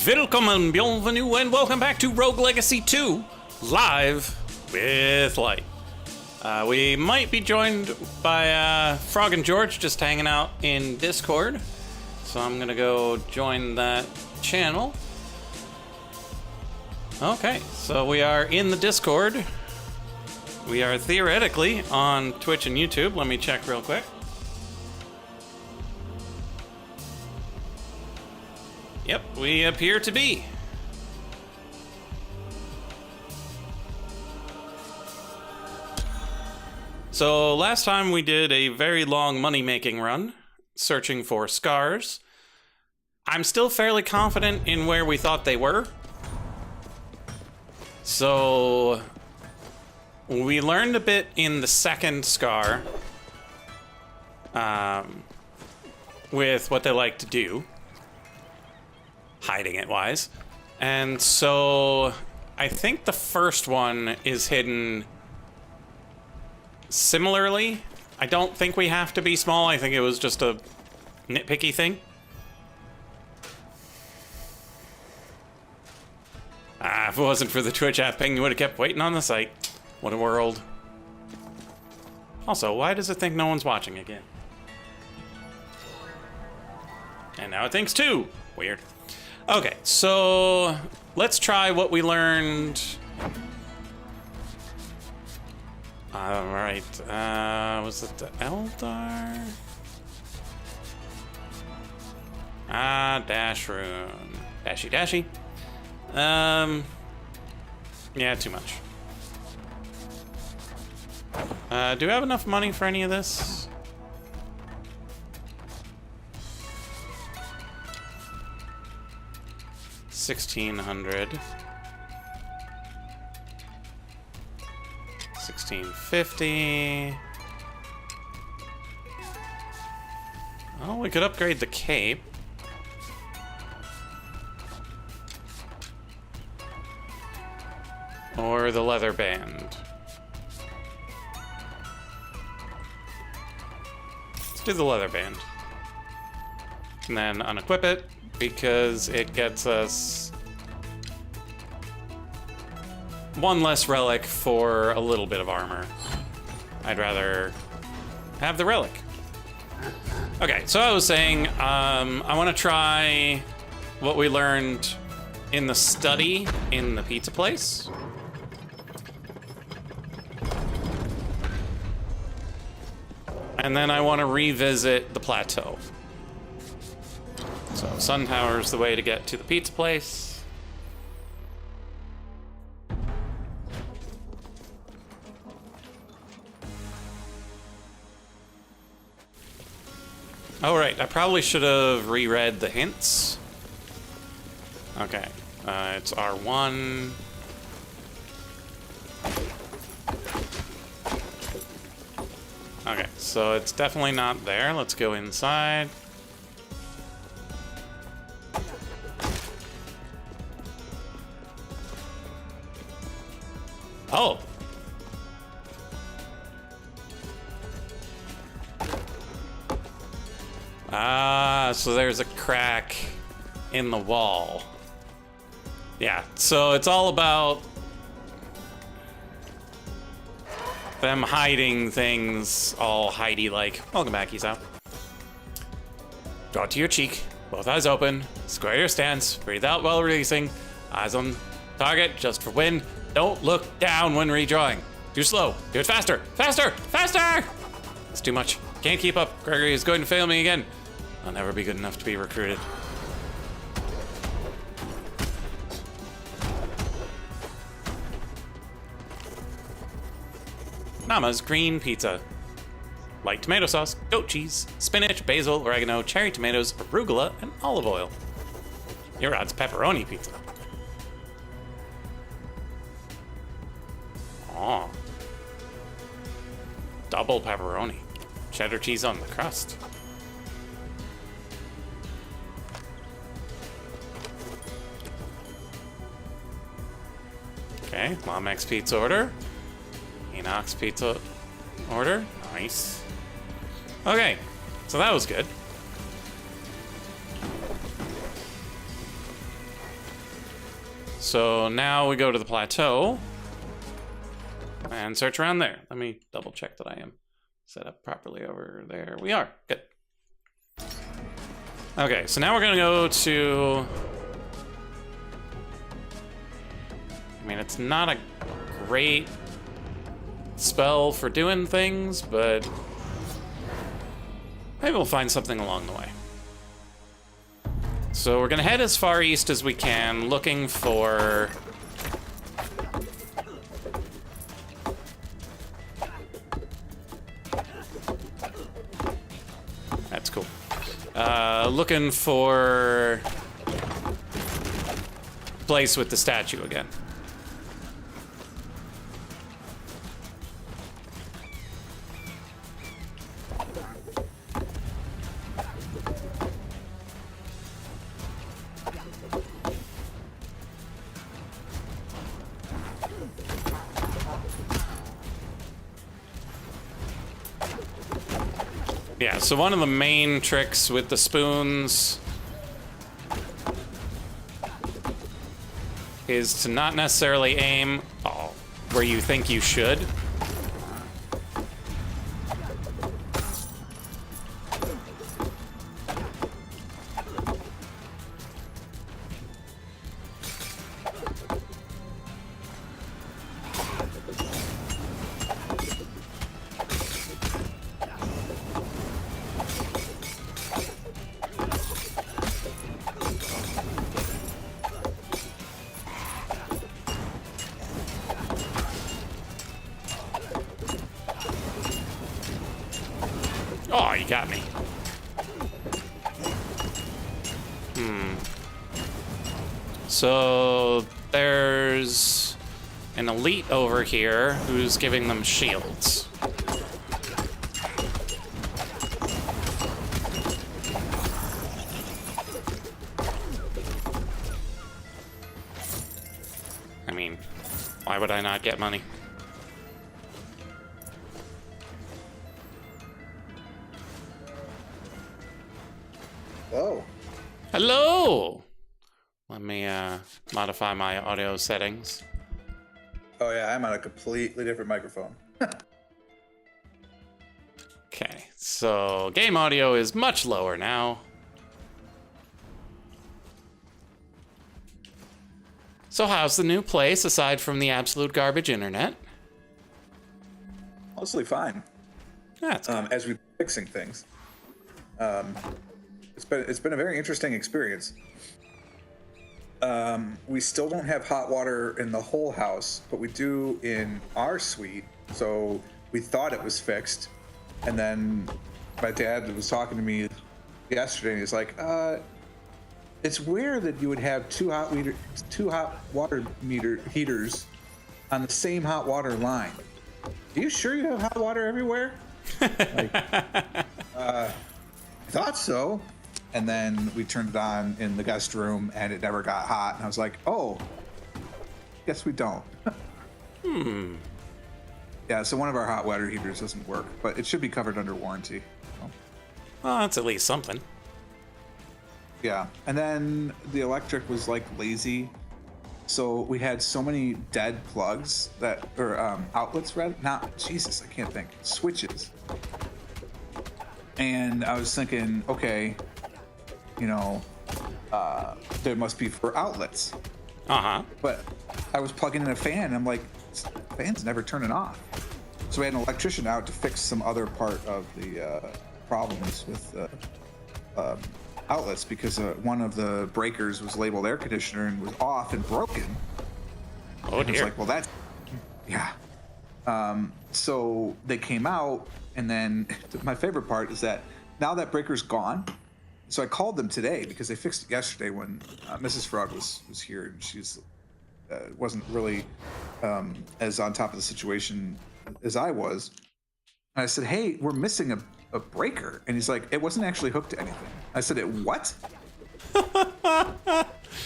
Willkommen, bienvenue, and welcome back to Rogue Legacy 2, live with Light. We might be joined by Frog and George just hanging out in Discord, so I'm gonna go join that channel. Okay, so we are in the Discord. We are theoretically on Twitch and YouTube. Let me check real quick. Yep, we appear to be. So last time we did a very long money-making run, searching for scars. I'm still fairly confident in where we thought they were. So we learned a bit in the second scar with what they like to do. Hiding it wise. And so I think the first one is hidden similarly. I don't think we have to be small. I think it was just a nitpicky thing. If it wasn't for the Twitch app ping, you would have kept waiting on the site. What a world. Also, why does it think no one's watching again? And now it thinks two. Weird. Okay, so let's try what we learned. All right, was it the Eldar? Dash rune. Dashy dashy. Yeah, too much. Do we have enough money for any of this? 1600. 1650. Oh, we could upgrade the cape. Or the leather band. Let's do the leather band. And then unequip it, because it gets us one less relic for a little bit of armor. I'd rather have the relic. Okay, so I was saying, I want to try what we learned in the study in the pizza place. And then I want to revisit the plateau. So Sun Tower is the way to get to the pizza place. Oh right, I probably should have reread the hints. Okay, it's R1. Okay, so it's definitely not there. Let's go inside. Oh. So there's a crack in the wall. Yeah, so it's all about them hiding things all hidey-like. Welcome back, Isao. Draw to your cheek, both eyes open, square your stance, breathe out while releasing, eyes on target, just for wind. Don't look down when redrawing. Too slow. Do it faster. Faster! Faster! It's too much. Can't keep up. Gregory is going to fail me again. I'll never be good enough to be recruited. Mama's green pizza. Light tomato sauce, goat cheese, spinach, basil, oregano, cherry tomatoes, arugula, and olive oil. Your odds pepperoni pizza. Oh. Double pepperoni. Cheddar cheese on the crust. Okay, Momex pizza order. Enox pizza order. Nice. Okay, so that was good. So now we go to the plateau and search around there. Let me double check that I am set up properly over there. We are. Good. Okay, so now we're gonna go to... I mean, it's not a great spell for doing things, but maybe we'll find something along the way. So we're gonna head as far east as we can, looking for... That's cool. Looking for a place with the statue again. Yeah, so one of the main tricks with the spoons is to not necessarily aim where you think you should. Oh, you got me. So there's an elite over here who's giving them shields. I mean, why would I not get money? Oh. Hello! Let me modify my audio settings. Oh yeah, I'm on a completely different microphone. Okay, so game audio is much lower now. So how's the new place aside from the absolute garbage internet? Mostly fine. That's good. As we're fixing things. It's been a very interesting experience. We still don't have hot water in the whole house, but we do in our suite. So we thought it was fixed, and then my dad was talking to me yesterday, and he's like, "It's weird that you would have two hot water heaters on the same hot water line. Are you sure you have hot water everywhere?" I thought so. And then we turned it on in the guest room and it never got hot. And I was like, oh, guess we don't. Yeah, so one of our hot water heaters doesn't work, but it should be covered under warranty. So. Well, that's at least something. Yeah, and then the electric was like lazy. So we had so many dead plugs or outlets rather, Jesus, I can't think, switches. And I was thinking, okay, there must be for outlets. But I was plugging in a fan, and I'm like, this fan's never turning off. So we had an electrician out to fix some other part of the problems with outlets, because one of the breakers was labeled air conditioner and was off and broken. Oh dear. I was like, well, that's, yeah. So they came out, and then my favorite part is that now that breaker's gone. So I called them today because they fixed it yesterday when Mrs. Frog was here, and she's wasn't really as on top of the situation as I was. And I said, hey, we're missing a breaker. And he's like, it wasn't actually hooked to anything. I said, it what?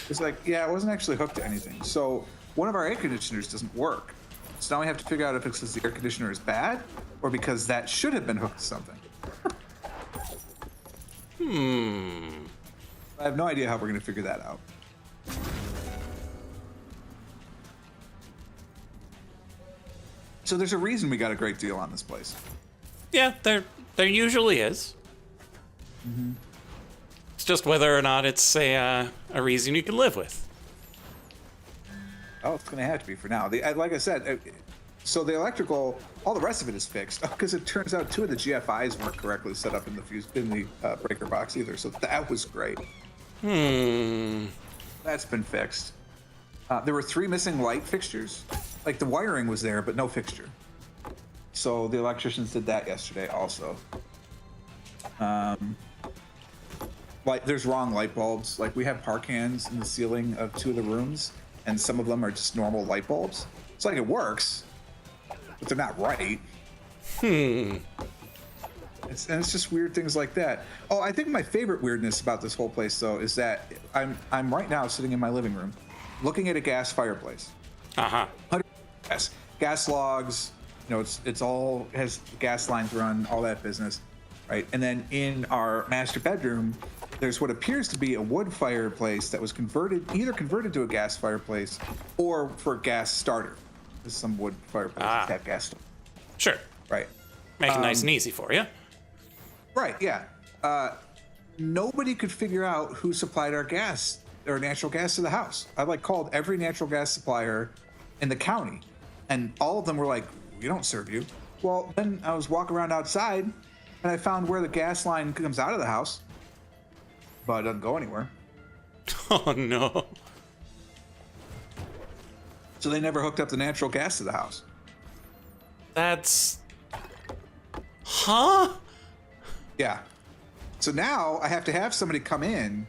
It's like, yeah, it wasn't actually hooked to anything. So one of our air conditioners doesn't work. So now we have to figure out if it's because the air conditioner is bad or because that should have been hooked to something. I have no idea how we're going to figure that out. So there's a reason we got a great deal on this place. Yeah, there usually is. It's just whether or not it's a reason you can live with. Oh, it's going to have to be for now. Like I said, so the electrical, all the rest of it is fixed because it turns out 2 of the GFIs weren't correctly set up in the breaker box either. So that was great. That's been fixed. There were 3 missing light fixtures. Like the wiring was there, but no fixture. So the electricians did that yesterday also. Like there's wrong light bulbs. Like we have park hands in the ceiling of 2 of the rooms, and some of them are just normal light bulbs. It's like it works, but they're not right. It's just weird things like that. Oh, I think my favorite weirdness about this whole place though is that I'm right now sitting in my living room, looking at a gas fireplace. Gas logs. You know, it's all has gas lines run, all that business, right? And then in our master bedroom, there's what appears to be a wood fireplace that was either converted to a gas fireplace or for a gas starter. There's some wood fireplaces that have gas starter. Sure. Right. Make it nice and easy for you. Right, yeah. Nobody could figure out who supplied our gas or natural gas to the house. I called every natural gas supplier in the county, and all of them were like, "We don't serve you." Well, then I was walking around outside, and I found where the gas line comes out of the house, but it doesn't go anywhere. Oh no. So they never hooked up the natural gas to the house. That's... Huh? Yeah. So now I have to have somebody come in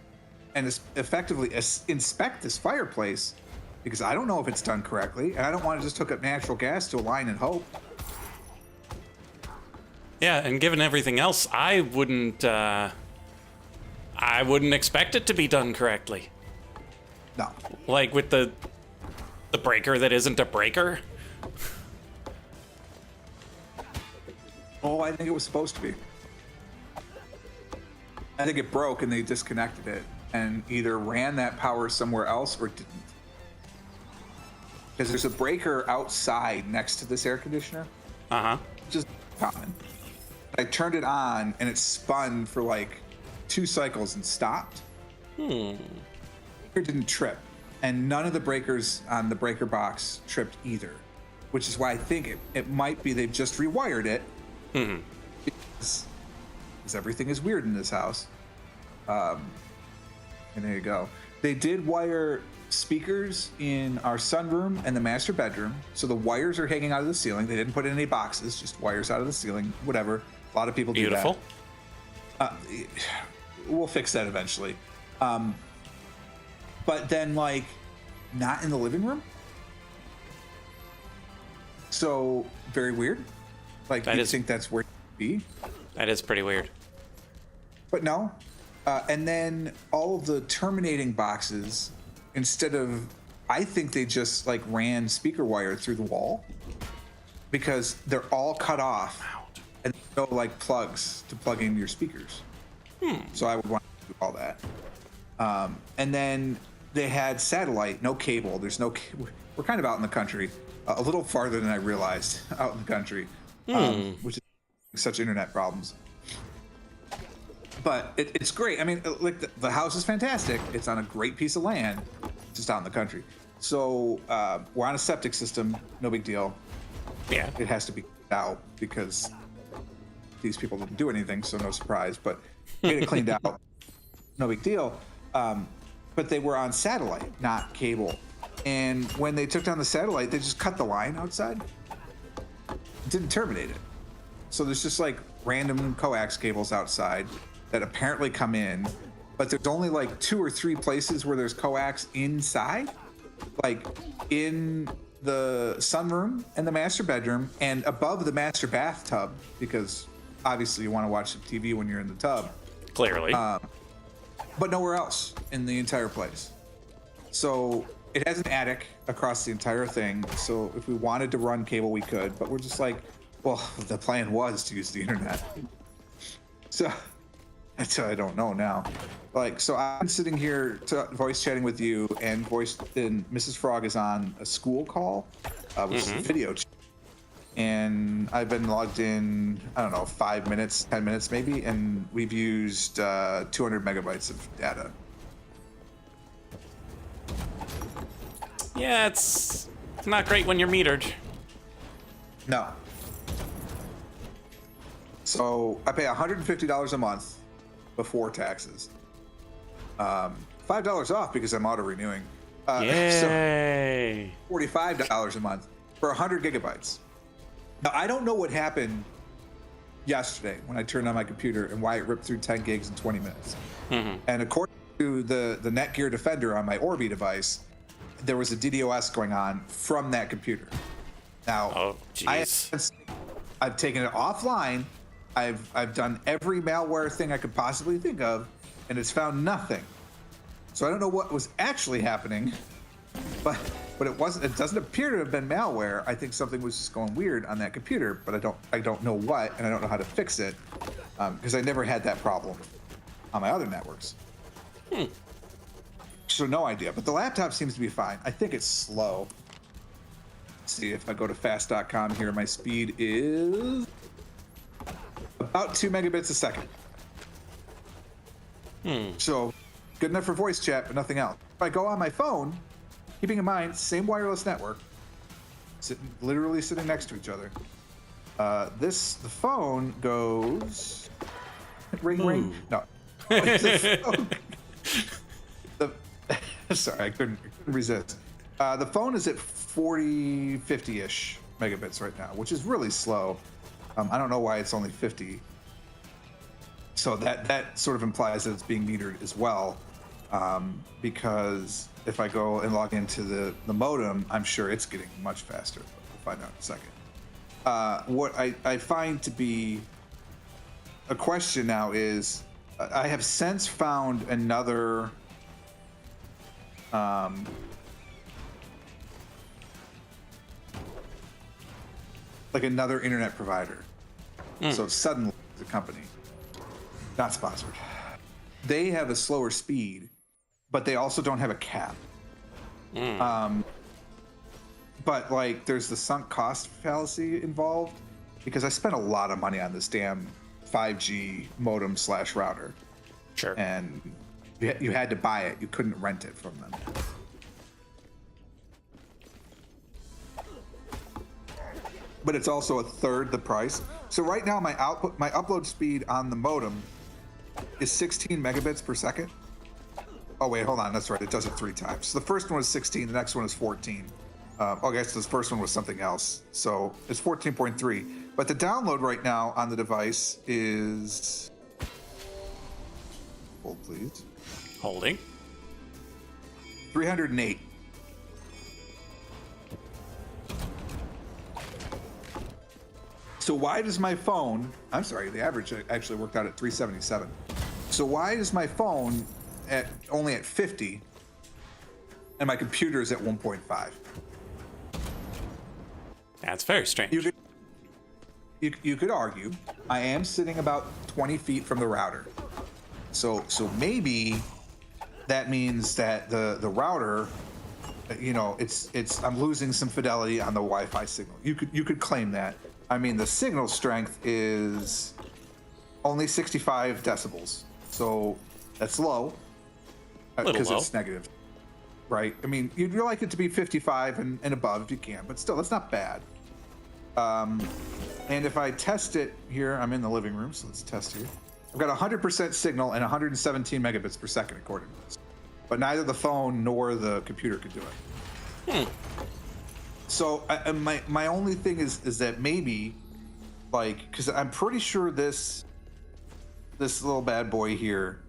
and effectively inspect this fireplace because I don't know if it's done correctly, and I don't want to just hook up natural gas to a line and hope. Yeah, and given everything else, I wouldn't expect it to be done correctly. No. Like with the breaker that isn't a breaker. Oh, I think it was supposed to be. I think it broke and they disconnected it and either ran that power somewhere else or didn't. Because there's a breaker outside next to this air conditioner. Which is common. I turned it on and it spun for like 2 cycles and stopped. It didn't trip. And none of the breakers on the breaker box tripped either. Which is why I think it might be they've just rewired it. Because everything is weird in this house. And there you go. They did wire speakers in our sunroom and the master bedroom. So the wires are hanging out of the ceiling. They didn't put in any boxes, just wires out of the ceiling, whatever. A lot of people do that. Beautiful. We'll fix that eventually. But then, like, not in the living room. So, very weird. Like, you think that's where it would be. That is pretty weird. But no. And then all of the terminating boxes, instead of, I think they just like ran speaker wire through the wall because they're all cut off and no like plugs to plug in your speakers. So I would want to do all that. And then they had satellite, no cable. There's no, we're kind of out in the country, a little farther than I realized out in the country, which is such internet problems. But it's great. I mean, like the house is fantastic. It's on a great piece of land, just out in the country. So we're on a septic system. No big deal. Yeah. It has to be out because these people didn't do anything, so no surprise. But get it cleaned out. No big deal. But they were on satellite, not cable. And when they took down the satellite, they just cut the line outside. Didn't terminate it. So there's just like random coax cables outside that apparently come in, but there's only like 2 or 3 places where there's coax inside, like in the sunroom and the master bedroom and above the master bathtub, because obviously you want to watch the TV when you're in the tub. Clearly. But nowhere else in the entire place. So it has an attic across the entire thing. So if we wanted to run cable, we could, but we're just like, well, the plan was to use the internet. So I don't know now. Like, so I'm sitting here voice chatting with you, and Mrs. Frog is on a school call, which is a video chat. and I've been logged in, I don't know, 5 minutes, 10 minutes maybe, and we've used 200 megabytes of data. Yeah, it's not great when you're metered. No. So I pay $150 a month before taxes. $5 off because I'm auto-renewing. Yay! So $45 a month for 100 gigabytes. Now, I don't know what happened yesterday when I turned on my computer and why it ripped through 10 gigs in 20 minutes. And according to the Netgear Defender on my Orbi device, there was a DDoS going on from that computer. Now, Oh, jeez. I've taken it offline. I've done every malware thing I could possibly think of, and it's found nothing. So I don't know what was actually happening, but it wasn't. It doesn't appear to have been malware. I think something was just going weird on that computer, but I don't know what, and I don't know how to fix it because I never had that problem on my other networks. So no idea. But the laptop seems to be fine. I think it's slow. Let's see if I go to fast.com here. My speed is about 2 megabits a second. So good enough for voice chat, but nothing else. If I go on my phone, keeping in mind, same wireless network, literally sitting next to each other. The phone goes ring ring. No. Sorry, I couldn't resist. The phone is at 40, 50-ish megabits right now, which is really slow. I don't know why it's only 50. So that sort of implies that it's being metered as well, because if I go and log into the modem, I'm sure it's getting much faster. We'll find out in a second. What I find to be a question now is, I have since found another like another internet provider. So suddenly the company, not sponsored, they have a slower speed, but they also don't have a cap. But like there's the sunk cost fallacy involved, because I spent a lot of money on this damn 5G modem / router. Sure. And you had to buy it. You couldn't rent it from them. But it's also a third the price. So right now my upload speed on the modem is 16 megabits per second. Oh wait, hold on, that's right. It does it 3 times. So the first one was 16, the next one is 14. Okay, so this first one was something else. So it's 14.3. But the download right now on the device is, hold please, Holding. 308. So why does my phone, I'm sorry, the average actually worked out at 377. So why is my phone only at 50 and my computer is at 1.5? That's very strange. You could argue I am sitting about 20 feet from the router. So maybe that means that the router, you know, I'm losing some fidelity on the Wi-Fi signal. You could claim that. I mean, the signal strength is only 65 decibels, so that's low because it's negative, right? I mean, you'd like it to be 55 and above if you can, but still, that's not bad. And if I test it here, I'm in the living room, so let's test here. I've got 100% signal and 117 megabits per second according to this, but neither the phone nor the computer could do it. So my only thing is that maybe, like, because I'm pretty sure this little bad boy here,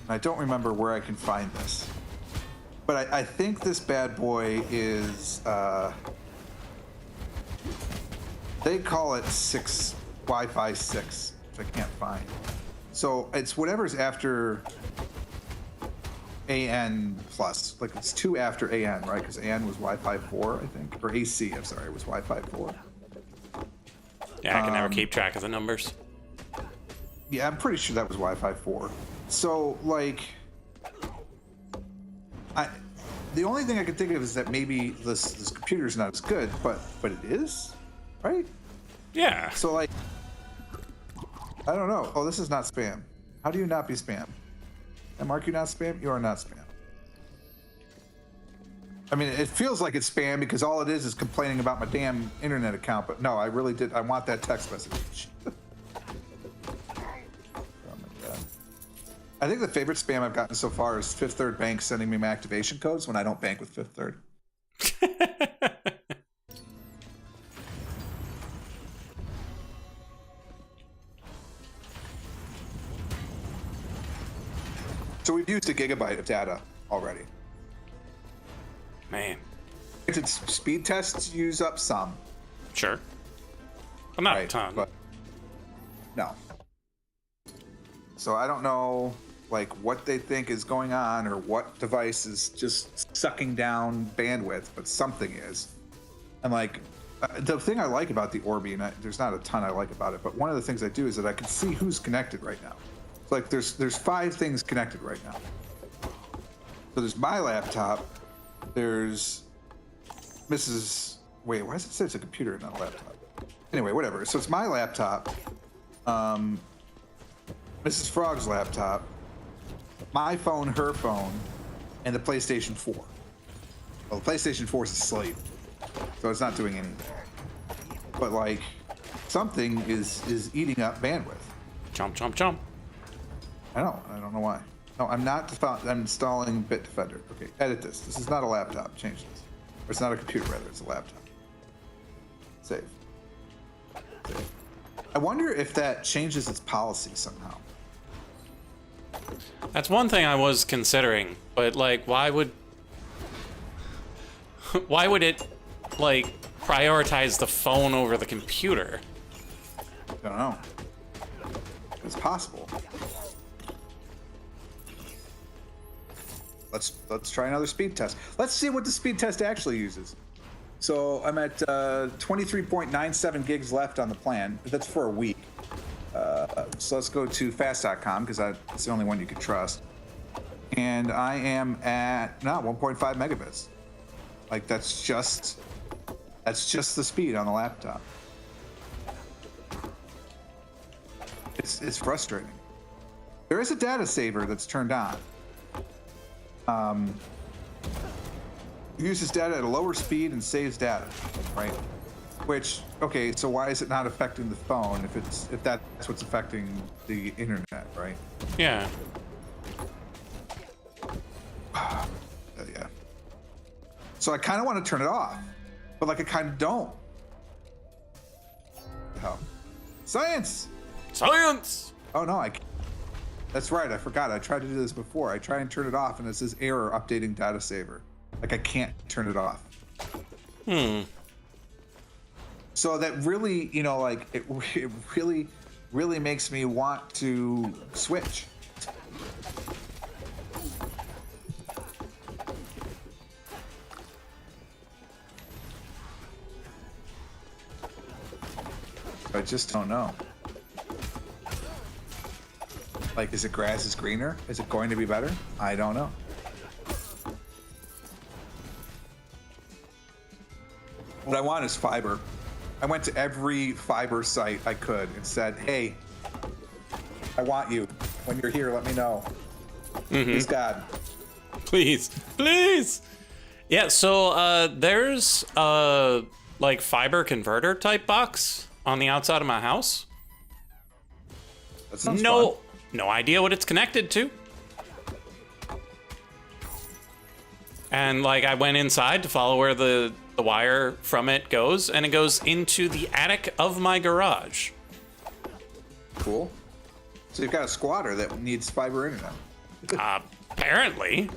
I don't remember where I can find this, but I think this bad boy is they call it Wi-Fi 6, which I can't find. So it's whatever's after AN plus, like it's 2 after AN, right? Because AN was Wi-Fi 4, I think, or AC. I'm sorry, it was Wi-Fi 4. Yeah, I can never keep track of the numbers. Yeah, I'm pretty sure that was Wi-Fi 4. So like, the only thing I can think of is that maybe this computer's not as good, but it is, right? Yeah. So like, I don't know. Oh, this is not spam. How do you not be spam? And mark you not spam? You are not spam. I mean, it feels like it's spam because all it is complaining about my damn internet account. But no, I really did. I want that text message. Oh my god. I think the favorite spam I've gotten so far is Fifth Third Bank sending me my activation codes when I don't bank with Fifth Third. So we've used a gigabyte of data already. Man. Granted, speed tests use up some. Sure. But not a Right, ton. but no. So I don't know, like, what they think is going on or what device is just sucking down bandwidth, but something is. And like, the thing I like about the Orbi, and there's not a ton I like about it, but one of the things I do is that I can see who's connected right now. So like, there's 5 things connected right now. So there's my laptop. There's Mrs. Wait, why does it say it's a computer and not a laptop? Anyway, whatever. So it's my laptop, Mrs. Frog's laptop, my phone, her phone, and the PlayStation 4. Well, the PlayStation 4 is asleep, so it's not doing anything. But like, something is eating up bandwidth. Jump, jump, jump. I don't know why. No, I'm not. I'm installing Bitdefender. Okay, edit this. This is not a laptop. Change this. Or it's not a computer, rather. It's a laptop. Save. Save. I wonder if that changes its policy somehow. That's one thing I was considering, but like, why would it like prioritize the phone over the computer? I don't know. It's possible. Let's try another speed test. Let's see what the speed test actually uses. So I'm at 23.97 gigs left on the plan. That's for a week. So let's go to fast.com because that's the only one you can trust. And I am at 1.5 megabits. Like that's just the speed on the laptop. It's frustrating. There is a data saver that's turned on. Uses data at a lower speed and saves data, right? Which, okay, so why is it not affecting the phone if that's what's affecting the internet, right? Yeah. Yeah. So I kind of want to turn it off, but like I kind of don't. Oh. Science! Science! Oh no, that's right, I forgot. I tried to do this before. I try and turn it off and it says error updating data saver. Like I can't turn it off. So that really, like it really makes me want to switch. I just don't know. Like, is it grass is greener? Is it going to be better? I don't know. What I want is fiber. I went to every fiber site I could and said, hey, I want you. When you're here, let me know. Please, God. Please, please. Yeah, so there's like fiber converter type box on the outside of my house. That sounds fun. No idea what it's connected to. And like I went inside to follow where the wire from it goes, and it goes into the attic of my garage. Cool. So you've got a squatter that needs fiber internet. Apparently.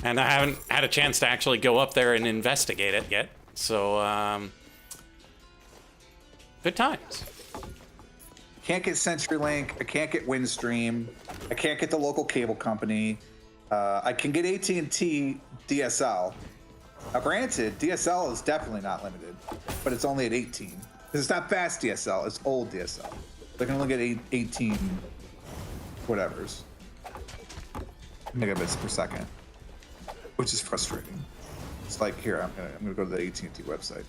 And I haven't had a chance to actually go up there and investigate it yet. So, good times. Can't get CenturyLink. I can't get Windstream. I can't get the local cable company. I can get AT&T DSL. Now, granted, DSL is definitely not limited, but it's only at 18. Because it's not fast DSL, it's old DSL. I can only get 18 whatevers. megabits per second, which is frustrating. It's like, here, I'm gonna go to the AT&T website.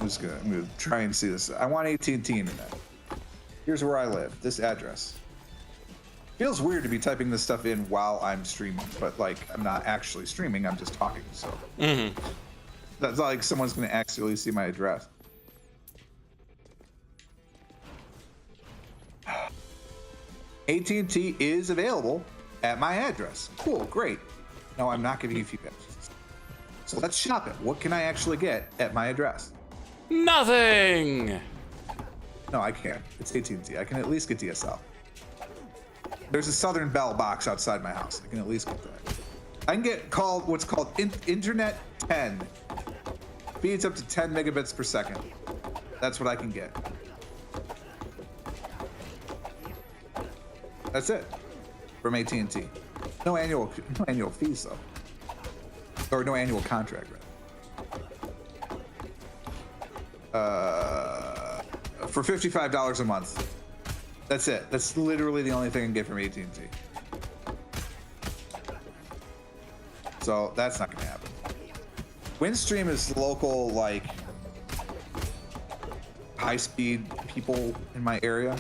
I'm gonna try and see this. I want AT&T internet. Here's where I live. This address. Feels weird to be typing this stuff in while I'm streaming, but like I'm not actually streaming. I'm just talking. So that's not like someone's gonna actually see my address. AT&T is available at my address. Cool, great. No, I'm not giving you feedback. So let's shop it. What can I actually get at my address? Nothing! No, I can't. It's AT&T. I can at least get DSL. There's a Southern Bell box outside my house. I can at least get that. I can get what's called Internet 10. Speeds up to 10 megabits per second. That's what I can get. That's it from AT&T. No annual fees though, or no annual contract. For $55 a month. That's it. That's literally the only thing I can get from AT&T. So that's not gonna happen. Windstream is local, like high-speed people in my area.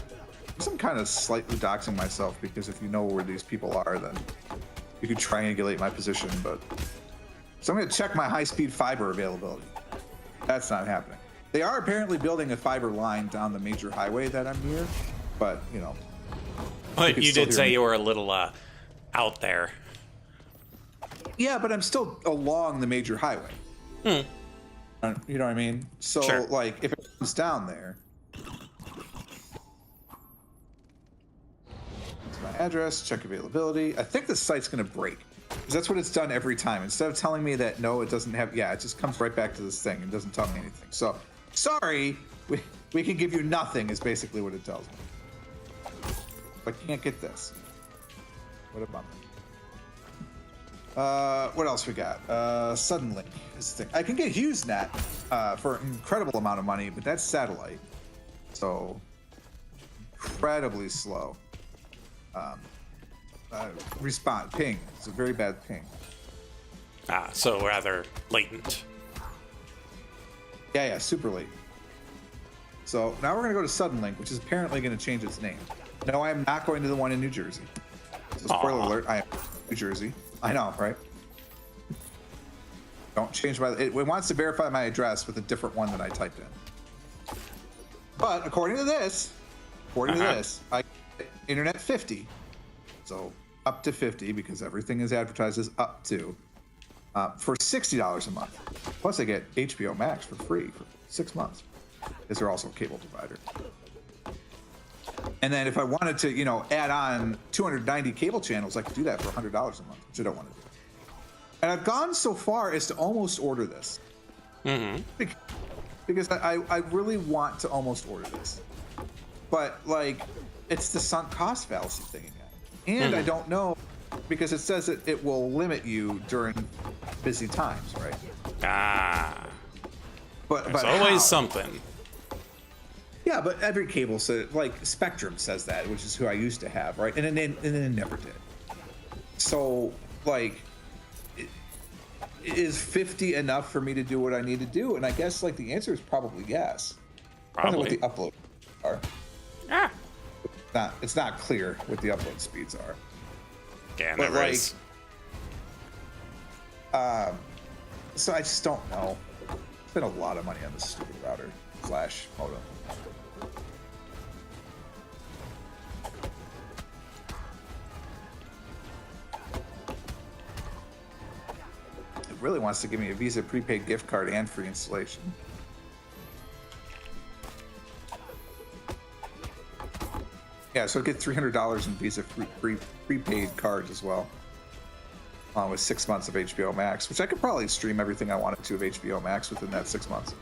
I'm kind of slightly doxing myself because if you know where these people are, then you could triangulate my position. But so I'm going to check my high-speed fiber availability. That's not happening. They are apparently building a fiber line down the major highway that I'm near, but you know. But you did say you were a little out there. Yeah, but I'm still along the major highway. You know what I mean? So Sure. like, if it comes down there. My address, check availability. I think the site's going to break because that's what it's done every time. Instead of telling me that no, it doesn't have, it just comes right back to this thing and doesn't tell me anything. So sorry, we can give you nothing is basically what it tells me. But can't get this. What a bummer. What else we got? Suddenlink is the thing. I can get HughesNet for an incredible amount of money, but that's satellite, so incredibly slow. Respond ping. It's a very bad ping. So rather latent. Yeah, super late. So now we're gonna go to Suddenlink, which is apparently gonna change its name. No, I am not going to the one in New Jersey. So spoiler alert, I am in New Jersey. I know, right? Don't change my. It wants to verify my address with a different one that I typed in. But according to this, I get Internet 50. So up to 50 because everything is advertised as up to for $60 a month. Plus I get HBO Max for free for 6 months because they're also a cable provider. And then if I wanted to, you know, add on 290 cable channels, I could do that for $100 a month, which I don't want to do. And I've gone so far as to almost order this. Because I really want to almost order this. But like, it's the sunk cost fallacy thing again. And I don't know, because it says that it will limit you during busy times, right? But There's always something. Yeah, but every cable says, like Spectrum says that, which is who I used to have, right? And then it never did. So, like, is 50 enough for me to do what I need to do? And I guess, like, the answer is probably yes. Probably. I don't know what the upload are. It's not clear what the upload speeds are. Yeah, But never like, is. so I just don't know. Spent a lot of money on this stupid router / modem. It really wants to give me a Visa prepaid gift card and free installation. Yeah, so I get $300 in Visa prepaid cards as well, with 6 months of HBO Max, which I could probably stream everything I wanted to of HBO Max within that 6 months.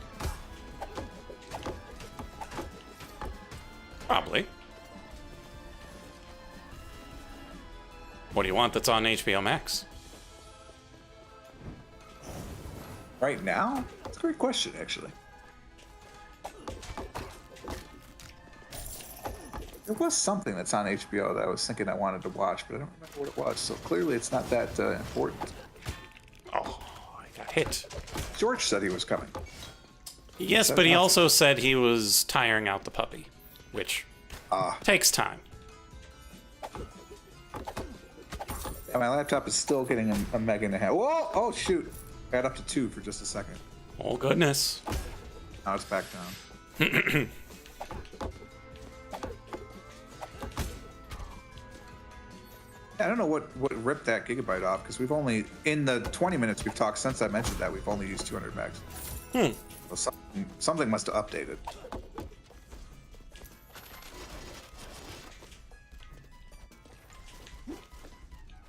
Probably. What do you want that's on HBO Max? Right now? That's a great question, actually. There was something that's on HBO that I was thinking I wanted to watch, but I don't remember what it was. So clearly, it's not that important. Oh, I got hit. George said he was coming. Yes, but he also said he was tiring out the puppy, which takes time. And my laptop is still getting a meg and a half. Whoa! Oh shoot! I got up to 2 for just a second. Oh goodness. Now it's back down. I don't know what ripped that gigabyte off, because we've only, in the 20 minutes we've talked since I mentioned that, we've only used 200 megs. So something must have updated.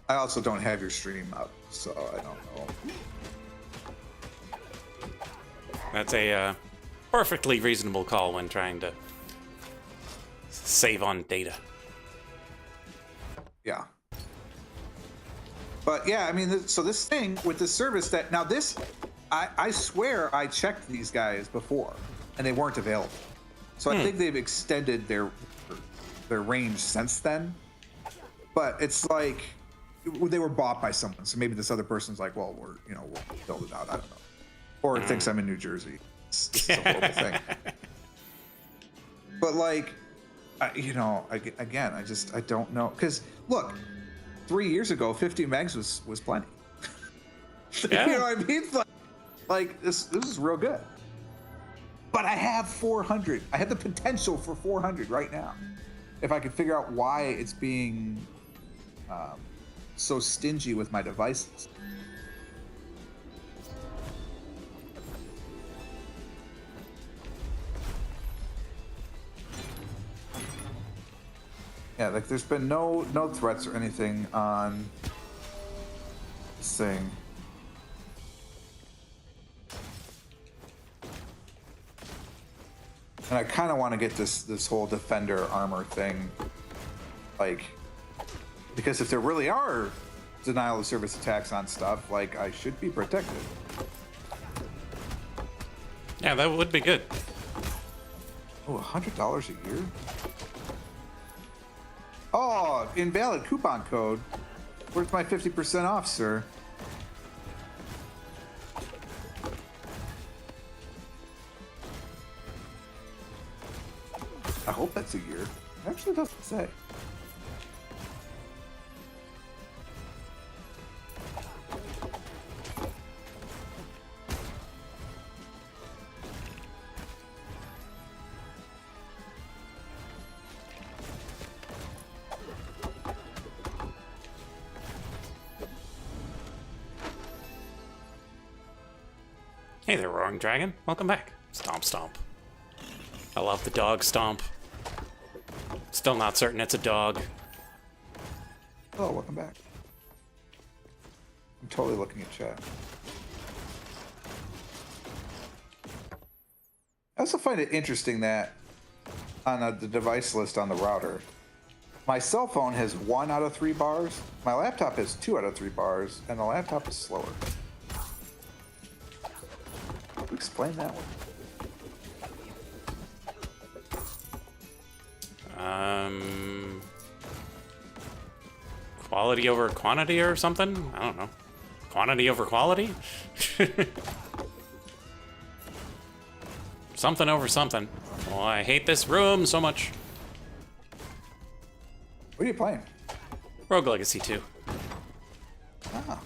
I also don't have your stream up, so I don't know. That's a perfectly reasonable call when trying to save on data. Yeah. But yeah, I mean, so this thing with this service that now this, I swear I checked these guys before and they weren't available. So I think they've extended their range since then. But it's like they were bought by someone, so maybe this other person's like, well, we'll build it out. I don't know, or it thinks I'm in New Jersey. It's a horrible thing. But like, I don't know, because look. 3 years ago, 50 megs was plenty. Yeah. You know what I mean? Like this is real good. But I have 400. I have the potential for 400 right now. If I could figure out why it's being so stingy with my devices. Yeah, like there's been no threats or anything on this thing. And I kind of want to get this whole Defender armor thing, like, because if there really are denial of service attacks on stuff, like, I should be protected. Yeah, that would be good. Oh, $100 a year? Oh, invalid coupon code. Where's my 50% off, sir? I hope that's a year. It actually doesn't say. Hey there, Roaring Dragon. Welcome back. Stomp, stomp. I love the dog stomp. Still not certain it's a dog. Oh, welcome back. I'm totally looking at chat. I also find it interesting that on the device list on the router, my cell phone has 1 out of 3 bars, my laptop has 2 out of 3 bars, and the laptop is slower. Explain that one. Quality over quantity or something? I don't know. Quantity over quality? Something over something. Oh, I hate this room so much. What are you playing? Rogue Legacy 2. Ah.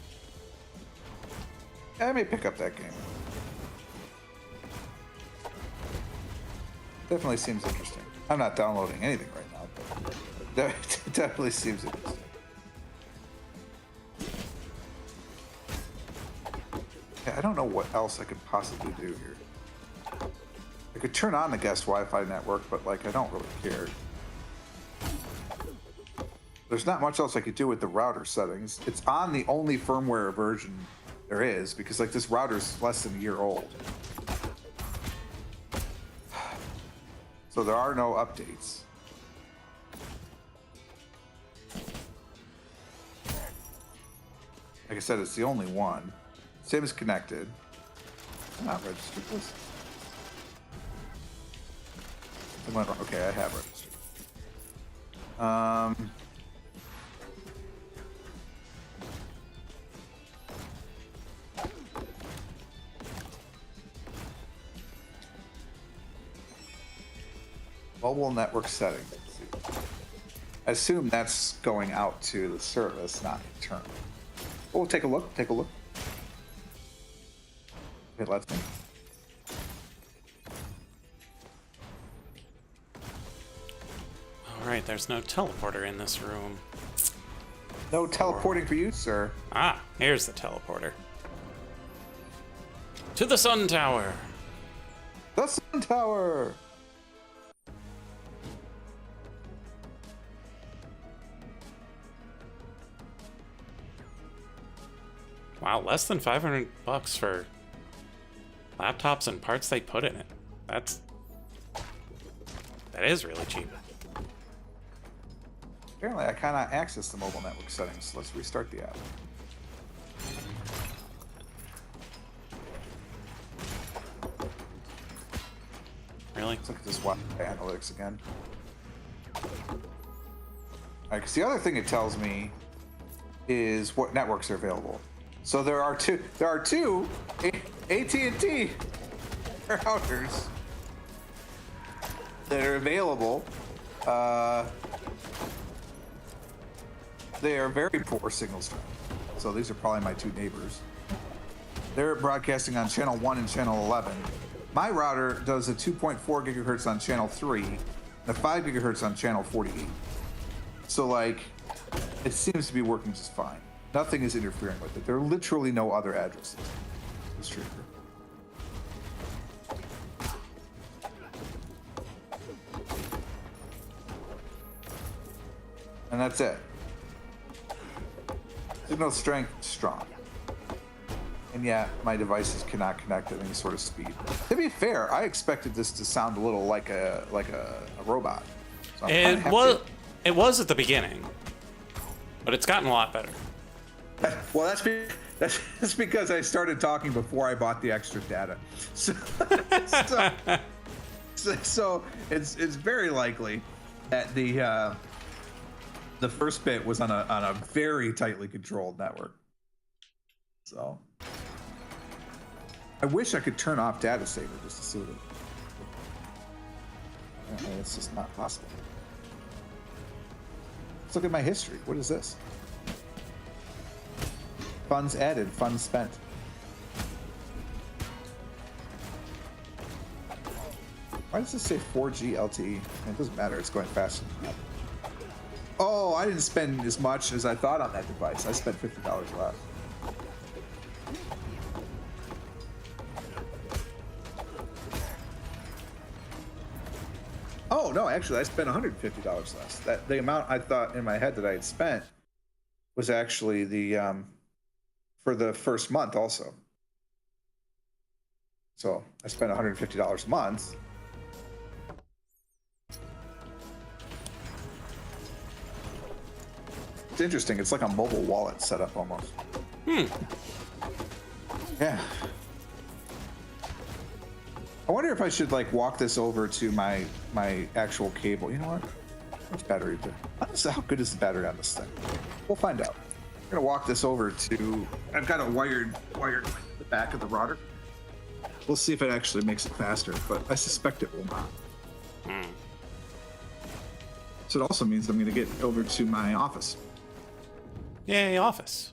I may pick up that game. Definitely seems interesting. I'm not downloading anything right now, but that definitely seems interesting. Yeah, I don't know what else I could possibly do here. I could turn on the guest Wi-Fi network, but like I don't really care. There's not much else I could do with the router settings. It's on the only firmware version there is, because like this router's less than a year old. So there are no updates. Like I said, it's the only one. Same as connected. I'm not registered this. Okay, I have registered. Mobile network settings. Let's see. I assume that's going out to the service, not internal. Oh, take a look. Take a look. It lets me. All right, there's no teleporter in this room. No teleporting for you, sir. Ah, here's the teleporter. To the Sun Tower. The Sun Tower. Wow, less than $500 for laptops and parts they put in it. That is really cheap. Apparently, I cannot access the mobile network settings. So let's restart the app. Really? Let's look at this Wi-Fi analytics again. All right, because the other thing it tells me is what networks are available. So there are two AT&T routers that are available. They are very poor signal strength. So these are probably my two neighbors. They're broadcasting on channel 1 and channel 11. My router does a 2.4 gigahertz on channel 3 and a 5 gigahertz on channel 48. So like, it seems to be working just fine. Nothing is interfering with it. There are literally no other addresses. It's true. And that's it. Signal strength strong. And yet, my devices cannot connect at any sort of speed. To be fair, I expected this to sound a little like a robot. So It was at the beginning, but it's gotten a lot better. Well, that's because I started talking before I bought the extra data. So it's very likely that the first bit was on a very tightly controlled network. So I wish I could turn off data saver just to see what it. It's just not possible. Let's look at my history. What is this? Funds added, funds spent. Why does this say 4G LTE? It doesn't matter, it's going faster than that. Oh, I didn't spend as much as I thought on that device. I spent $50 less. Oh, no, actually, I spent $150 less. The amount I thought in my head that I had spent was actually the for the first month also. So I spent $150 a month. It's interesting. It's like a mobile wallet setup almost. Yeah. I wonder if I should like walk this over to my actual cable. You know what? What's battery do? How good is the battery on this thing? We'll find out. I'm gonna walk this over to. I've got a wired the back of the router. We'll see if it actually makes it faster, but I suspect it will not. So it also means I'm gonna get over to my office. Yay, office.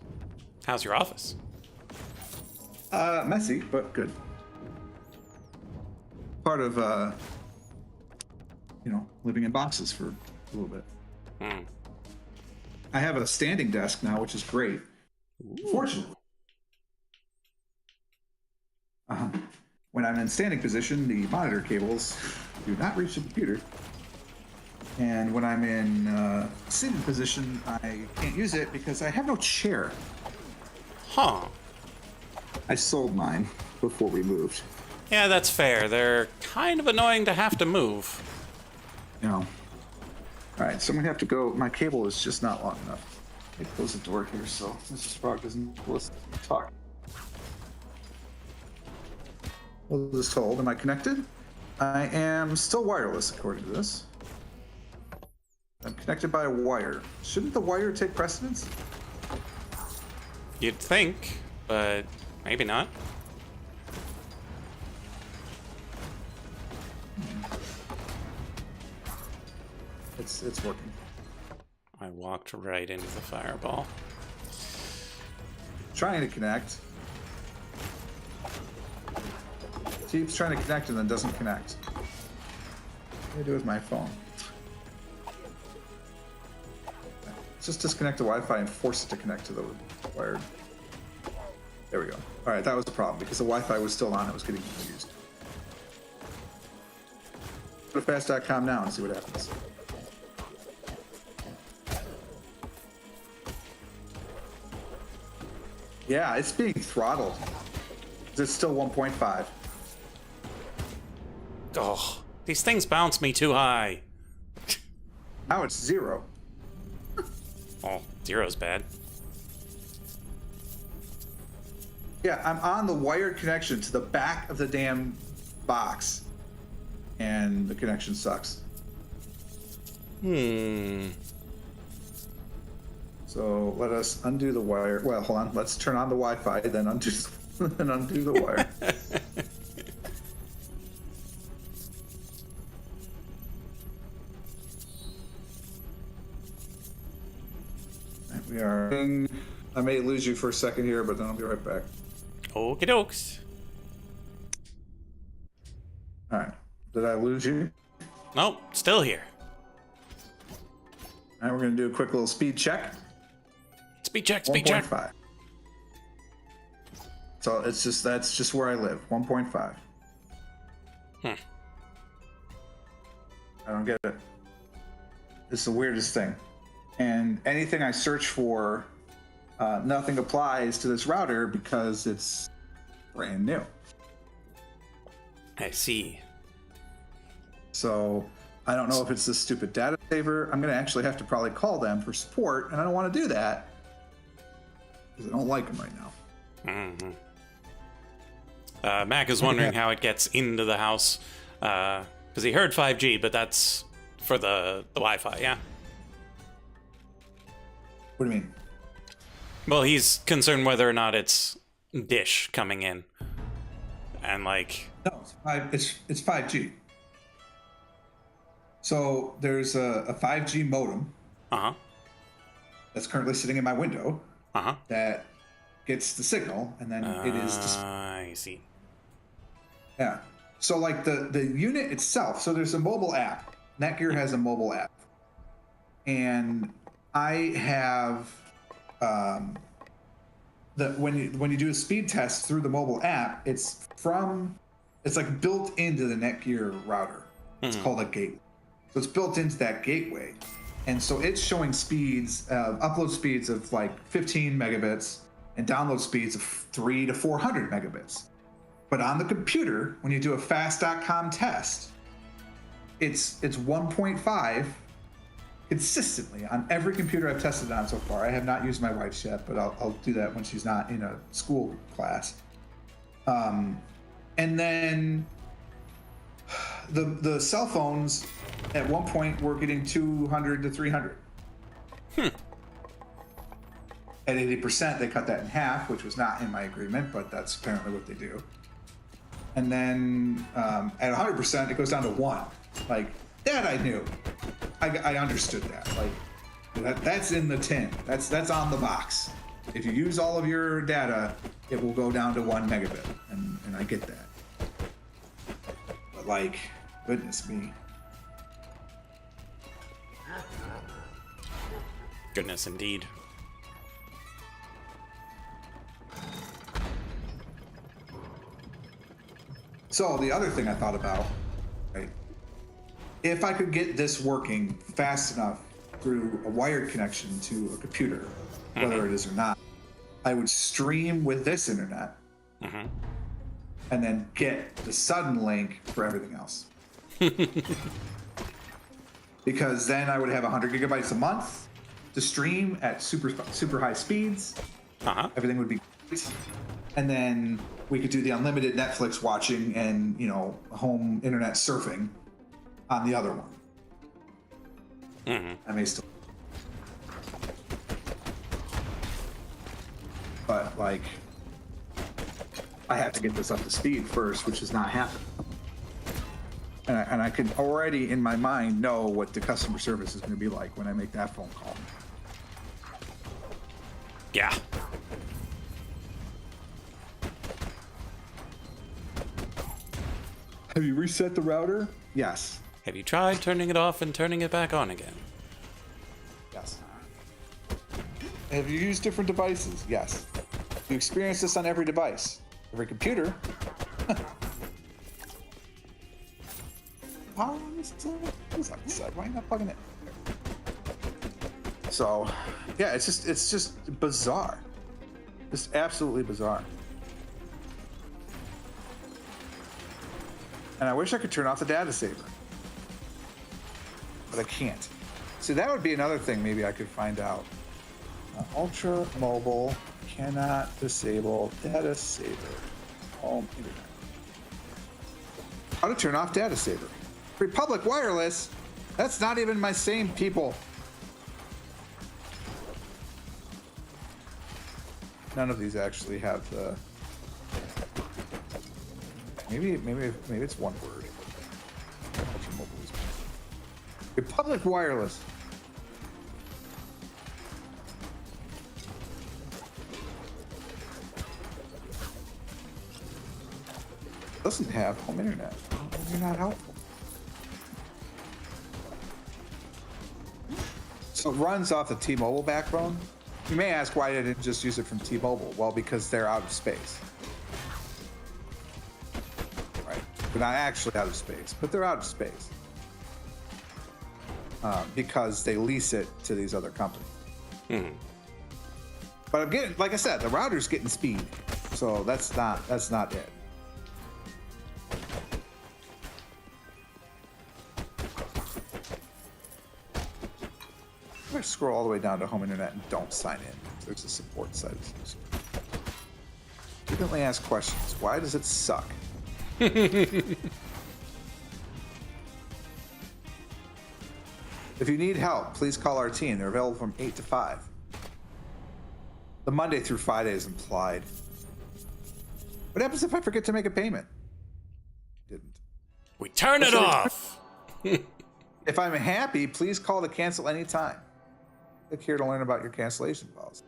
How's your office? Messy, but good. Part of living in boxes for a little bit. I have a standing desk now, which is great. Fortunately, when I'm in standing position, the monitor cables do not reach the computer. And when I'm in sitting position, I can't use it because I have no chair. Huh. I sold mine before we moved. Yeah, that's fair. They're kind of annoying to have to move. No. All right, so I'm gonna have to go. My cable is just not long enough. Let me close the door here so Mr. Sprog doesn't listen to talk. Well, just hold. Am I connected? I am still wireless according to this. I'm connected. connected by a wire. Shouldn't the wire take precedence? You'd think, but maybe not. It's working. I walked right into the fireball. Trying to connect. Keeps trying to connect and then doesn't connect. What do I do with my phone? Let's just disconnect the Wi-Fi and force it to connect to the wired. There we go. All right, that was the problem because the Wi-Fi was still on. It was getting confused. Go to fast.com now and see what happens. Yeah, it's being throttled. It's still 1.5. Oh, these things bounce me too high. Now it's 0. Oh, 0's bad. Yeah, I'm on the wired connection to the back of the damn box, and the connection sucks. So let us undo the wire. Well, hold on. Let's turn on the Wi-Fi, then undo, then undo the wire. We are. I may lose you for a second here, but then I'll be right back. Okie dokes. All right. Did I lose you? Nope, still here. All right, we're going to do a quick little speed check. Speed check, speed check. 1.5. So that's just where I live. 1.5. I don't get it. It's the weirdest thing. And anything I search for, nothing applies to this router because it's brand new. I see. So I don't know if it's this stupid data saver. I'm going to actually have to probably call them for support, and I don't want to do that because I don't like them right now. Mac is wondering how it gets into the house because he heard 5G, but that's for the Wi-Fi, yeah? What do you mean? Well, he's concerned whether or not it's Dish coming in. And like... No, it's 5G. So there's a 5G modem that's currently sitting in my window that gets the signal, and then it is... I see. Yeah. So like the unit itself, so there's a mobile app. Netgear has a mobile app. And I have when you do a speed test through the mobile app, it's like built into the Netgear router. It's called a gateway. So it's built into that gateway. And so it's showing speeds, upload speeds of like 15 megabits and download speeds of 300 to 400 megabits. But on the computer, when you do a fast.com test, it's 1.5 consistently on every computer I've tested on so far. I have not used my wife's yet, but I'll do that when she's not in a school class. And then the cell phones at one point were getting 200 to 300. At 80%, they cut that in half, which was not in my agreement, but that's apparently what they do. And then at 100%, it goes down to 1. Like, that I knew. I understood that. Like, that's in the tin. That's on the box. If you use all of your data, it will go down to 1 megabit, and I get that. But like, goodness me. Goodness indeed. So the other thing I thought about, right? If I could get this working fast enough through a wired connection to a computer, whether it is or not, I would stream with this internet and then get the sudden link for everything else. Because then I would have 100 gigabytes a month to stream at super high speeds. Everything would be great. And then we could do the unlimited Netflix watching and, home internet surfing on the other one. I may still. But, like, I have to get this up to speed first, which is not happening. And I can already, in my mind, know what the customer service is going to be like when I make that phone call. Yeah. Have you reset the router? Yes. Have you tried turning it off and turning it back on again? Yes. Have you used different devices? Yes. You experience this on every device, every computer. Why are you not plugging it? So, yeah, it's just bizarre. Just absolutely bizarre. And I wish I could turn off the data saver, but I can't. So that would be another thing maybe I could find out. Ultra mobile cannot disable data saver. Home internet. How to turn off data saver. Republic Wireless. That's not even my same people. None of these actually have the. Maybe it's one word. Ultra mobile is one. Republic Wireless. Doesn't have home internet. You're not helpful. So it runs off the T-Mobile backbone. You may ask why I didn't just use it from T-Mobile. Well, because they're out of space. Right? They're not actually out of space, but they're out of space. Because they lease it to these other companies. But I'm getting, like I said, the router's getting speed. So that's not it. I'm going to scroll all the way down to home internet and don't sign in. There's a support site. Frequently asked questions. Why does it suck? If you need help, please call our team. They're available from 8 to 5. The Monday through Friday is implied. What happens if I forget to make a payment? Didn't. We turn it off. If I'm happy, please call to cancel anytime. Click here to learn about your cancellation policy.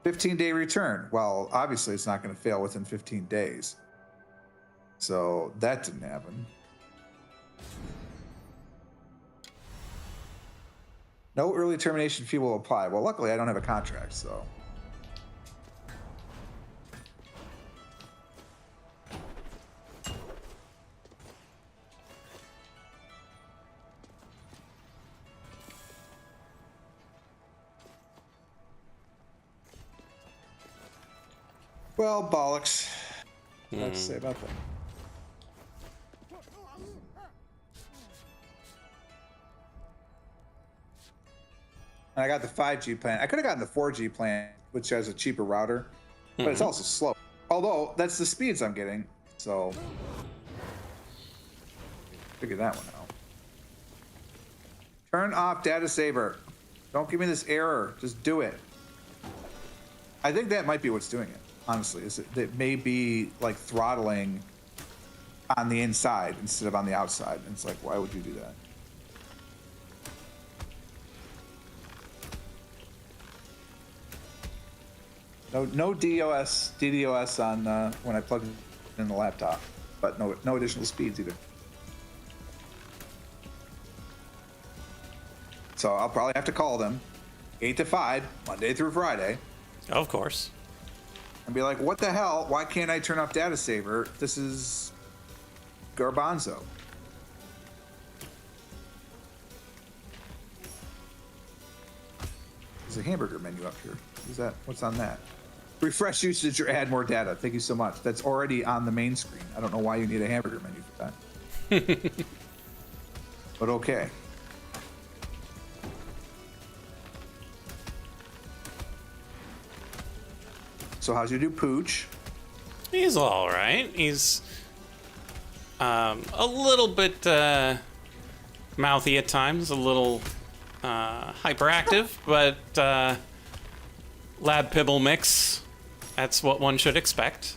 15-day return. Well, obviously it's not going to fail within 15 days. So that didn't happen. No early termination fee will apply. Well, luckily I don't have a contract, so. Well, bollocks. What to say about that? And I got the 5G plan. I could have gotten the 4G plan, which has a cheaper router, but it's also slow. Although that's the speeds I'm getting, so figure that one out. Turn off data saver. Don't give me this error. Just do it. I think that might be what's doing it. Honestly, it may be like throttling on the inside instead of on the outside. And it's like, why would you do that? No DDoS on when I plug it in the laptop, but no additional speeds either. So I'll probably have to call them 8 to 5, Monday through Friday. Of course. And be like, what the hell? Why can't I turn off data saver? This is garbanzo. There's a hamburger menu up here. Is that what's on that? Refresh usage or add more data. Thank you so much. That's already on the main screen. I don't know why you need a hamburger menu for that. But okay. So how's your new pooch? He's all right. He's a little bit mouthy at times, a little hyperactive, but lab pibble mix. That's what one should expect.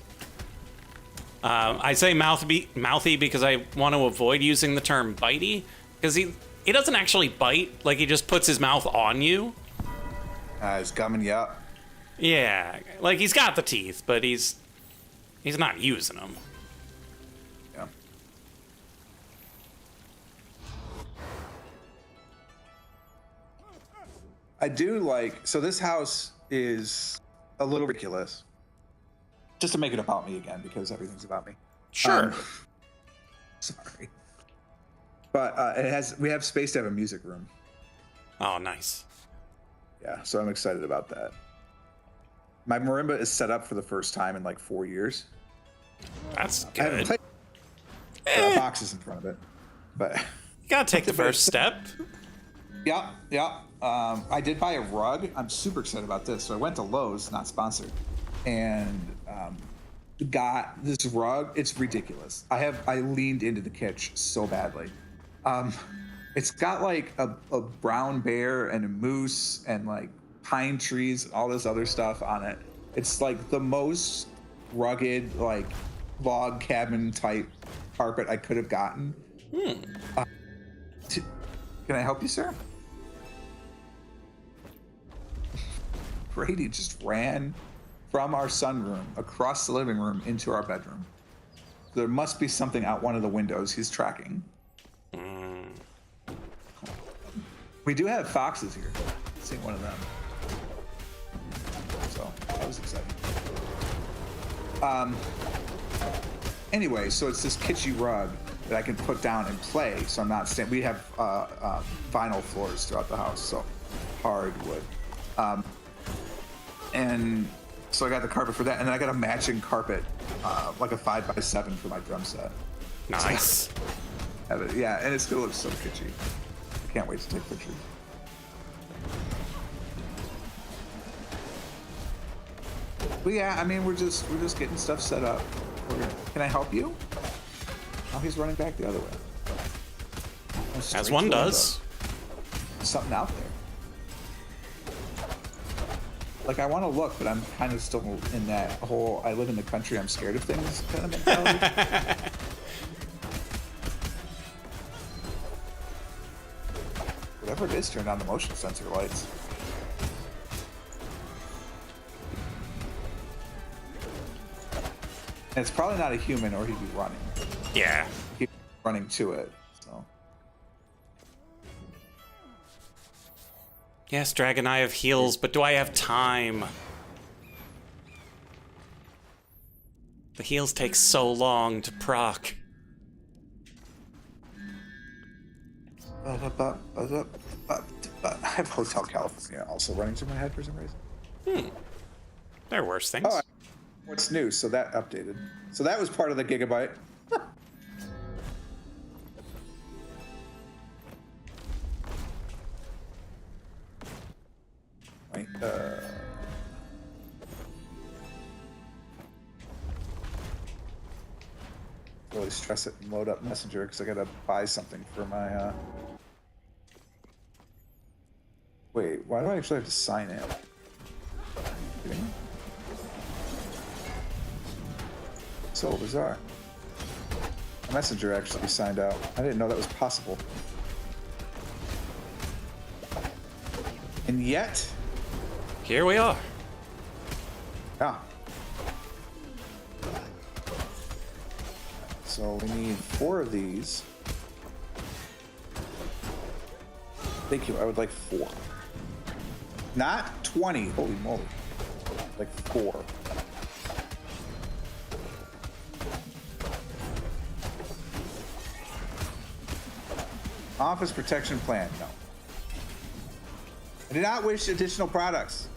I say mouthy because I want to avoid using the term bitey, because he doesn't actually bite. Like, he just puts his mouth on you. He's gumming you up. Yeah, like he's got the teeth, but he's not using them. Yeah. I do like, so this house is a little ridiculous. Just to make it about me again, because everything's about me. Sure. Sorry. But we have space to have a music room. Oh, nice. Yeah, so I'm excited about that. My marimba is set up for the first time in like 4 years. That's I haven't good. played boxes in front of it, but You gotta take the first step. yeah. I did buy a rug. I'm super excited about this. So I went to Lowe's, not sponsored, and got this rug. It's ridiculous. I leaned into the kitsch so badly. It's got like a brown bear and a moose and like pine trees, all this other stuff on it. It's like the most rugged, like log cabin type carpet I could have gotten. Can I help you, sir? Brady just ran from our sunroom across the living room into our bedroom. There must be something out one of the windows he's tracking. We do have foxes here. I've seen one of them. So that was exciting. Anyway, so it's this kitschy rug that I can put down and play, so I'm not we have vinyl floors throughout the house, so hardwood. And so I got the carpet for that, and then I got a matching carpet, like a 5x7 for my drum set. Nice. Yeah, and it's gonna look so kitschy. I can't wait to take pictures. But yeah, I mean, we're just getting stuff set up. Can I help you? Oh, he's running back the other way. As one does. There's something out there. Like, I want to look, but I'm kind of still in that whole I live in the country, I'm scared of things kind of mentality. Whatever it is, turned on the motion sensor lights. And it's probably not a human, or he'd be running. Yeah. He'd be running to it. So. Yes, Dragon, I have heals, but do I have time? The heals take so long to proc. I have Hotel California also running through my head for some reason. There are worse things. Oh, what's new? So that updated. So that was part of the gigabyte. Wait, really stress it and load up Messenger because I gotta buy something for my. Wait, why do I actually have to sign in? Kidding me? So bizarre. Messenger actually signed out. I didn't know that was possible. And yet, Here we are. yeah. So we need 4 of these. Thank you. I would like 4. Not 20. Holy moly. Like 4. Office protection plan. No. I do not wish additional products.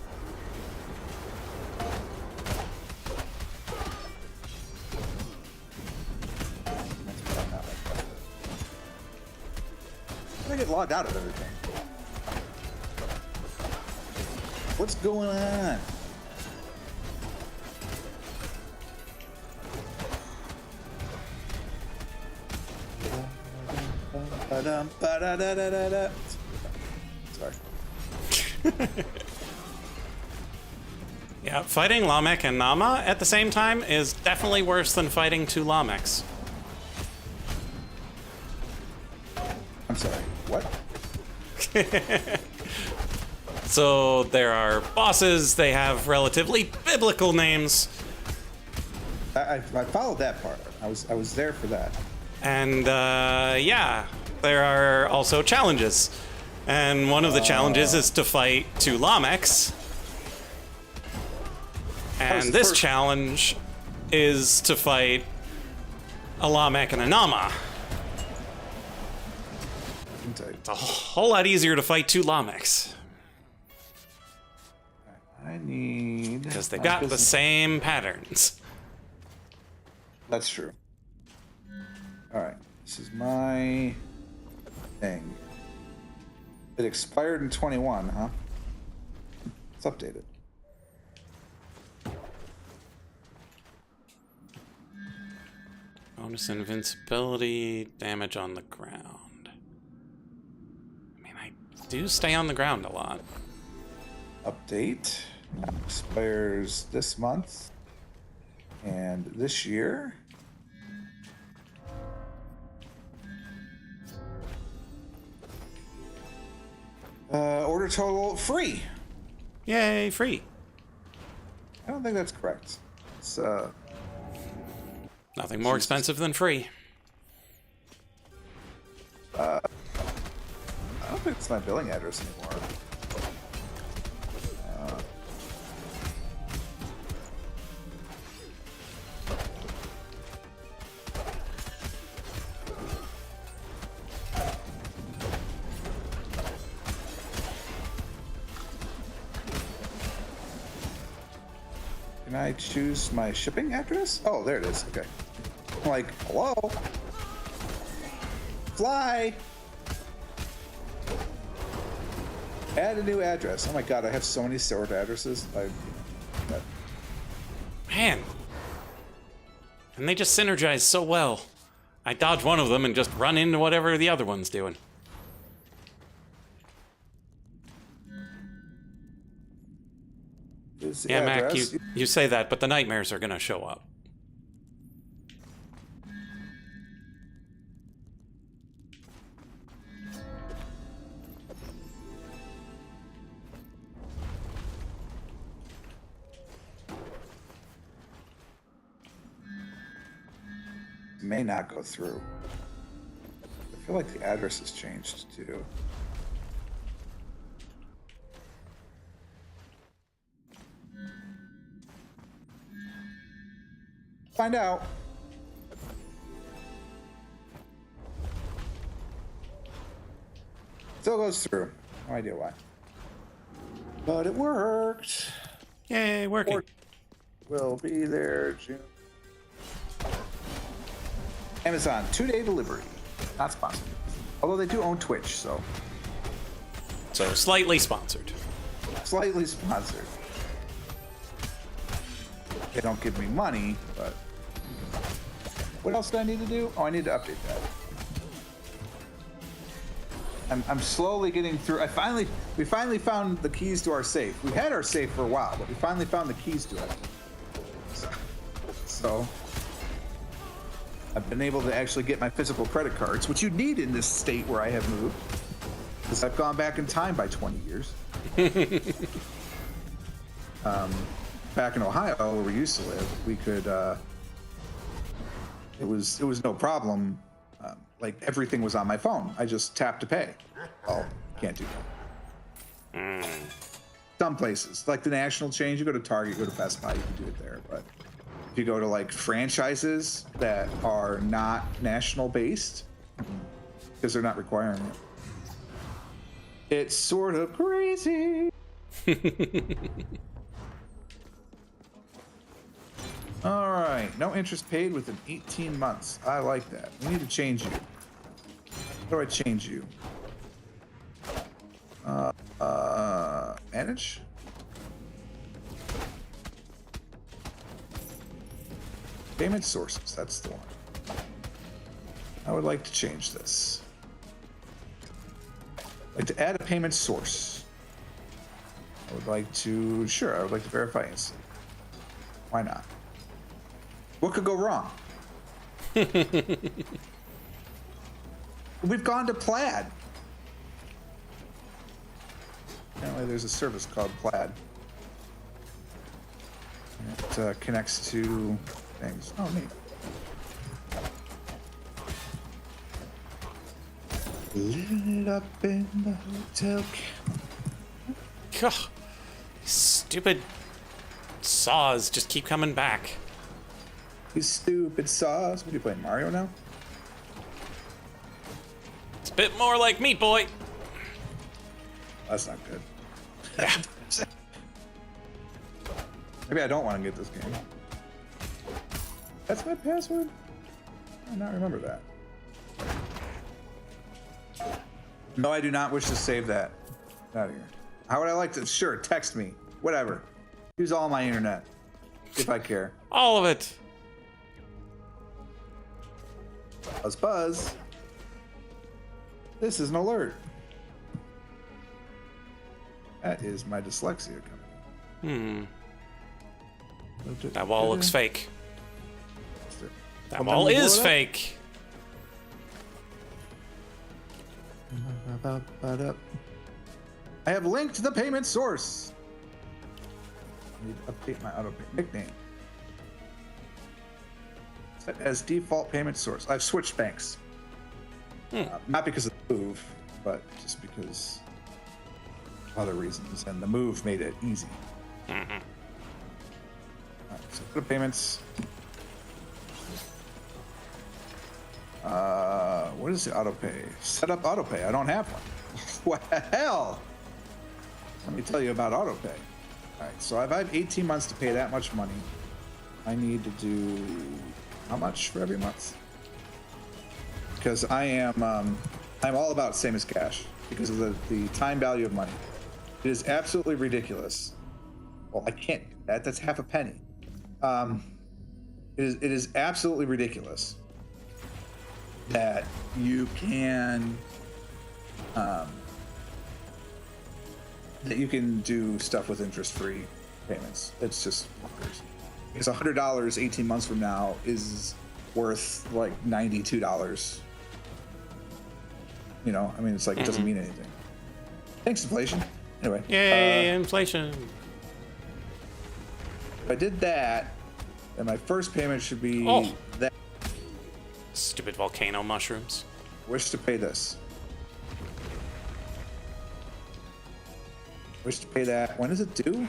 I get logged out of everything. What's going on? Ba-dum, ba-da-da-da-da-da. Sorry. Yeah, fighting Lamek and Nama at the same time is definitely worse than fighting two Lameks. I'm sorry. What? So there are bosses, they have relatively biblical names, I followed that part. I was there for that. and yeah, there are also challenges. And one of the challenges is to fight two Lameks. And this challenge is to fight a Lamek and a Nama. It's a whole lot easier to fight two Lameks. I need... Because they've got the same patterns. That's true. Alright, this is my thing. It expired in 21, huh? It's updated. Bonus invincibility, damage on the ground. I mean, I do stay on the ground a lot. Update. Expires this month. And this year. Order total free. Yay, free. I don't think that's correct. It's Nothing more expensive than free. I don't think it's my billing address anymore. Can I choose my shipping address? Oh, there it is. Okay. I'm like, hello? Fly! Add a new address. Oh my god, I have so many stored addresses. Man. And they just synergize so well. I dodge one of them and just run into whatever the other one's doing. Yeah, Mac, you say that, but the nightmares are gonna show up. May not go through. I feel like the address has changed too. Find out. Still goes through. No idea why. But it worked. Yay, working. Will be there June. Amazon 2-day delivery. Not sponsored. Although they do own Twitch, so. So slightly sponsored. Slightly sponsored. They don't give me money, but. What else do I need to do? Oh, I need to update that. I'm slowly getting through. We finally found the keys to our safe. We had our safe for a while, but we finally found the keys to it. So I've been able to actually get my physical credit cards, which you need in this state where I have moved, because I've gone back in time by 20 years. Back in Ohio, where we used to live, we could. It was no problem. Like everything was on my phone. I just tapped to pay. Oh, can't do that. Some places, like the national chains, you go to Target, you go to Best Buy, you can do it there. But if you go to like franchises that are not national based, because they're not requiring it, it's sort of crazy. All right, no interest paid within 18 months. I like that. We need to change you. How do I change you? Manage? Payment sources, that's the one. I would like to change this. Like to add a payment source. I would like to, sure, I would like to verify instantly. Why not? What could go wrong? We've gone to Plaid. Apparently there's a service called Plaid. It connects to things. Oh, neat. Lit up in the hotel. God, these stupid saws just keep coming back. These stupid saws. What are you playing, Mario now? It's a bit more like Meat Boy. That's not good. Yeah. Maybe I don't want to get this game. That's my password? I do not remember that. No, I do not wish to save that. Get out of here. How would I like to? Sure, text me. Whatever. Use all my internet. If I care. All of it. Buzz, buzz. This is an alert. That is my dyslexia coming. That wall looks fake. That Well, wall then we'll is blow it up. fake. I have linked the payment source. I need to update my auto nickname. Set as default payment source. I've switched banks. Not because of the move, but just because of other reasons. And the move made it easy. Alright, so go to payments. What is the auto pay? Set up auto pay. I don't have one. What the hell? Let me tell you about auto pay. All right, so if I have 18 months to pay that much money, I need to do how much for every month? Because I'm all about same as cash because of the time value of money. It is absolutely ridiculous. Well, I can't. That's half a penny. It is absolutely ridiculous that you can do stuff with interest-free payments. It's just bonkers. Because $100 18 months from now is worth like $92. You know, I mean, it's like it doesn't mean anything. Thanks, inflation. Anyway. Yay, inflation. If I did that, then my first payment should be that. Stupid volcano mushrooms. Wish to pay this. Wish to pay that. When is it due?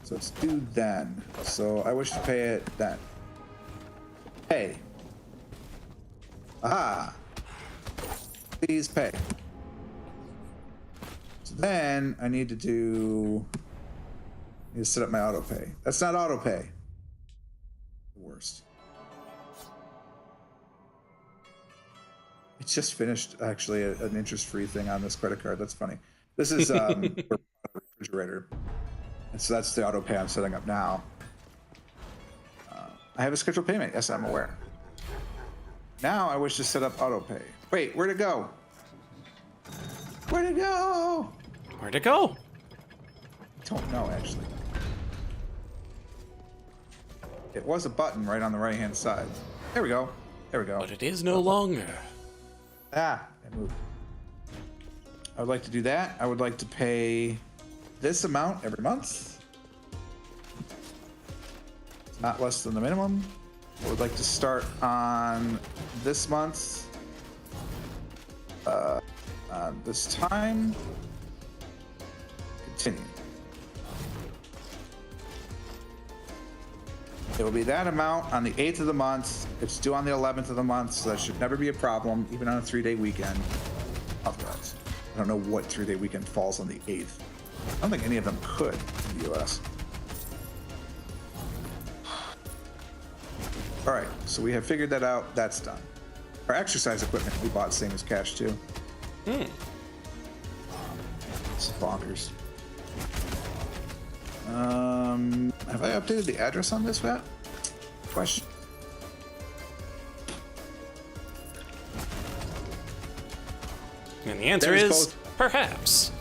So it's due then. So I wish to pay it then. Pay. Aha. Please pay. So then I need to set up my auto pay. That's not auto pay. The worst. It's just finished actually an interest-free thing on this credit card. That's funny. This is a refrigerator. And so that's the auto pay I'm setting up now. I have a scheduled payment. Yes, I'm aware. Now I wish to set up auto pay. Wait, where'd it go? Where'd it go? Where'd it go? I don't know, actually. It was a button right on the right-hand side. There we go. There we go. But it is no longer. Ah, it moved. I would like to do that. I would like to pay this amount every month. It's not less than the minimum. I would like to start on this month. This time. Continue. It will be that amount on the 8th of the month. It's due on the 11th of the month, so that should never be a problem, even on a 3-day weekend. Authorized. I don't know what 3-day weekend falls on the 8th. I don't think any of them could in the US. All right, so we have figured that out. That's done. Our exercise equipment we bought same as cash too. This is bonkers. Have I updated the address on this yet? Question. And the answer There's is both. perhaps.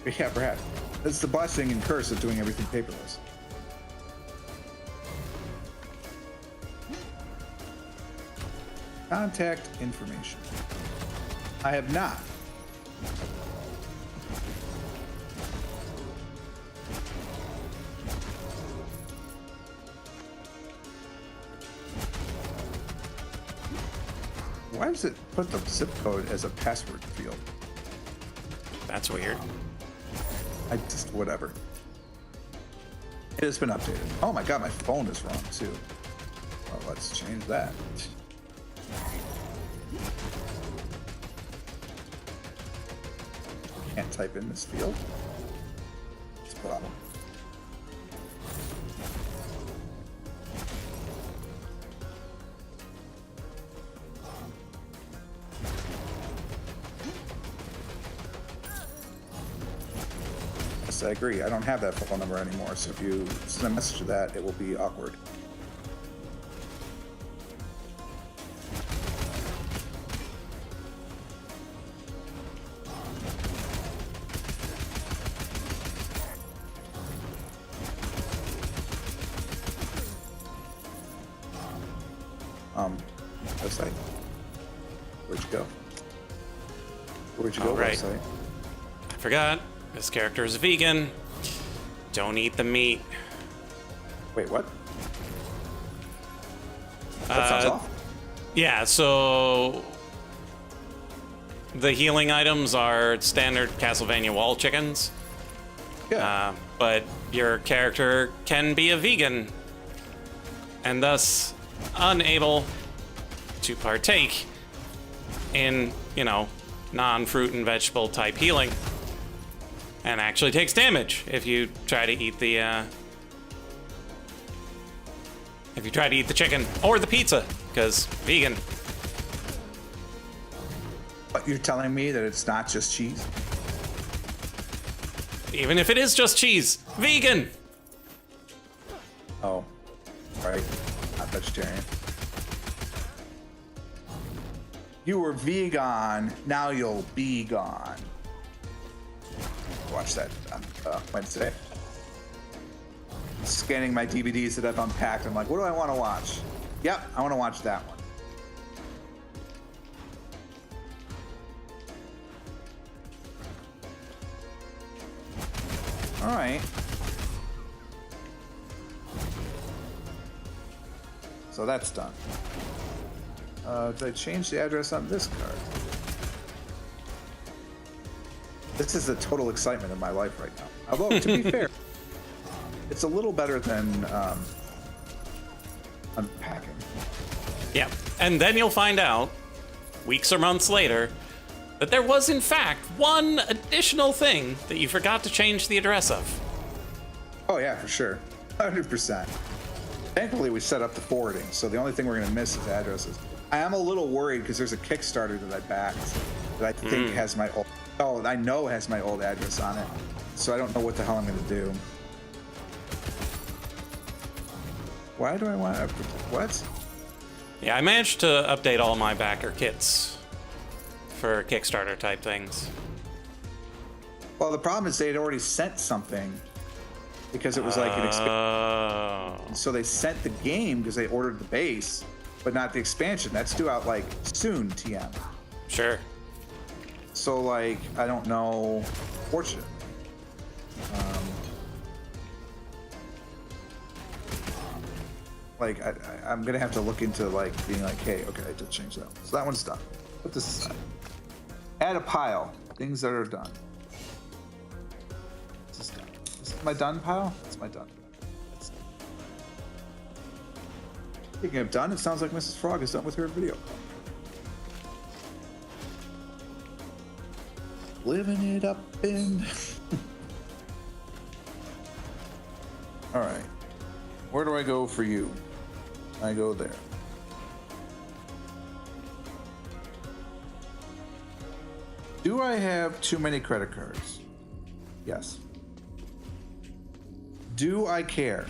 Yeah, perhaps. It's the blessing and curse of doing everything paperless. Contact information. I have not. Why does it put the zip code as a password field? That's weird. I just, whatever. It has been updated. Oh my god, my phone is wrong too. Well, let's change that. Can't type in this field. It's a problem. Yes, I agree. I don't have that phone number anymore, so if you send a message to that, it will be awkward. Website. Where'd you go? Where'd you go, All right. website? I forgot. This character is vegan. Don't eat the meat. Wait, what? That sounds awful. Yeah, so the healing items are standard Castlevania wall chickens, Yeah. but your character can be a vegan and thus unable to partake in, non-fruit and vegetable type healing, and actually takes damage if you try to eat the chicken or the pizza, because vegan. But you're telling me that it's not just cheese? Even if it is just cheese, vegan. Oh, right. Not vegetarian. You were vegan, now you'll be gone. Watch that on Wednesday. Scanning my DVDs that I've unpacked. I'm like, what do I want to watch? Yep, I want to watch that one. All right. So that's done. Did I change the address on this card? This is the total excitement of my life right now. Although, to be fair, it's a little better than unpacking. Yeah, and then you'll find out, weeks or months later, that there was in fact one additional thing that you forgot to change the address of. Oh yeah, for sure. 100%. Thankfully, we set up the forwarding, so the only thing we're going to miss is addresses. I am a little worried because there's a Kickstarter that I backed that I think has my old... Oh, I know has my old address on it, so I don't know what the hell I'm going to do. Why do I want to... What? Yeah, I managed to update all my backer kits for Kickstarter type things. Well, the problem is they had already sent something because it was like an expansion. Oh. So they sent the game because they ordered the base, but not the expansion. That's due out like soon, TM. Sure. So like, I don't know. Fortunately. Like I'm gonna have to look into like being like, hey, okay, I did change that. So that one's done. Put this aside. Add a pile. Things that are done. This is done. This is my done pile? That's my done. That's done. Speaking of done, it sounds like Mrs. Frog is done with her video call. Living it up in... All right. Where do I go for you? I go there. Do I have too many credit cards? Yes. Do I care?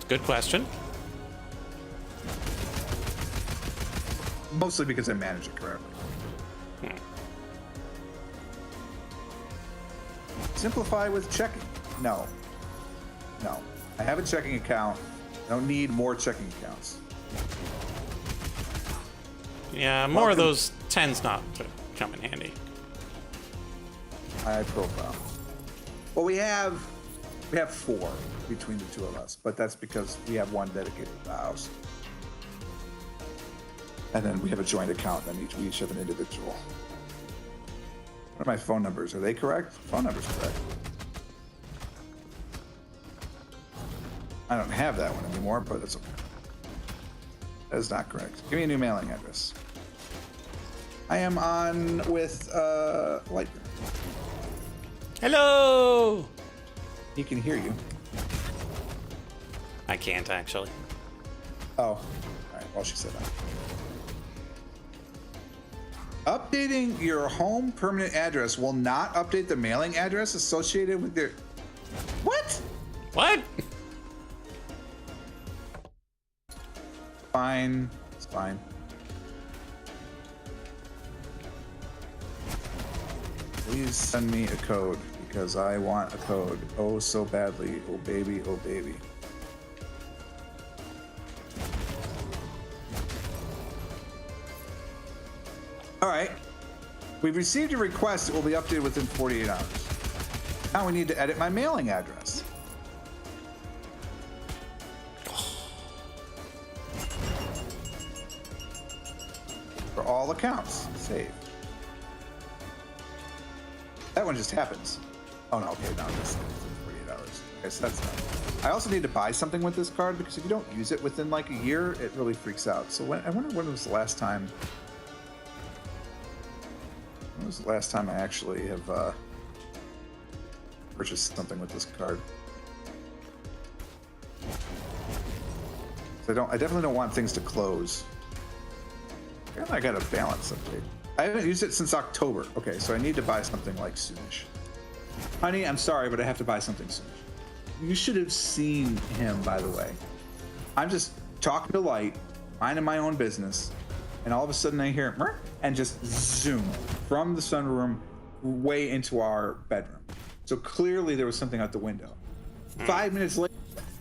Good question. mostly because I manage it correctly. Simplify with checking. No. I have a checking account. I don't need more checking accounts. Yeah, more of those tends not to come in handy. High profile. Well, we have 4 between the two of us, but that's because we have one dedicated to the house. And then we have a joint account, and we each have an individual. What are my phone numbers? Are they correct? Phone numbers correct. I don't have that one anymore, but that's okay. That is not correct. Give me a new mailing address. I am on with Lightner. Hello! He can hear you. I can't, actually. Oh. All right. Well, she said that. Updating your home permanent address will not update the mailing address associated with your... What? What? Fine. It's fine. Please send me a code because I want a code. Oh, so badly. Oh, baby. Oh, baby. All right. We've received a request that will be updated within 48 hours. Now we need to edit my mailing address. For all accounts. Save. That one just happens. Oh no, okay, no, it's within 48 hours. Okay, so that's done. I also need to buy something with this card because if you don't use it within like a year, it really freaks out. So I wonder when was the last time. When was the last time I actually have purchased something with this card? So I definitely don't want things to close. I got a balance update. I haven't used it since October. Okay, so I need to buy something like soonish. Honey, I'm sorry, but I have to buy something soonish. You should have seen him, by the way. I'm just talking to Light, minding my own business, and all of a sudden I hear him and just zoom from the sunroom way into our bedroom. So clearly there was something out the window. 5 minutes later,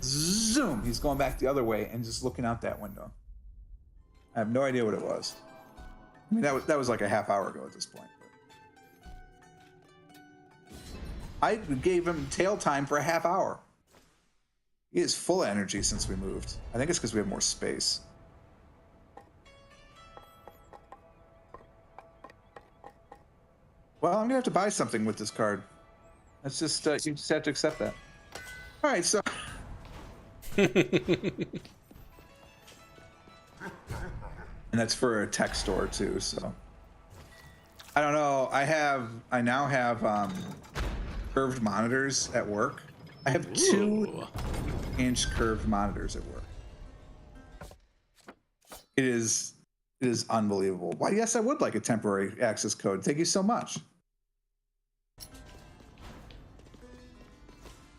zoom, he's going back the other way and just looking out that window. I have no idea what it was. I mean, that was like a half hour ago at this point. I gave him tail time for a half hour. He is full of energy since we moved. I think it's because we have more space. Well, I'm gonna have to buy something with this card. That's just you just have to accept that. All right, so. And that's for a tech store too, so I don't know. I now have curved monitors at work. I have 2-inch curved monitors at work. It is unbelievable. Why, yes, I would like a temporary access code. Thank you so much.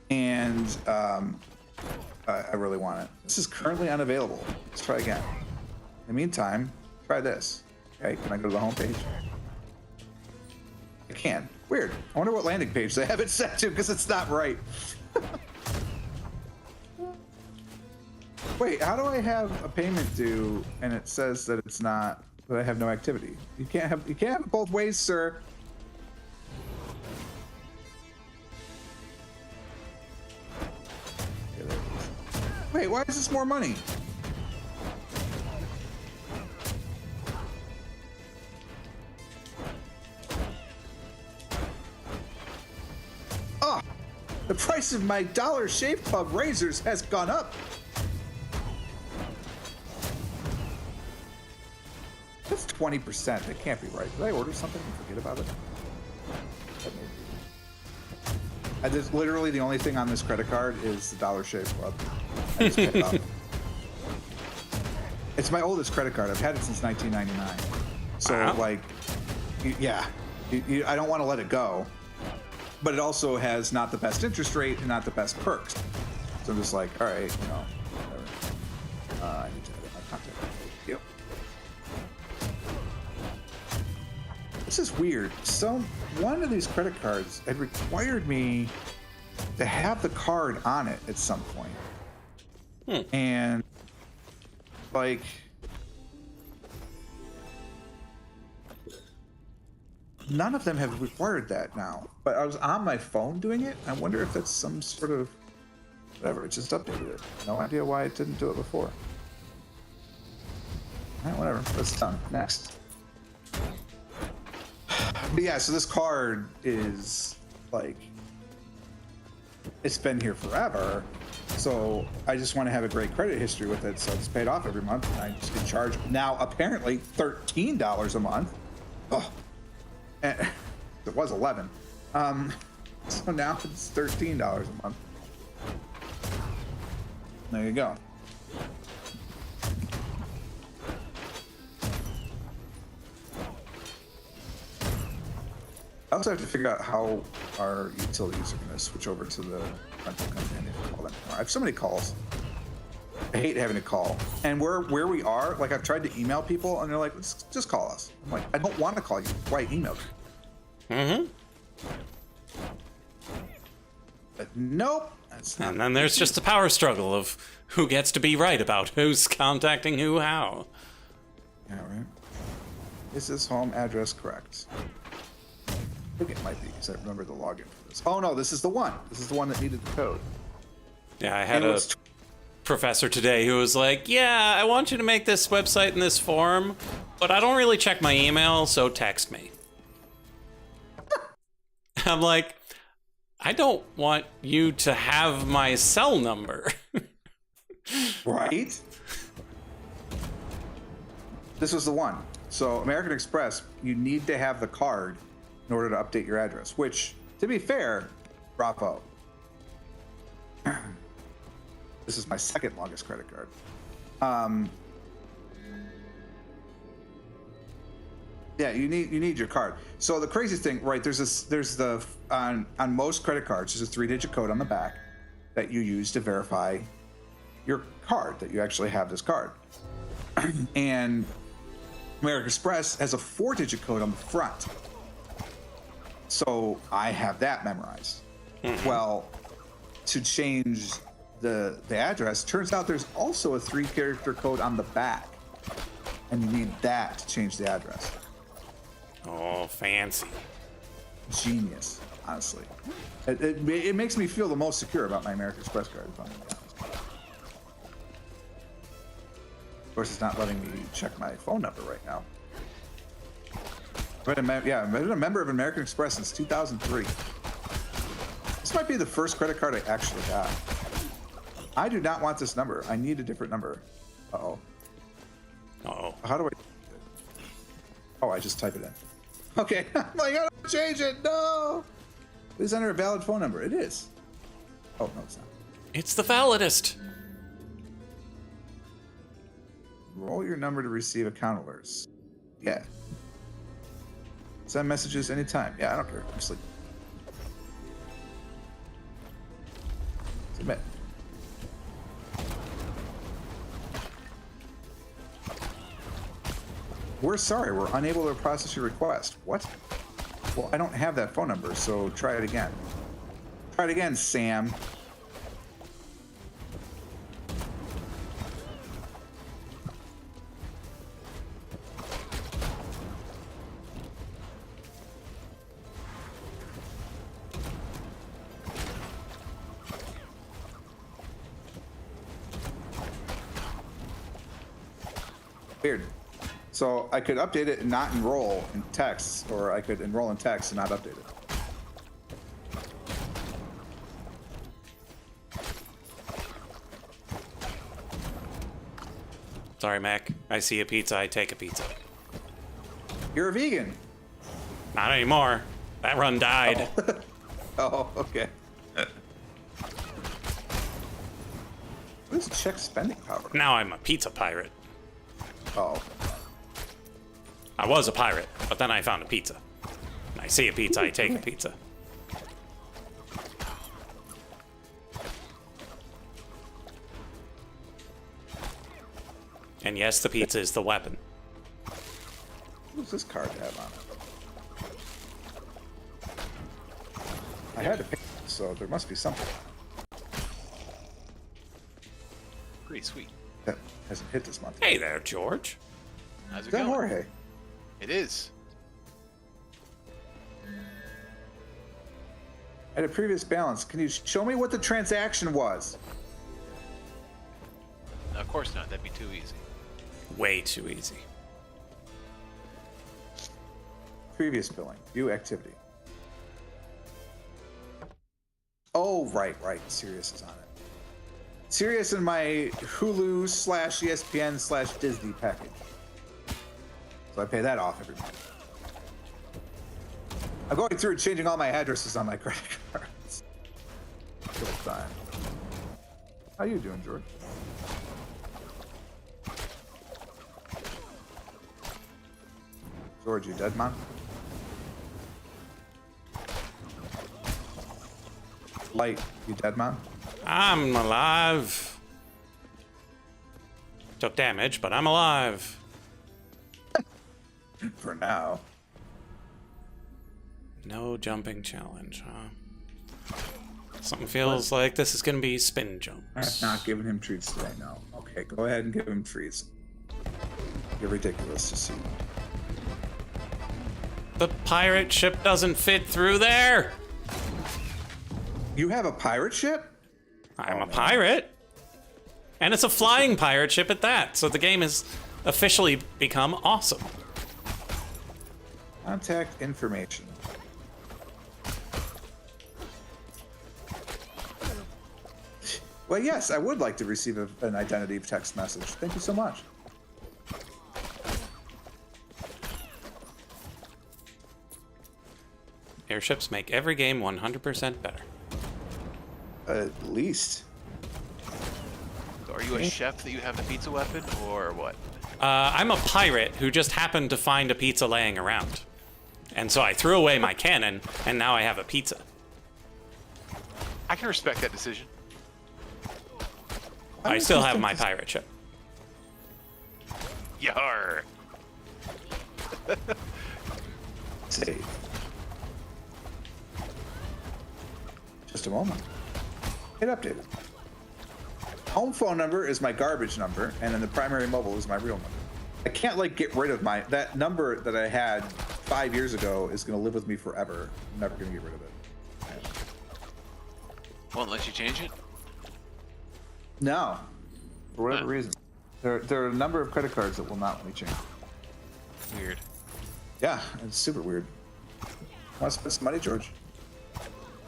And I really want it. This is currently unavailable. Let's try again. In the meantime, try this. Okay, can I go to the home page? I can. Weird. I wonder what landing page they have it set to because it's not right. Wait, how do I have a payment due and it says that it's not, that I have no activity? You can't have it both ways, sir. Wait, why is this more money? The price of my Dollar Shave Club razors has gone up. That's 20%. That can't be right. Did I order something and forget about it? That literally the only thing on this credit card is the Dollar Shave Club. I just paid it up. It's my oldest credit card. I've had it since 1999. So, like, yeah, I don't want to let it go. But it also has not the best interest rate and not the best perks. So I'm just like, all right, you know, whatever. I need to edit my contact. Yep. this is weird. One of these credit cards had required me to have the card on it at some point. And like none of them have required that now. But I was on my phone doing it. I wonder if that's some sort of whatever. It just updated it. No idea why it didn't do it before. All right, whatever. That's done. Next. But yeah, so this card is like, it's been here forever. So I just want to have a great credit history with it. So it's paid off every month. And I just get charged now apparently $13 a month. Oh, and it was 11. So now it's $13 a month. There you go. I also have to figure out how our utilities are going to switch over to the rental company. I have so many calls. I hate having to call. And where we are, like I've tried to email people and they're like, just call us. I'm like, I don't want to call you. Why email you? Mm-hmm. But nope. And then there's just a power struggle of who gets to be right about who's contacting who how. Yeah, right. Is this home address correct? I think it might be because I remember the login for this. Oh no, this is the one. This is the one that needed the code. Yeah, I had a professor today who was like, yeah, I want you to make this website in this form, but I don't really check my email, so text me. I'm like, I don't want you to have my cell number. Right? This was the one. So American Express, you need to have the card in order to update your address, which, to be fair, bravo. This is my second longest credit card. Yeah, you need your card. So the crazy thing, right? There's on most credit cards, there's a 3-digit code on the back that you use to verify your card, that you actually have this card. And American Express has a 4-digit code on the front. So I have that memorized. Mm-hmm. Well, to change the address, turns out there's also a 3-character code on the back, and you need that to change the address. Oh, fancy. Genius, honestly. It makes me feel the most secure about my American Express card, if I'm being honest. Of course, it's not letting me check my phone number right now. I've been a member of American Express since 2003. This might be the first credit card I actually got. I do not want this number. I need a different number. Uh-oh. Uh-oh. How do I... Oh, I just type it in. Okay. I'm like, I don't change it. No. Please enter a valid phone number. It is. Oh, no, it's not. It's the validest. Roll your number to receive account alerts. Yeah. Send messages anytime. Yeah, I don't care. I'm sleeping. Submit. We're sorry, we're unable to process your request. What? Well, I don't have that phone number, so try it again. Try it again, Sam. Weird. So I could update it and not enroll in text, or I could enroll in text and not update it. Sorry, Mac. I see a pizza, I take a pizza. You're a vegan. Not anymore. That run died. Oh, okay. What is check spending power? Now I'm a pizza pirate. Oh. I was a pirate, but then I found a pizza. I see a pizza, I take a pizza. And yes, the pizza is the weapon. What does this card have on it? I had to pay, so there must be something Pretty sweet. that hasn't hit this month. Hey there, George. How's it Is that going? Jorge? It is. At a previous balance, can you show me what the transaction was? Of course not. That'd be too easy. Way too easy. Previous billing. View activity. Oh, right. Sirius is on it. Sirius in my Hulu / ESPN / Disney package. So I pay that off every month. I'm going through and changing all my addresses on my credit cards. Till time. How you doing, George? George, you dead, man? Light, you dead, man? I'm alive. Took damage, but I'm alive. For now. No jumping challenge, huh? Something feels like this is gonna be spin I'm jumps. not giving him treats today, no. Okay, go ahead and give him treats. You're ridiculous to see. The pirate ship doesn't fit through there. You have a pirate ship? I'm a pirate. And it's a flying pirate ship at that, so the game has officially become awesome. Contact information. Well, yes, I would like to receive an identity text message. Thank you so much. Airships make every game 100% better. At least. So are you a chef that you have the pizza weapon, or what? I'm a pirate who just happened to find a pizza laying around. And so I threw away my cannon, and now I have a pizza. I can respect that decision. I still have my pirate ship. Yar. Save. Just a moment. Hit updated. Home phone number is my garbage number, and then the primary mobile is my real number. I can't like get rid of that number that I had 5 years ago is going to live with me forever. I'm never going to get rid of it. Won't let you change it? No, for whatever Huh. reason. There are a number of credit cards that will not let me change. Weird. Yeah, it's super weird. Want to spend some money, George?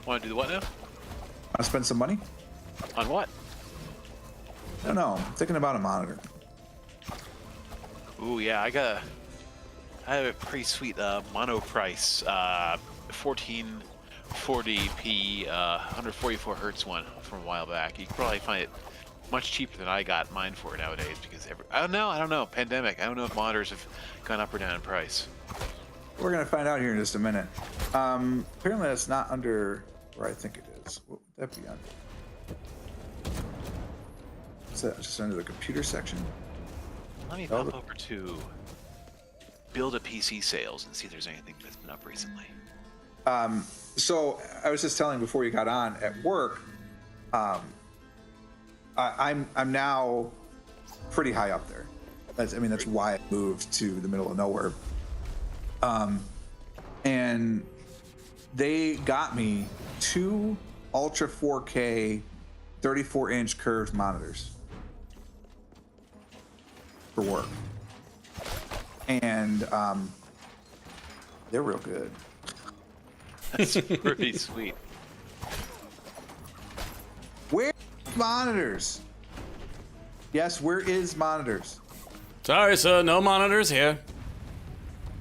Want to do the what now? Want to spend some money? On what? I don't know. I'm thinking about a monitor. Ooh, yeah, I have a pretty sweet mono price 1440p 144 hertz one from a while back. You can probably find it much cheaper than I got mine for nowadays because I don't know. Pandemic. I don't know if monitors have gone up or down in price. We're gonna find out here in just a minute. Apparently that's not under where I think it is. What would that be under? Is that just under the computer section? Let me Oh, pop over to build a PC sales and see if there's anything that's been up recently. So I was just telling before you got on at work. I'm now pretty high up there. That's why I moved to the middle of nowhere. And they got me 2 Ultra 4K 34-inch curved monitors for work, and they're real good. That's pretty sweet. Where monitors? Yes, where is monitors? Sorry, sir, no monitors here.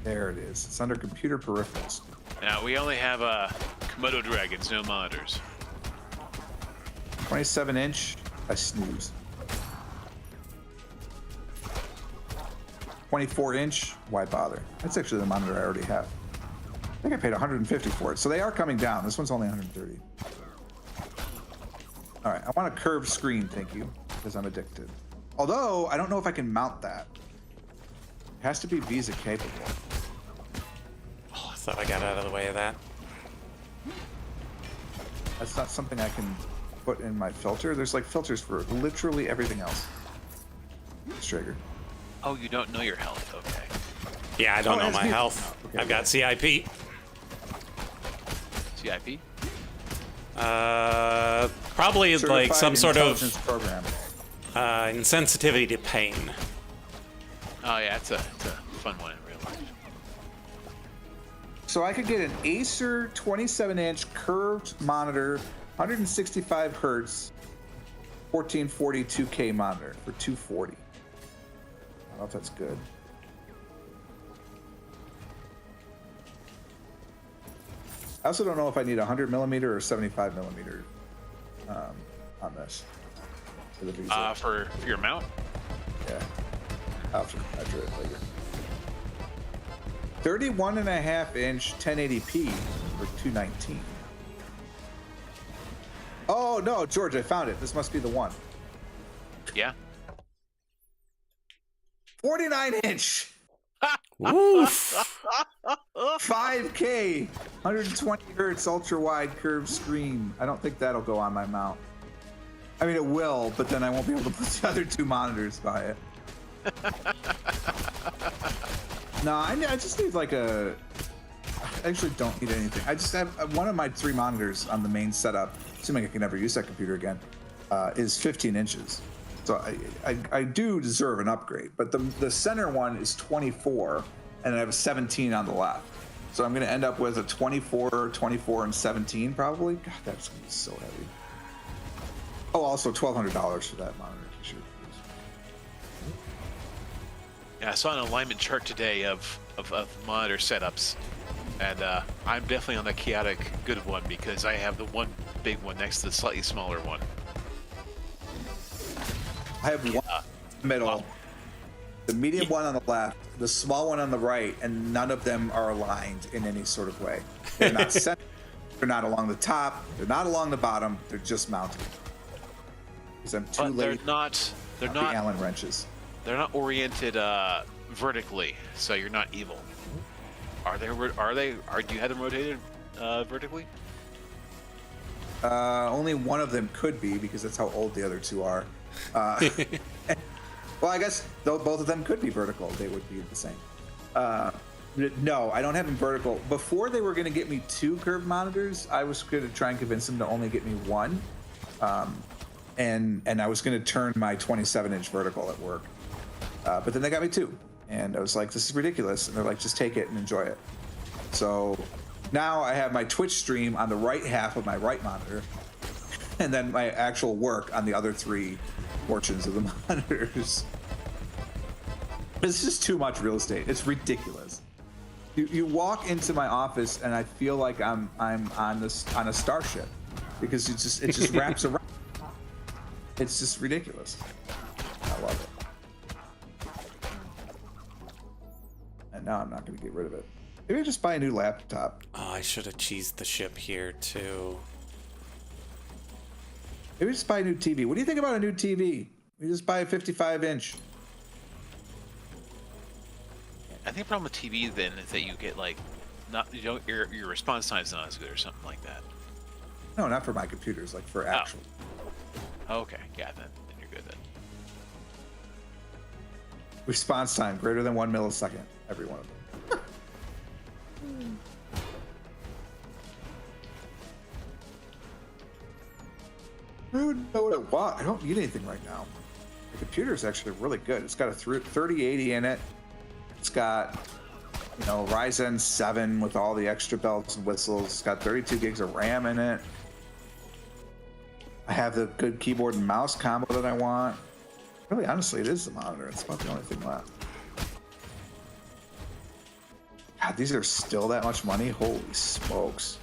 There it is. It's under computer peripherals. Now we only have Komodo dragons, no monitors. 27-inch. I snooze. 24-inch. Why bother? That's actually the monitor I already have. I think I paid 150 for it, so they are coming down. This one's only 130. All right, I want a curved screen, thank you, because I'm addicted. Although I don't know if I can mount that. It has to be Visa capable. Oh, so I got out of the way of that. That's not something I can put in my filter. There's like filters for literally everything else. Trigger. Oh, you don't know your health. Okay. Yeah, I don't know it has my me- health. okay. I've got CIP. CIP? Probably like Certified some sort Intelligence of program. insensitivity to pain. Oh yeah, it's a fun one in real life. So I could get an Acer 27-inch curved monitor, 165 hertz, 1440 2K monitor for $240. I don't know if that's good. I also don't know if I need 100 millimeter or 75 millimeter on this for the Visa. For your mount? Yeah, I'll have to measure it later. 31.5-inch 1080p for $219. Oh no, George, I found it. This must be the one. Yeah. 49-inch, Oof. 5K, 120 hertz ultra wide curved screen. I don't think that'll go on my mount. I mean, it will, but then I won't be able to put the other two monitors by it. No, I just need like a. I actually don't need anything. I just have one of my 3 monitors on the main setup, assuming I can never use that computer again, is 15 inches. So I do deserve an upgrade, but the center one is 24, and I have a 17 on the left. So I'm going to end up with a 24, 24, and 17 probably. God, that's going to be so heavy. Oh, also $1,200 for that monitor. Sure. Yeah, I saw an alignment chart today of monitor setups, and I'm definitely on the chaotic good one because I have the one big one next to the slightly smaller one. I have one in the middle, the medium one on the left, the small one on the right, and none of them are aligned in any sort of way. They're not set. They're not along the top. They're not along the bottom. They're just mounted. Because I'm too But late. they're the not Allen wrenches. they're not oriented vertically, so you're not evil. Do you have them rotated vertically? Only one of them could be because that's how old the other two are. Well, I guess both of them could be vertical. They would be the same. No, I don't have them vertical. Before they were going to get me 2 curved monitors, I was going to try and convince them to only get me 1. And I was going to turn my 27-inch vertical at work. But then they got me 2. And I was like, this is ridiculous. And they're like, just take it and enjoy it. So now I have my Twitch stream on the right half of my right monitor. And then my actual work on the other 3 portions of the monitors. It's just too much real estate. It's ridiculous. You walk into my office and I feel like I'm on a starship because it just wraps around. It's just ridiculous. I love it. And now I'm not going to get rid of it. Maybe I just buy a new laptop. Oh, I should have cheesed the ship here too. Maybe just buy a new TV. What do you think about a new TV? We just buy a 55-inch. I think the problem with TV then is that you get like your response time's not as good or something like that. No, not for my computers, like for actual. Okay, yeah, then you're good then. Response time greater than 1 millisecond, every one of them. I don't even know what I want. I don't need anything right now. The computer is actually really good. It's got a 3080 in it. It's got, Ryzen 7 with all the extra bells and whistles. It's got 32 gigs of RAM in it. I have the good keyboard and mouse combo that I want. Really, honestly, it is the monitor. It's about the only thing left. God, these are still that much money? Holy smokes.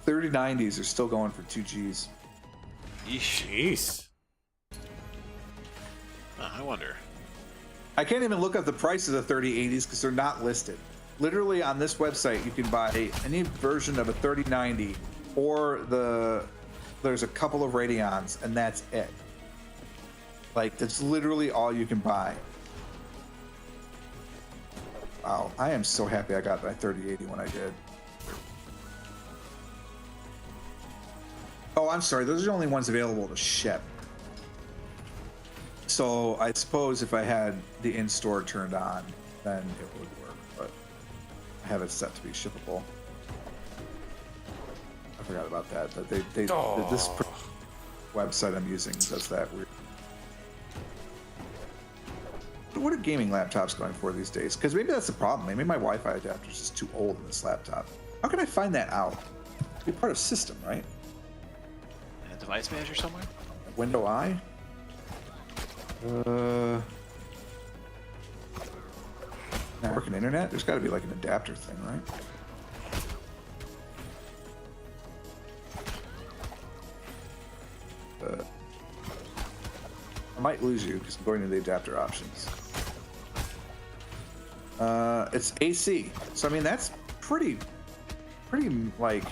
$3090s are still going for 2Gs. Jeez. I wonder. I can't even look up the price of the 3080s because they're not listed. Literally on this website, you can buy any version of a 3090 or there's a couple of Radeons, and that's it. Like, that's literally all you can buy. Wow, I am so happy I got my 3080 when I did. Oh, I'm sorry. Those are the only ones available to ship. So I suppose if I had the in-store turned on, then it would work. But I have it set to be shippable. I forgot about that. That this website I'm using does that weird. What are gaming laptops going for these days? Because maybe that's the problem. Maybe my Wi-Fi adapter is just too old in this laptop. How can I find that out? It'd be part of system, right? A device manager somewhere? Window I? Network and internet? There's got to be like an adapter thing, right? I might lose you because I'm going to the adapter options. It's AC. So I mean that's pretty like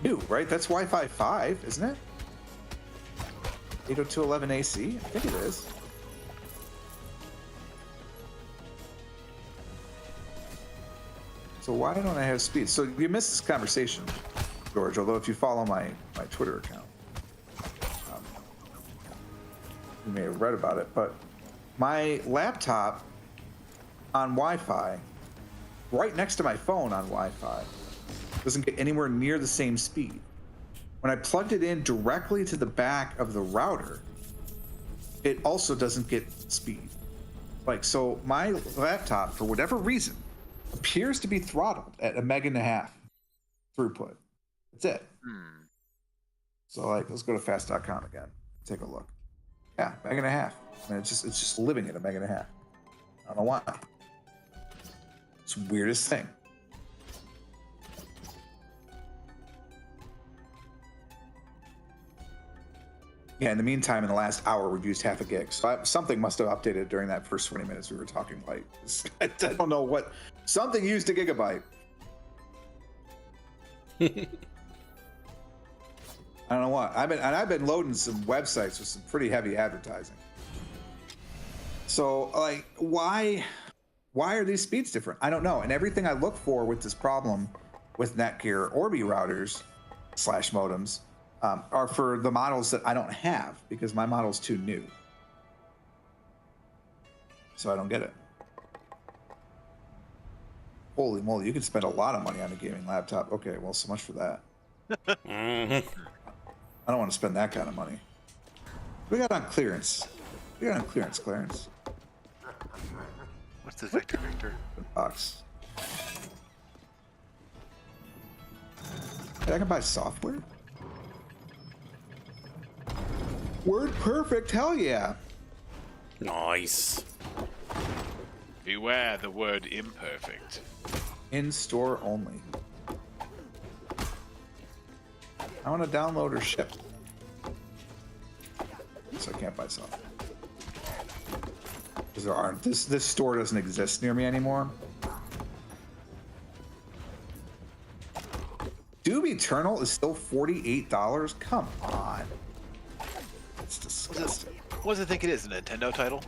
new, right? That's Wi-Fi 5, isn't it? 802.11 AC? I think it is. So why don't I have speed? So you missed this conversation, George, although if you follow my Twitter account, you may have read about it, but my laptop on Wi-Fi, right next to my phone on Wi-Fi, doesn't get anywhere near the same speed. When I plugged it in directly to the back of the router, it also doesn't get speed. Like, so my laptop, for whatever reason, appears to be throttled at 1.5 meg throughput. That's it. So like, let's go to fast.com again. Take a look. Yeah, 1.5 meg. And it's just living at 1.5 meg. I don't know why. It's the weirdest thing. Yeah, in the meantime, in the last hour, we've used 0.5 gig. So something must have updated during that first 20 minutes we were talking. Like, I don't know what. Something used a gigabyte. I don't know what. I've been loading some websites with some pretty heavy advertising. So, like, why are these speeds different? I don't know. And everything I look for with this problem with Netgear Orbi routers / modems are for the models that I don't have because my model's too new. So I don't get it. Holy moly, you can spend a lot of money on a gaming laptop. Okay, well, so much for that. I don't want to spend that kind of money. We got on clearance. We got on clearance, Clarence. What's the Victor? Box. Hey, I can buy software? Word perfect, hell yeah. Nice. Beware the word imperfect. In store only. I want to download or ship. So I can't buy software. Because there aren't. This store doesn't exist near me anymore. Doom Eternal is still $48? Come on. It's disgusting. What does it think it is? A Nintendo title?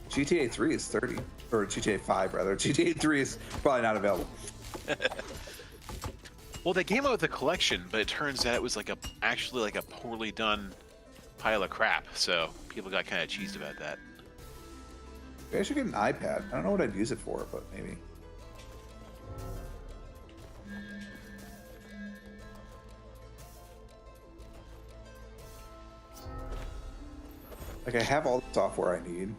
GTA 3 is 30. Or GTA 5, rather. GTA 3 is probably not available. Well, they came out with a collection, but it turns out it was actually a poorly done pile of crap. So people got kind of cheesed about that. Maybe I should get an iPad. I don't know what I'd use it for, but maybe. Like, I have all the software I need.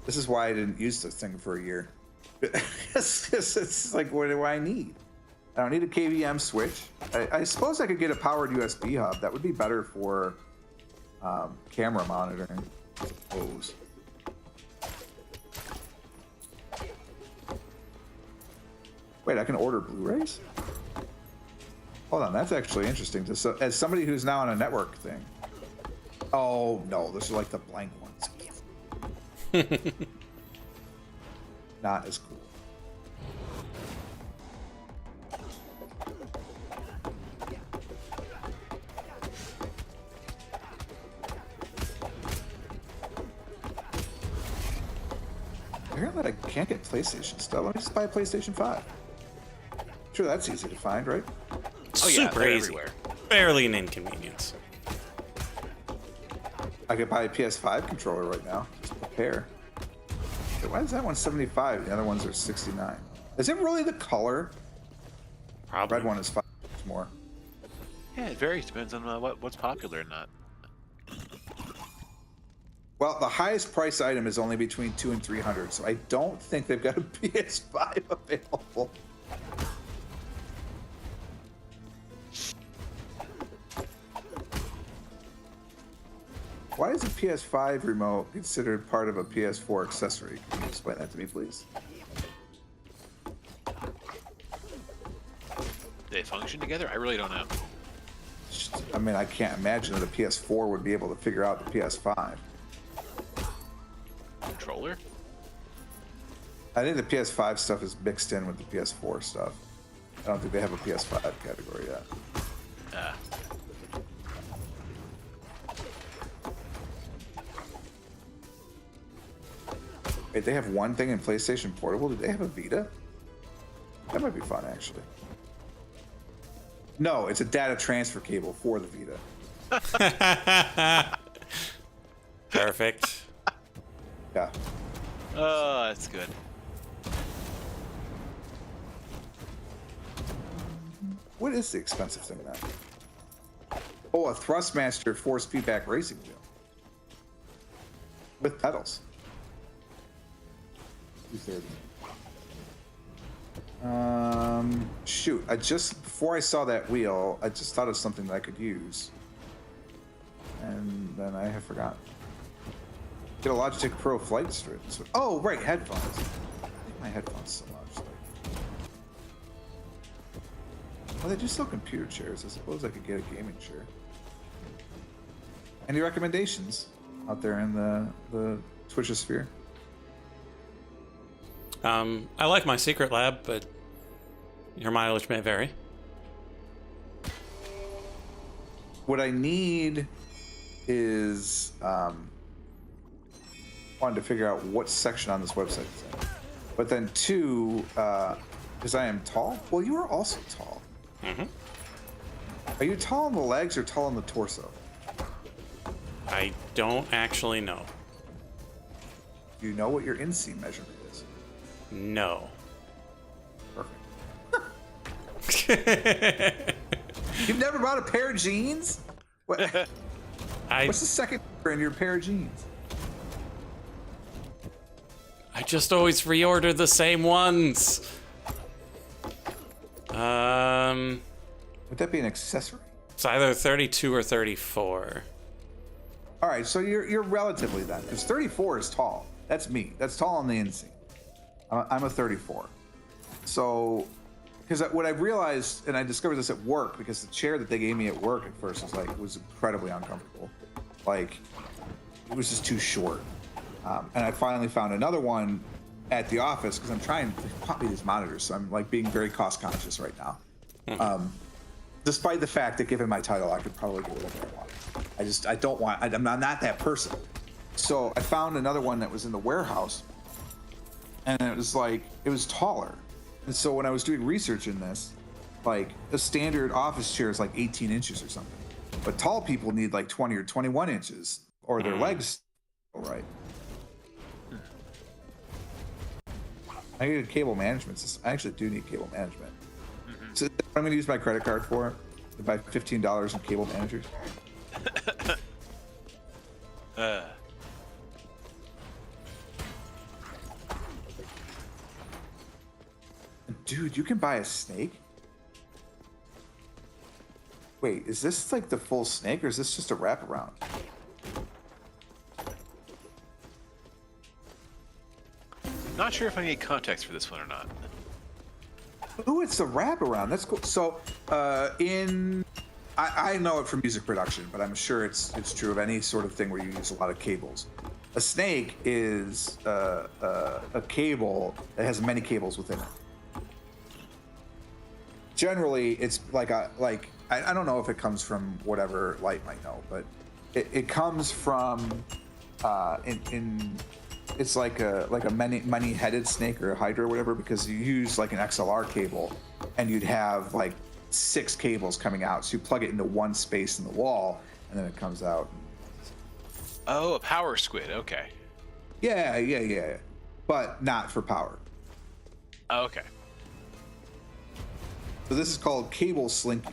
This is why I didn't use this thing for a year. It's like, what do I need? I don't need a KVM switch. I suppose I could get a powered USB hub. That would be better for camera monitoring, I suppose. Wait, I can order Blu-rays? Hold on, that's actually interesting. As somebody who's now on a network thing. Oh, no, those are like the blank ones. Not as cool. that I can't get PlayStation stuff. Let me just buy a PlayStation 5. Sure, that's easy to find, right? Oh, yeah, Super they're easy. everywhere. Barely an inconvenience. I could buy a PS5 controller right now. Just a pair. Okay, why is that one 75? The other ones are 69. Is it really the color? Probably. Red one is $5 more. Yeah, it varies. Depends on what's popular and not. Well, the highest price item is only between $200 and $300, so I don't think they've got a PS5 available. Why is a PS5 remote considered part of a PS4 accessory? Can you explain that to me, please? Do they function together? I really don't know. I mean, I can't imagine that a PS4 would be able to figure out the PS5. Controller? I think the PS5 stuff is mixed in with the PS4 stuff. I don't think they have a PS5 category yet. Wait, they have one thing in PlayStation Portable? Do they have a Vita? That might be fun, actually. No, it's a data transfer cable for the Vita. Perfect. Yeah. Oh, that's good. What is the expensive thing then? Oh, a Thrustmaster force feedback racing wheel. With pedals. 230. Shoot, before I saw that wheel, I just thought of something that I could use. And then I have forgotten. Get a Logitech Pro Flight Strip. Oh, right, headphones. I like my headphones so much. Well, they do sell computer chairs. I suppose I could get a gaming chair. Any recommendations out there in the Twitchosphere? I like my Secret Lab, but your mileage may vary. What I need is wanted to figure out what section on this website it's in. But then two, because I am tall. Well, you are also tall. Mm-hmm. Are you tall on the legs or tall on the torso? I don't actually know. Do you know what your inseam measurement is? No. Perfect. You've never bought a pair of jeans? What? What's the second in your pair of jeans? I just always reorder the same ones. Would that be an accessory? It's either 32 or 34. All right, so you're relatively then, because 34 is tall. That's me. That's tall on the inseam. I'm a 34. So, because what I realized, and I discovered this at work, because the chair that they gave me at work at first was incredibly uncomfortable. Like, it was just too short. And I finally found another one at the office because I'm trying to pop me these monitors, so I'm like being very cost conscious right now. Despite the fact that given my title, I could probably get whatever I want. I don't want. I'm not that person. So I found another one that was in the warehouse, and it was taller. And so when I was doing research in this, like a standard office chair is like 18 inches or something, but tall people need like 20 or 21 inches, or their legs. Right. I need a cable management system. I actually do need cable management. So I'm going to use my credit card for it to buy $15 in cable managers. Dude, you can buy a snake? Wait, is this like the full snake or is this just a wraparound? Not sure if I need context for this one or not. Ooh, it's a wraparound. That's cool. So, I know it from music production, but I'm sure it's true of any sort of thing where you use a lot of cables. A snake is a cable that has many cables within it. Generally, it's like I don't know if it comes from whatever Light might know, but it comes from in it's like a many-headed snake or a hydra or whatever, because you use like an XLR cable, and you'd have like 6 cables coming out. So you plug it into one space in the wall, and then it comes out. Oh, a power squid. Okay. Yeah. But not for power. Oh, okay. So this is called cable slinky.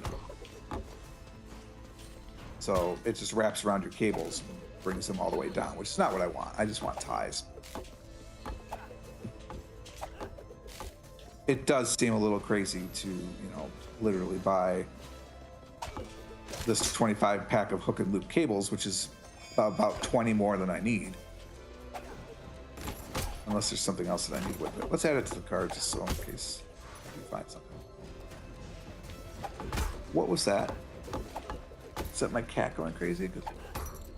So it just wraps around your cables and brings them all the way down, which is not what I want. I just want ties. It does seem a little crazy to, literally buy this 25 pack of hook and loop cables, which is about 20 more than I need. Unless there's something else that I need with it. Let's add it to the card just so in case we find something. What was that? Is that my cat going crazy?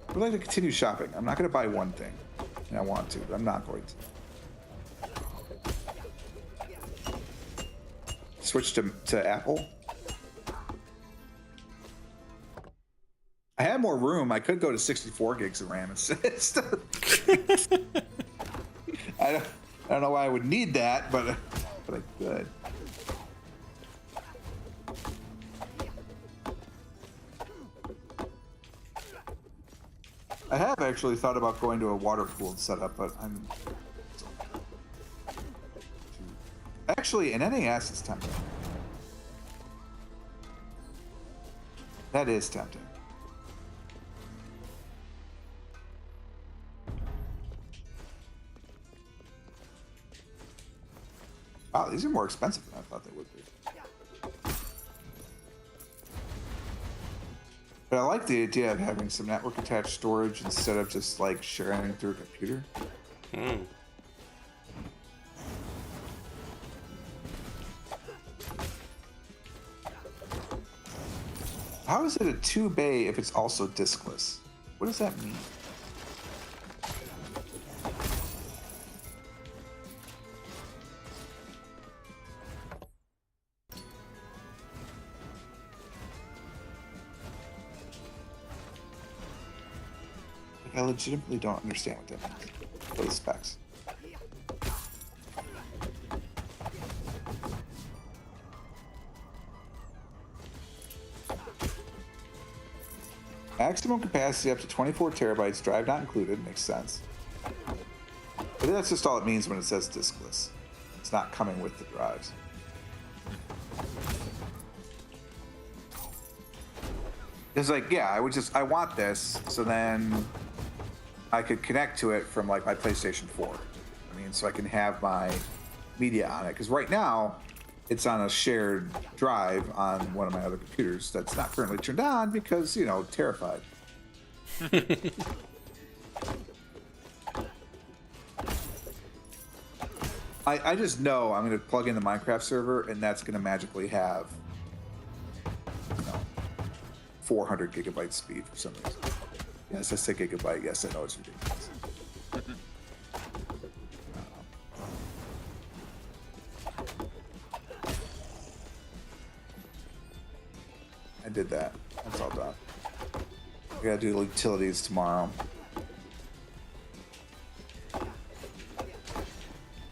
I'd like to continue shopping. I'm not going to buy one thing. And I want to, but I'm not going to. Switch to Apple. I have more room. I could go to 64 gigs of RAM. It's I don't know why I would need that, but I could. I have actually thought about going to a water-cooled setup, but I'm... Actually, in NAS, it's tempting. That is tempting. Wow, these are more expensive than I thought they would be. But I like the idea of having some network attached storage instead of just like sharing through a computer. How is it a 2-bay if it's also diskless? What does that mean? I legitimately don't understand what that means. For the specs. Maximum capacity up to 24 terabytes, drive not included, makes sense. But that's just all it means when it says diskless. It's not coming with the drives. It's like, yeah, I want this, so then I could connect to it from like my PlayStation 4. I mean, so I can have my media on it. Because right now, it's on a shared drive on one of my other computers that's not currently turned on because, terrified. I just know I'm going to plug in the Minecraft server and that's going to magically have 400 gigabyte speed for some reason. Yes, I say gigabyte. Yes, I know it's ridiculous. I did that. That's all done. I gotta do utilities tomorrow.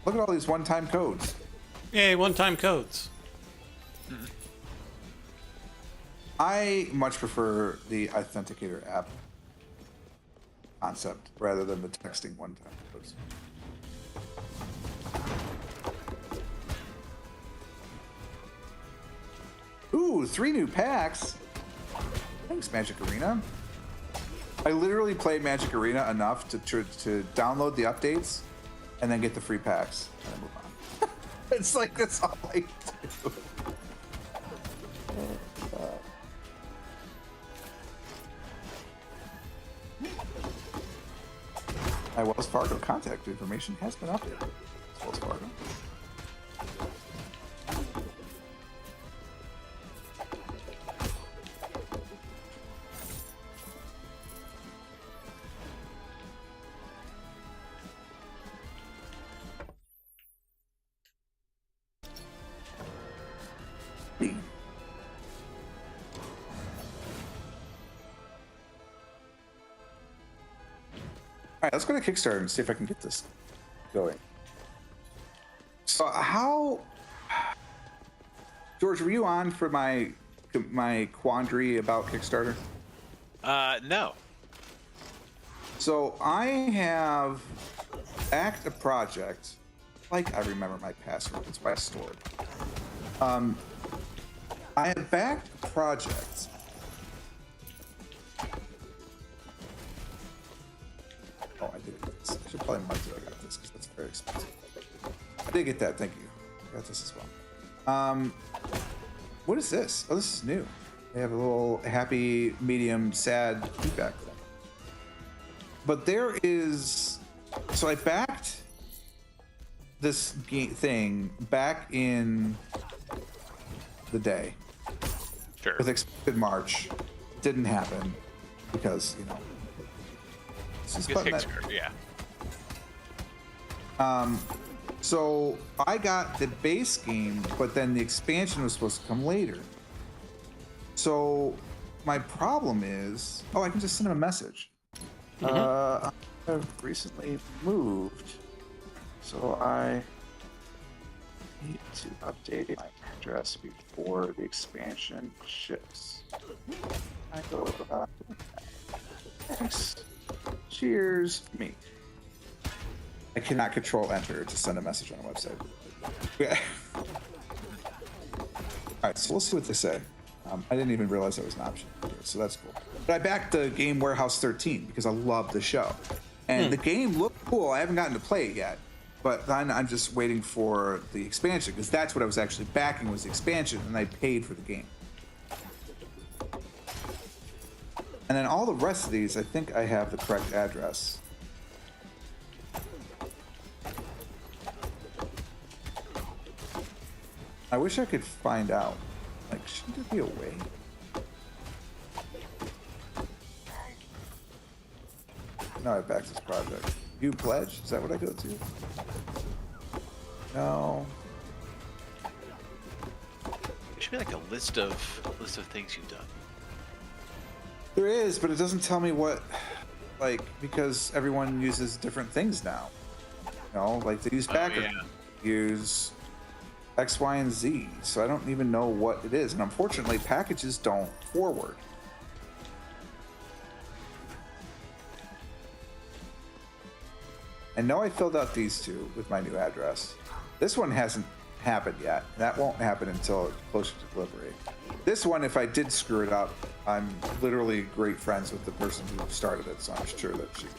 Look at all these one-time codes. Yay, one-time codes. I much prefer the Authenticator app concept rather than the texting one-time codes. Ooh, 3 new packs. Thanks, Magic Arena. I literally played Magic Arena enough to download the updates and then get the free packs and then move on. It's like that's all I do. My Wells Fargo contact information has been updated. It's Wells Fargo. right, let's go to Kickstarter and see if I can get this going. So how, George, were you on for my quandary about Kickstarter? No. So I have backed a project, like I remember my password, that's why I stored. I have backed a project. Oh, I did get this. I should probably mark that I got this because that's very expensive. I did get that, thank you. I got this as well. What is this? Oh, this is new. They have a little happy, medium, sad feedback thing. But there is, so I backed this thing back in the day Sure. with expected March. Didn't happen because, this is Good button that- Kickstarter, yeah. So I got the base game, but then the expansion was supposed to come later. So my problem is, I can just send him a message. I have recently moved, so I need to update my address before the expansion ships. I go, thanks. Cheers, me. I cannot control enter to send a message on a website. Yeah. All right, so we'll see what they say. I didn't even realize that was an option, so that's cool. But I backed the game Warehouse 13 because I love the show, and the game looked cool. I haven't gotten to play it yet, but then I'm just waiting for the expansion because that's what I was actually backing was the expansion, and I paid for the game. And then all the rest of these, I think I have the correct address. I wish I could find out. Like, shouldn't there be a way? No, I backed this project. You pledge? Is that what I go to? No. There should be like a list of things you've done. There is, but it doesn't tell me what, like, because everyone uses different things now. Like they use backer, yeah. use X, Y, and Z, so I don't even know what it is. And unfortunately, packages don't forward. I know I filled out these two with my new address. This one hasn't happened yet. That won't happen until closer to delivery. This one, if I did screw it up, I'm literally great friends with the person who started it, so I'm sure that she will.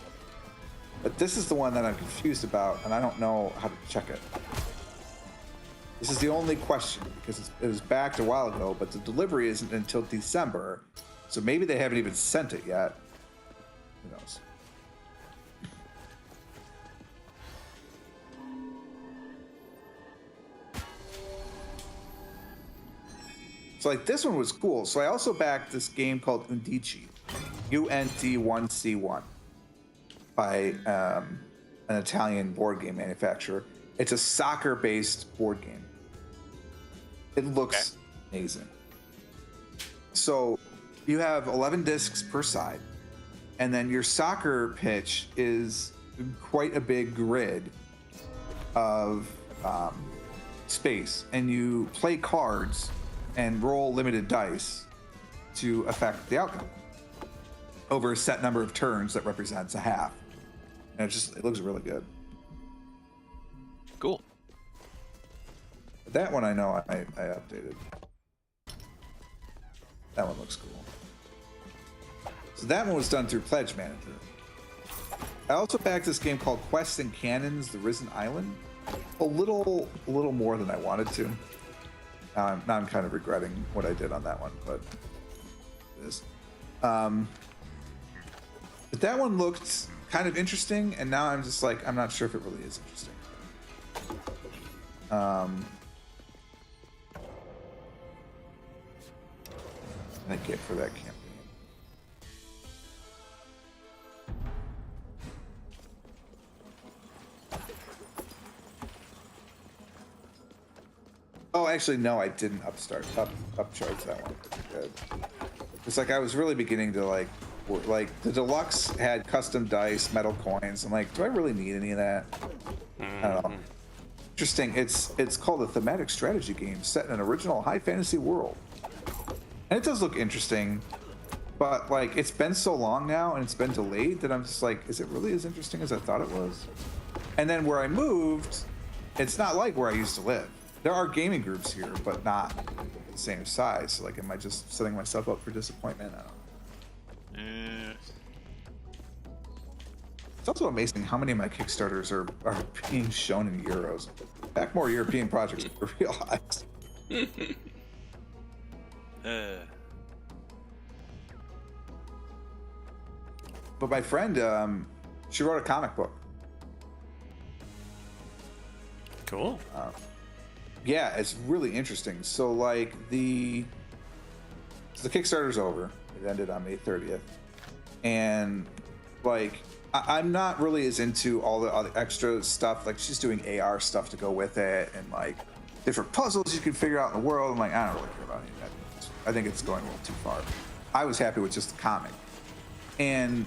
But this is the one that I'm confused about, and I don't know how to check it. This is the only question, because it was backed a while ago, but the delivery isn't until December, so maybe they haven't even sent it yet. Who knows? So like this one was cool. So I also backed this game called Undici, UND1C1, by an Italian board game manufacturer. It's a soccer-based board game. It looks amazing. So you have 11 discs per side, and then your soccer pitch is quite a big grid of space, and you play cards and roll limited dice to affect the outcome over a set number of turns that represents a half. And it looks really good. Cool. That one I know I updated. That one looks cool. So that one was done through Pledge Manager. I also backed this game called Quests and Cannons: The Risen Island. A little more than I wanted to. Now I'm kind of regretting what I did on that one, but it is. But that one looked kind of interesting, and now I'm just like, I'm not sure if it really is interesting. What did I get for that campaign? Oh, actually, no, I didn't upcharge that one. Good. It's like I was really beginning to like Like the deluxe had custom dice, metal coins. I'm like, do I really need any of that? I don't know. Interesting. It's called a thematic strategy game set in an original high fantasy world, and it does look interesting. But like, it's been so long now, and it's been delayed that I'm just like, is it really as interesting as I thought it was? And then where I moved, it's not like where I used to live. There are gaming groups here, but not the same size. So like, am I just setting myself up for disappointment? I don't know. It's also amazing how many of my Kickstarters are being shown in euros. Back more European projects were realized. But my friend, she wrote a comic book. Cool. Yeah, it's really interesting. So like the Kickstarter's over. It ended on May 30th, and like I'm not really as into all the other extra stuff. Like she's doing AR stuff to go with it, and like different puzzles you can figure out in the world. I'm like, I don't really care about any of that. I think it's going a little too far. I was happy with just the comic, and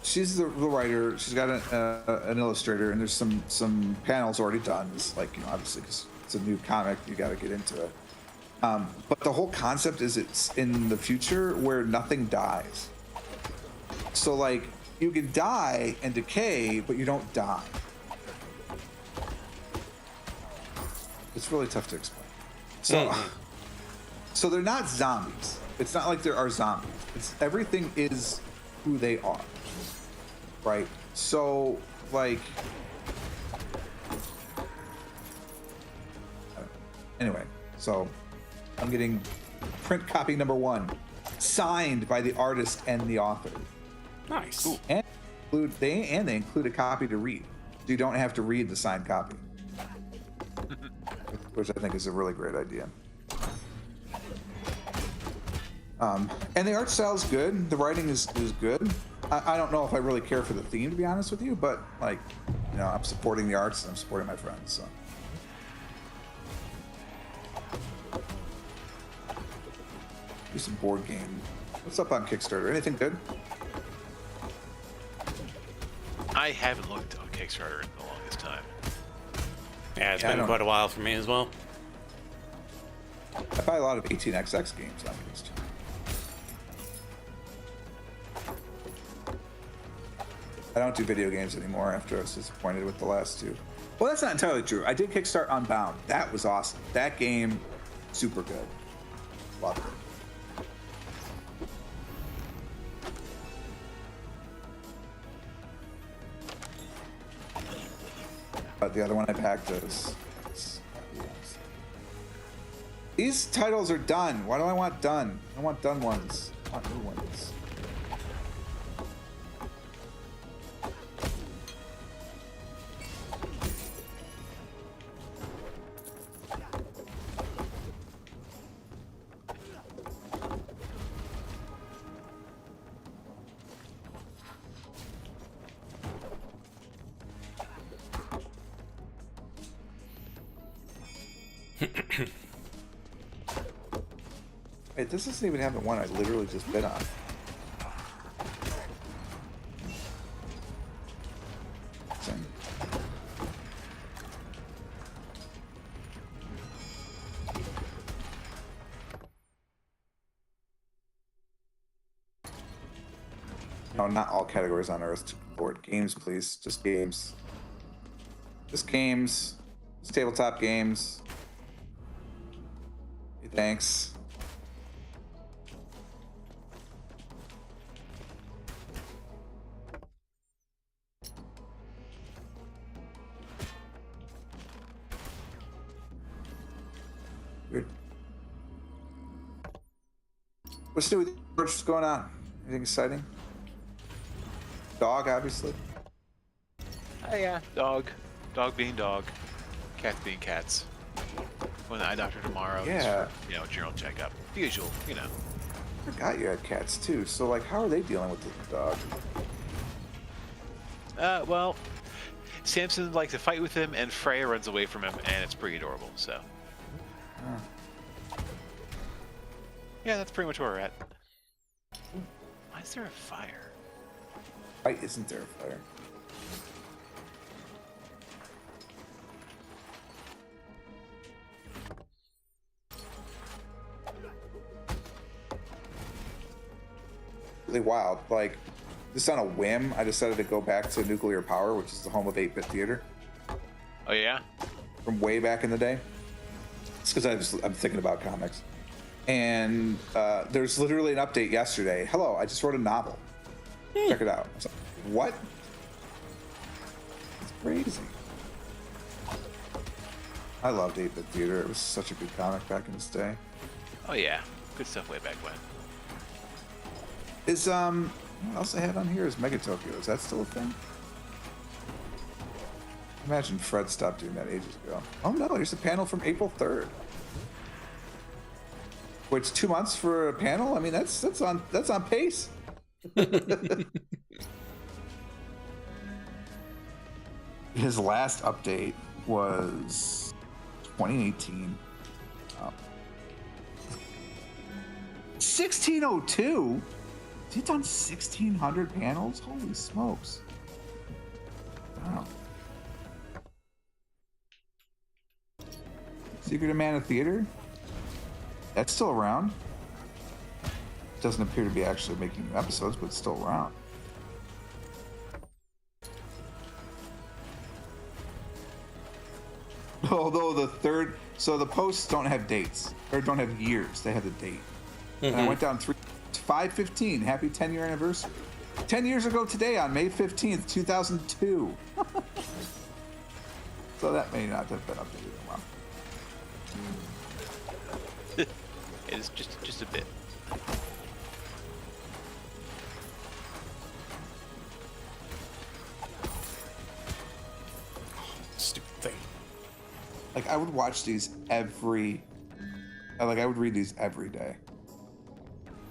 she's the writer. She's got an illustrator, and there's some panels already done. It's like, obviously because it's a new comic, you got to get into it. But the whole concept is it's in the future where nothing dies. So like you can die and decay, but you don't die. It's really tough to explain. So they're not zombies. It's not like there are zombies. It's everything is who they are. Right? So like anyway, so I'm getting print copy number 1, signed by the artist and the author. Nice. Ooh. And they include a copy to read. So you don't have to read the signed copy, which I think is a really great idea. And the art style is good. The writing is good. I don't know if I really care for the theme, to be honest with you, but like, I'm supporting the arts and I'm supporting my friends. So. Do some board game. What's up on Kickstarter? Anything good? I haven't looked on Kickstarter in the longest time. Yeah, it's been quite a while for me as well. I buy a lot of 18xx games on Kickstarter. I don't do video games anymore after I was disappointed with the last 2. Well, that's not entirely true. I did Kickstart Unbound. That was awesome. That game, super good. Loved it. But the other one I packed is these titles are done. Why do I want done? I want done ones. I want new ones. Wait, this doesn't even have the one I literally just bid on. Same. No, not all categories on Earth to board. Games, please. Just games. Just games. Just tabletop games. Thanks. Good. What's new with you? What's going on? Anything exciting? Dog, obviously. Oh yeah, dog being dog, cats being cats. When the eye doctor tomorrow. Yeah. For, general checkup. The usual, I forgot you had cats too. So like, how are they dealing with the dog? Well, Samson likes to fight with him, and Freya runs away from him, and it's pretty adorable. So. Yeah, that's pretty much where we're at. Ooh, is there a fire? Why isn't there a fire? Really wild. Like, just on a whim, I decided to go back to nuclear power, which is the home of 8-Bit Theater Oh yeah. from way back in the day. It's because I'm thinking about comics. And there's literally an update yesterday. Hello, I just wrote a novel. Check it out. I was like, what? It's crazy. I loved 8-Bit Theater. It was such a good comic back in its day. Oh yeah. Good stuff way back when. Is what else I have on here is Mega Tokyo. Is that still a thing? Imagine Fred stopped doing that ages ago. Oh no, here's a panel from April 3rd. Which 2 months for a panel? I mean, that's on pace. His last update was 2018. 1602. Has he done 1,600 panels? Holy smokes! Wow. Secret of Mana Theater. That's still around. Doesn't appear to be actually making new episodes, but it's still around. Although the posts don't have dates, or don't have years, they have the date. And I went down 5/15, happy 10-year anniversary. 10 years ago today on May 15th, 2002. So that may not have been updated in a while. It is just a bit. Stupid thing. Like, I would watch these I would read these every day.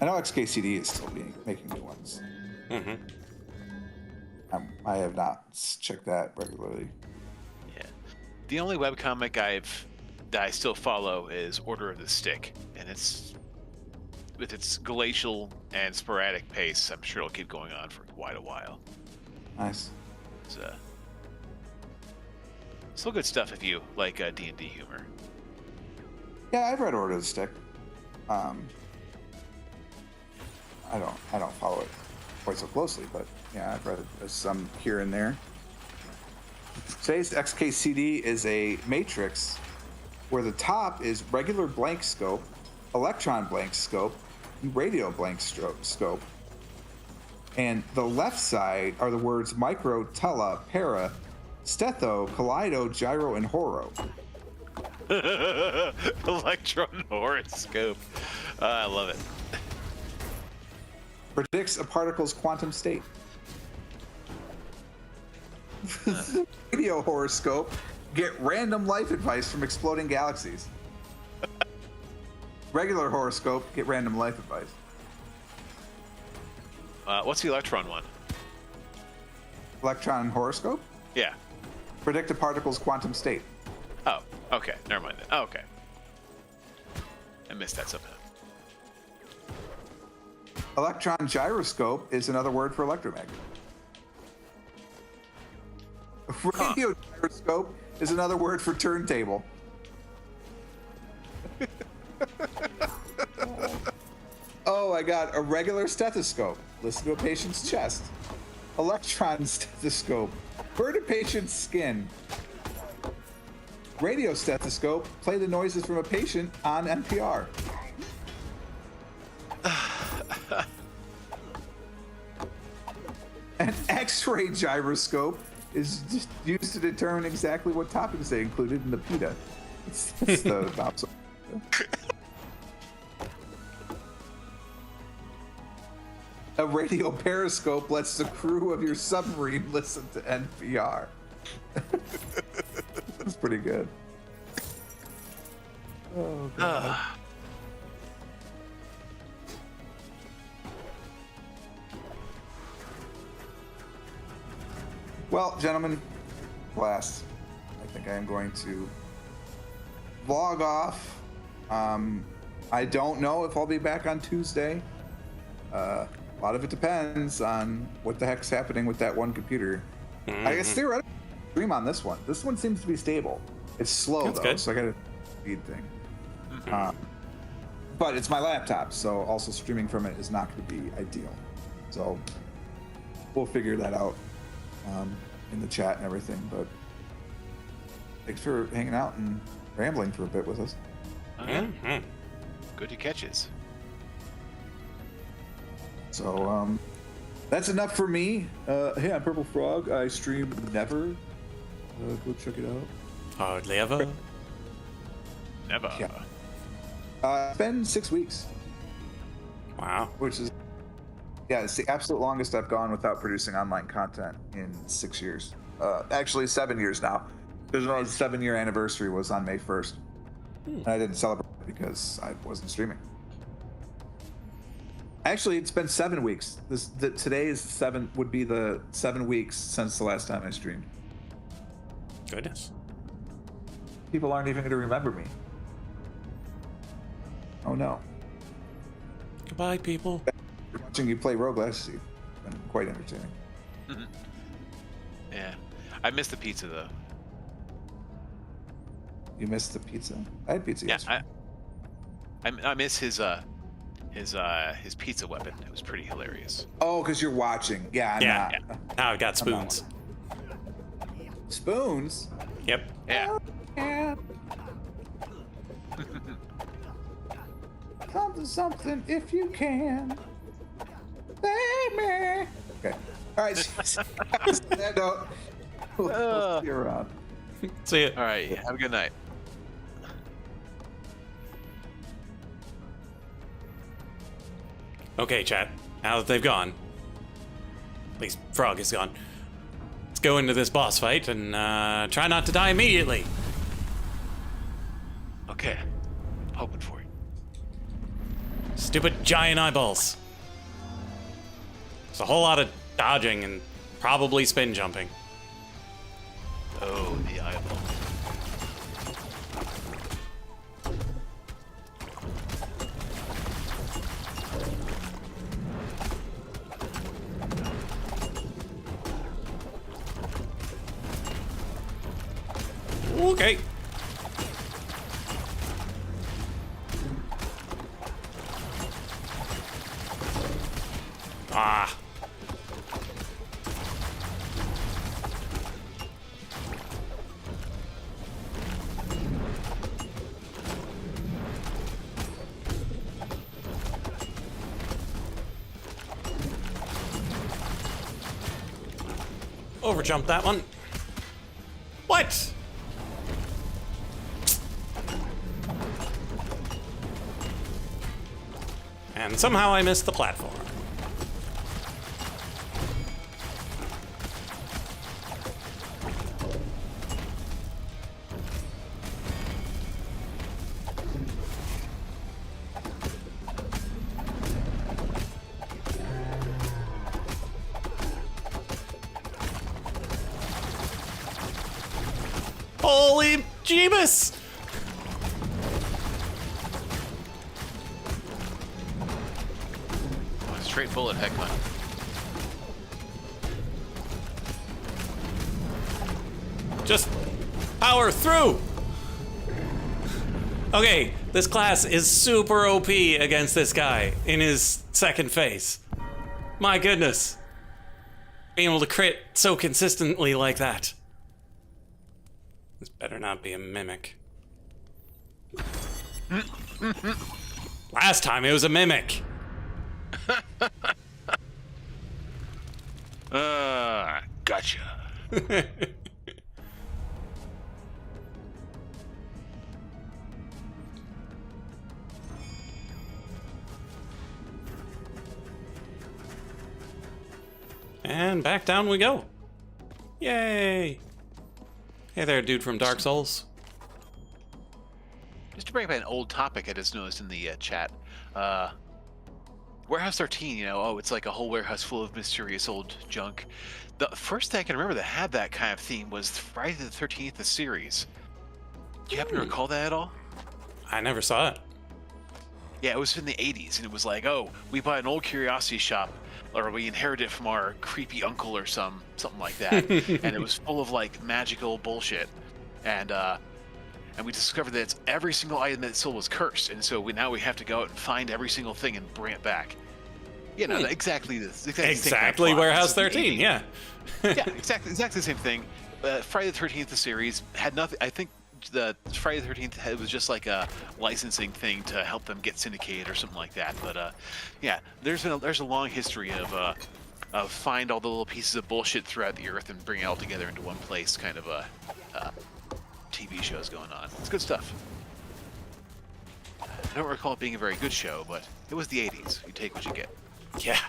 I know XKCD is still making new ones. I have not checked that regularly. Yeah. The only webcomic that I still follow is Order of the Stick, and it's with its glacial and sporadic pace, I'm sure it'll keep going on for quite a while. Nice. It's still good stuff if you like D&D humor. Yeah, I've read Order of the Stick. I don't follow it quite so closely, but yeah, I've read some here and there. Today's XKCD is a matrix where the top is regular blank scope, electron blank scope, and radio blank scope. And the left side are the words micro, tele, para, stetho, kaleido, gyro, and horo. Electron horoscope. I love it. Predicts a particle's quantum state. Radio horoscope. Get random life advice from exploding galaxies. Regular horoscope. Get random life advice. What's the electron one? Electron horoscope. Yeah. Predict a particle's quantum state. Oh, okay. Never mind then. Oh, okay. I missed that somehow. Electron gyroscope is another word for electromagnet. Radio gyroscope is another word for turntable. Oh, I got a regular stethoscope. Listen to a patient's chest. Electron stethoscope. Burn a patient's skin. Radio stethoscope. Play the noises from a patient on NPR. An X-ray gyroscope is just used to determine exactly what toppings they included in the pita. It's the top. A radio periscope lets the crew of your submarine listen to NPR. That's pretty good. Oh, God. Well, gentlemen, last, I think I am going to log off. I don't know if I'll be back on Tuesday. A lot of it depends on what the heck's happening with that one computer. I guess theoretically, stream on this one. This one seems to be stable. It's slow That's though, good. so I got a speed thing. But it's my laptop, so also streaming from it is not going to be ideal. So we'll figure that out in the chat and everything. But thanks for hanging out and rambling for a bit with us. Good to catches. So that's enough for me. Hey, I'm Purple Frog. I stream Never. Go check it out. Hardly ever. Never. Yeah. It's been 6 weeks, Wow. which is it's the absolute longest I've gone without producing online content in 6 years. Actually, 7 years now. There's another 7-year anniversary was on May 1st. And I didn't celebrate it because I wasn't streaming. Actually, it's been 7 weeks. Today is would be the 7 weeks since the last time I streamed. Goodness. People aren't even going to remember me. Oh no. Goodbye, people. Watching you play Rogue Legacy has been quite entertaining. Yeah. I missed the pizza though. You missed the pizza. I had pizza Yeah, yesterday. I miss his pizza weapon. It was pretty hilarious. Oh, because you're watching. Yeah, I'm Yeah. not. Now I've got spoons. Spoons? Yep. Yeah. Yeah. Something if you can. Baby. Okay. All right. That note. We'll see you around. See ya. All right. Have a good night. Okay, chat. Now that they've gone, at least Frog is gone. Let's go into this boss fight and try not to die immediately. Okay. Hoping for it. Stupid giant eyeballs. There's a whole lot of dodging and probably spin jumping. Oh, the eyeball. Okay. Ah. Overjump that one. What? And somehow I missed the platform. Holy Jeebus! Oh, straight bullet, Heckman. Just power through! Okay, this class is super OP against this guy in his second phase. My goodness. Being able to crit so consistently like that. This better not be a mimic. Last time it was a mimic. Gotcha. And back down we go. Yay! Hey there, dude from Dark Souls. Just to bring up an old topic I just noticed in the chat. Warehouse 13, you know, oh, it's like a whole warehouse full of mysterious old junk. The first thing I can remember that had that kind of theme was Friday the 13th, the series. Do you happen to recall that at all? I never saw it. Yeah, it was in the 80s, and it was like, oh, we buy an old curiosity shop, or we inherit it from our creepy uncle or something like that, and it was full of like magical bullshit, and we discovered that every single item that it sold was cursed, and so now we have to go out and find every single thing and bring it back. You know, exactly this. Exactly plot. Warehouse 13, yeah. Yeah, exactly the same thing. Friday the 13th, the series, had nothing. I think the Friday the 13th was just like a licensing thing to help them get syndicated or something like that. But yeah, there's a long history of find all the little pieces of bullshit throughout the earth and bring it all together into one place. Kind of a TV shows going on. It's good stuff. I don't recall it being a very good show, but it was the 80s. You take what you get. Yeah.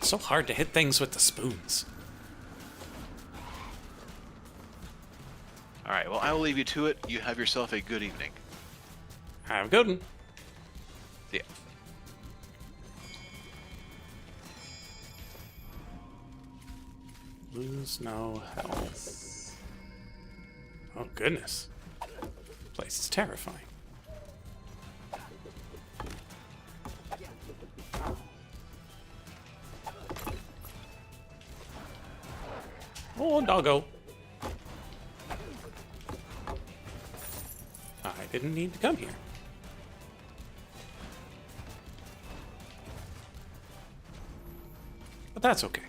So hard to hit things with the spoons. All right, well, I will leave you to it. You have yourself a good evening. Have a good one. Yeah. Lose no health. Oh, goodness. Place is terrifying. Oh, doggo. I didn't need to come here. But that's okay.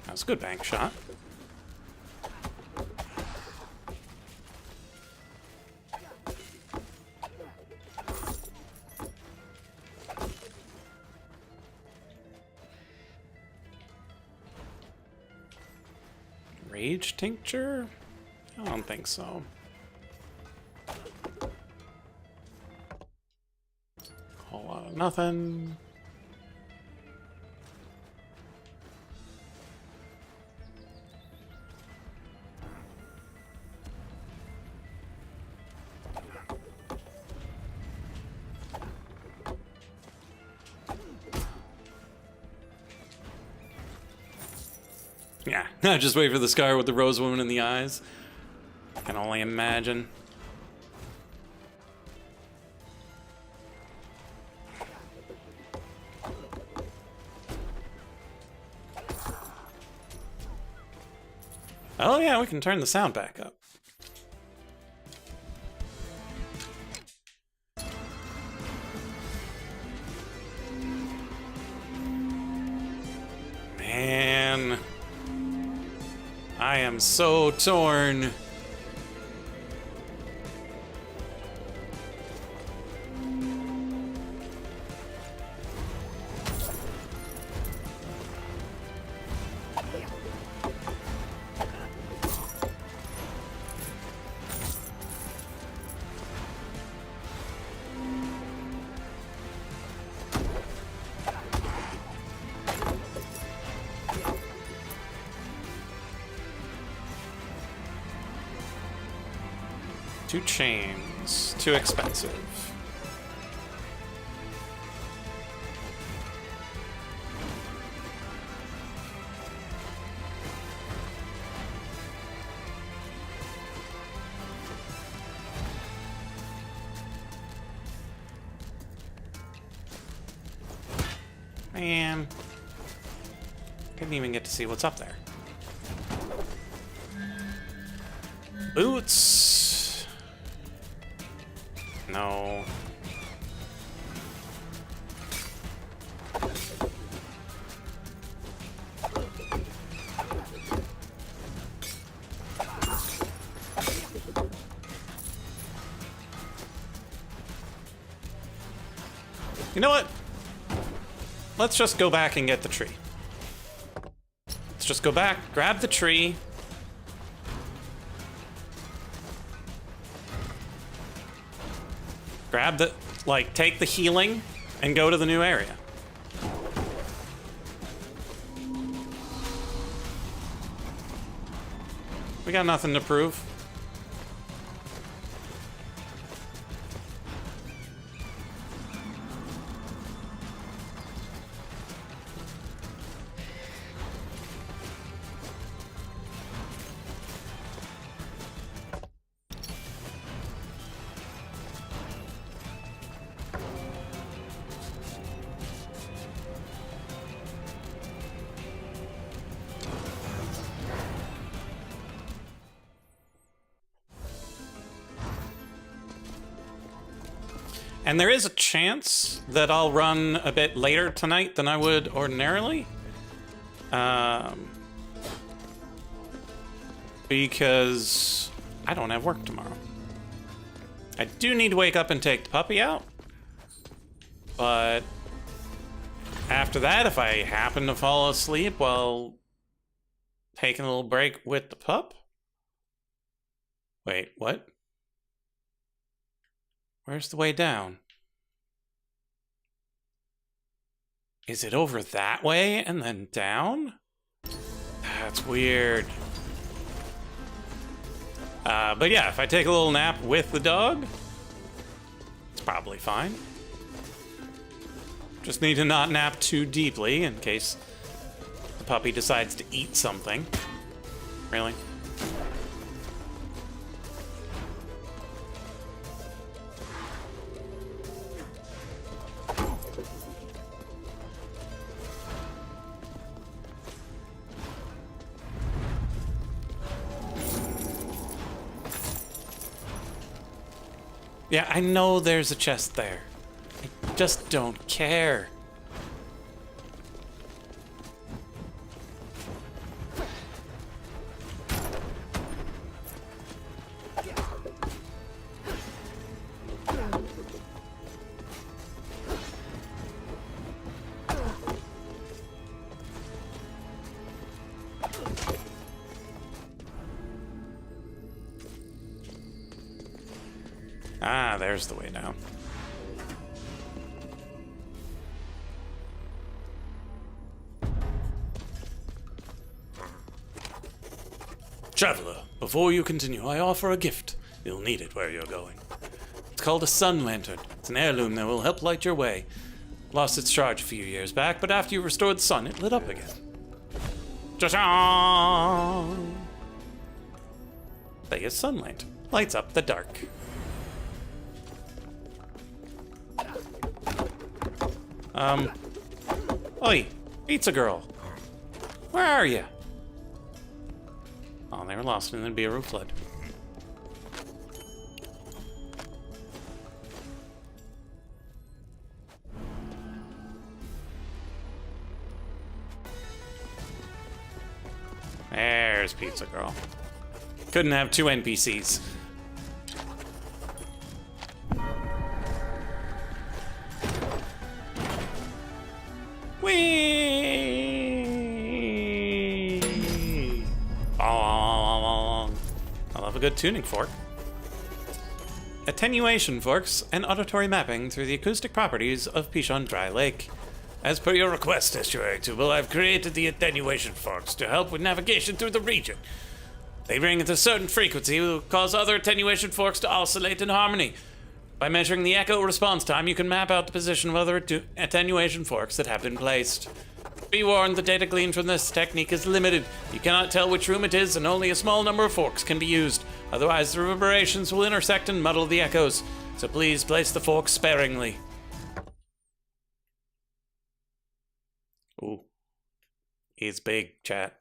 That was a good bank shot. Rage tincture? I don't think so. Whole lot of nothing. Yeah, just wait for the scar with the rose woman in the eyes. I can only imagine. Oh yeah, we can turn the sound back up. Man, I am so torn. Two chains, too expensive. Man, didn't even get to see what's up there. Boots. No. You know what? Let's just go back and get the tree. Let's just go back, grab the tree. Grab the, like, take the healing and go to the new area. We got nothing to prove. And there is a chance that I'll run a bit later tonight than I would ordinarily. Because I don't have work tomorrow. I do need to wake up and take the puppy out. But after that, if I happen to fall asleep while taking a little break with the pup. Wait, what? Where's the way down? Is it over that way and then down? That's weird. But yeah, if I take a little nap with the dog, it's probably fine. Just need to not nap too deeply in case the puppy decides to eat something. Really? Yeah, I know there's a chest there. I just don't care. Ah, there's the way down. Traveler, before you continue, I offer a gift. You'll need it where you're going. It's called a sun lantern. It's an heirloom that will help light your way. Lost its charge a few years back, but after you restored the sun, it lit up again. Cha-cha! Thea's sun lantern lights up the dark. Oi, pizza girl. Where are you? Oh, they were lost in the Nibiru flood. There's pizza girl. Couldn't have two NPCs. Whee! I love a good tuning fork. Attenuation forks and auditory mapping through the acoustic properties of Pishon Dry Lake. As per your request, Estuary Tubal, I've created the attenuation forks to help with navigation through the region. They ring at a certain frequency will cause other attenuation forks to oscillate in harmony. By measuring the echo response time, you can map out the position of other attenuation forks that have been placed. Be warned, the data gleaned from this technique is limited. You cannot tell which room it is, and only a small number of forks can be used. Otherwise, the reverberations will intersect and muddle the echoes. So please place the forks sparingly. Ooh. He's big, chat.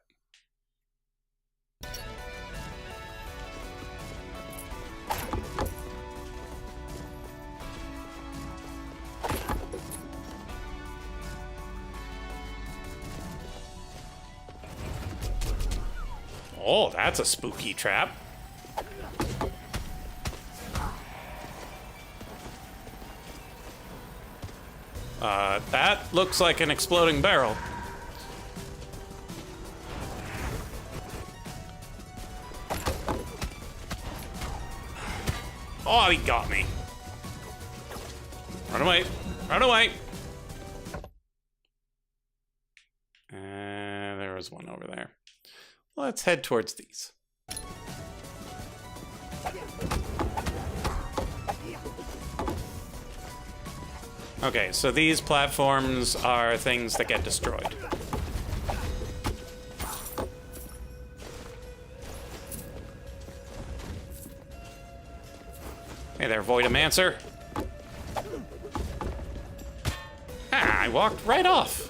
Oh, that's a spooky trap. That looks like an exploding barrel. Oh, he got me. Run away. Run away. There was one over there. Let's head towards these. Okay, so these platforms are things that get destroyed. Hey there, Voidomancer. Ah, I walked right off.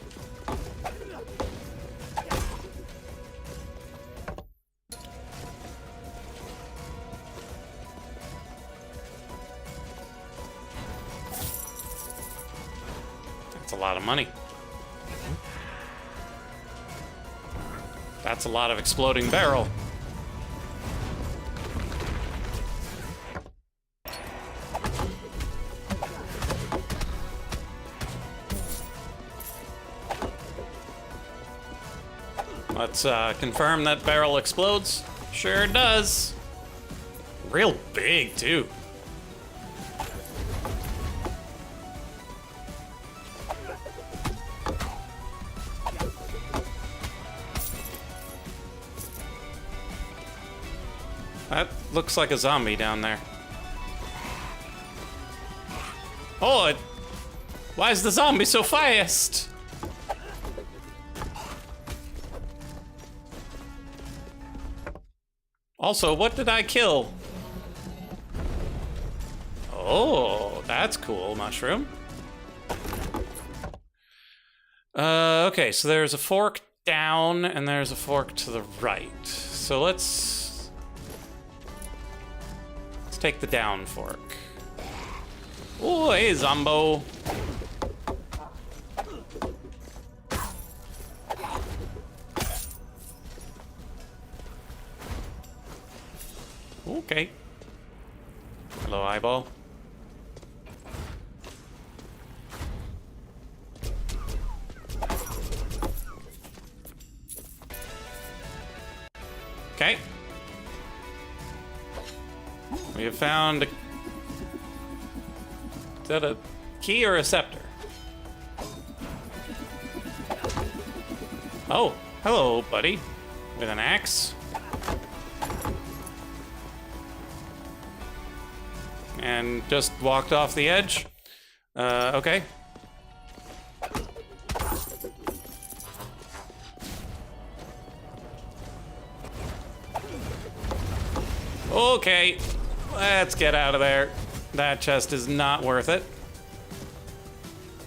That's a lot of money. That's a lot of exploding barrel. Let's confirm that barrel explodes. Sure does. Real big, too. That looks like a zombie down there. Oh, why is the zombie so fast? Also, what did I kill? Oh, that's cool, mushroom. Okay, so there's a fork down and there's a fork to the right. So let's take the down fork. Oh, hey, Zombo. Okay. Hello, eyeball. Okay. We have found is that a key or a scepter? Oh, hello, buddy. With an axe. And just walked off the edge. Okay. Okay, let's get out of there. That chest is not worth it.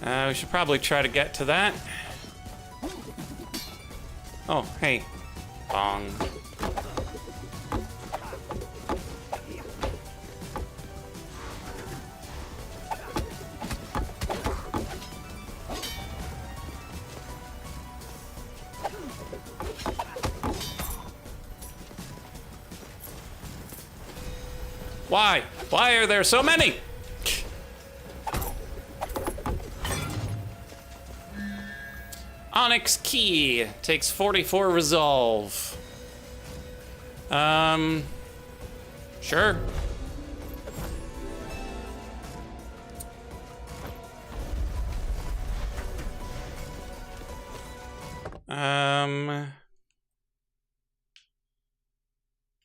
We should probably try to get to that. Oh, hey. Bong. Why? Why are there so many? Onyx key takes 44 resolve. Sure.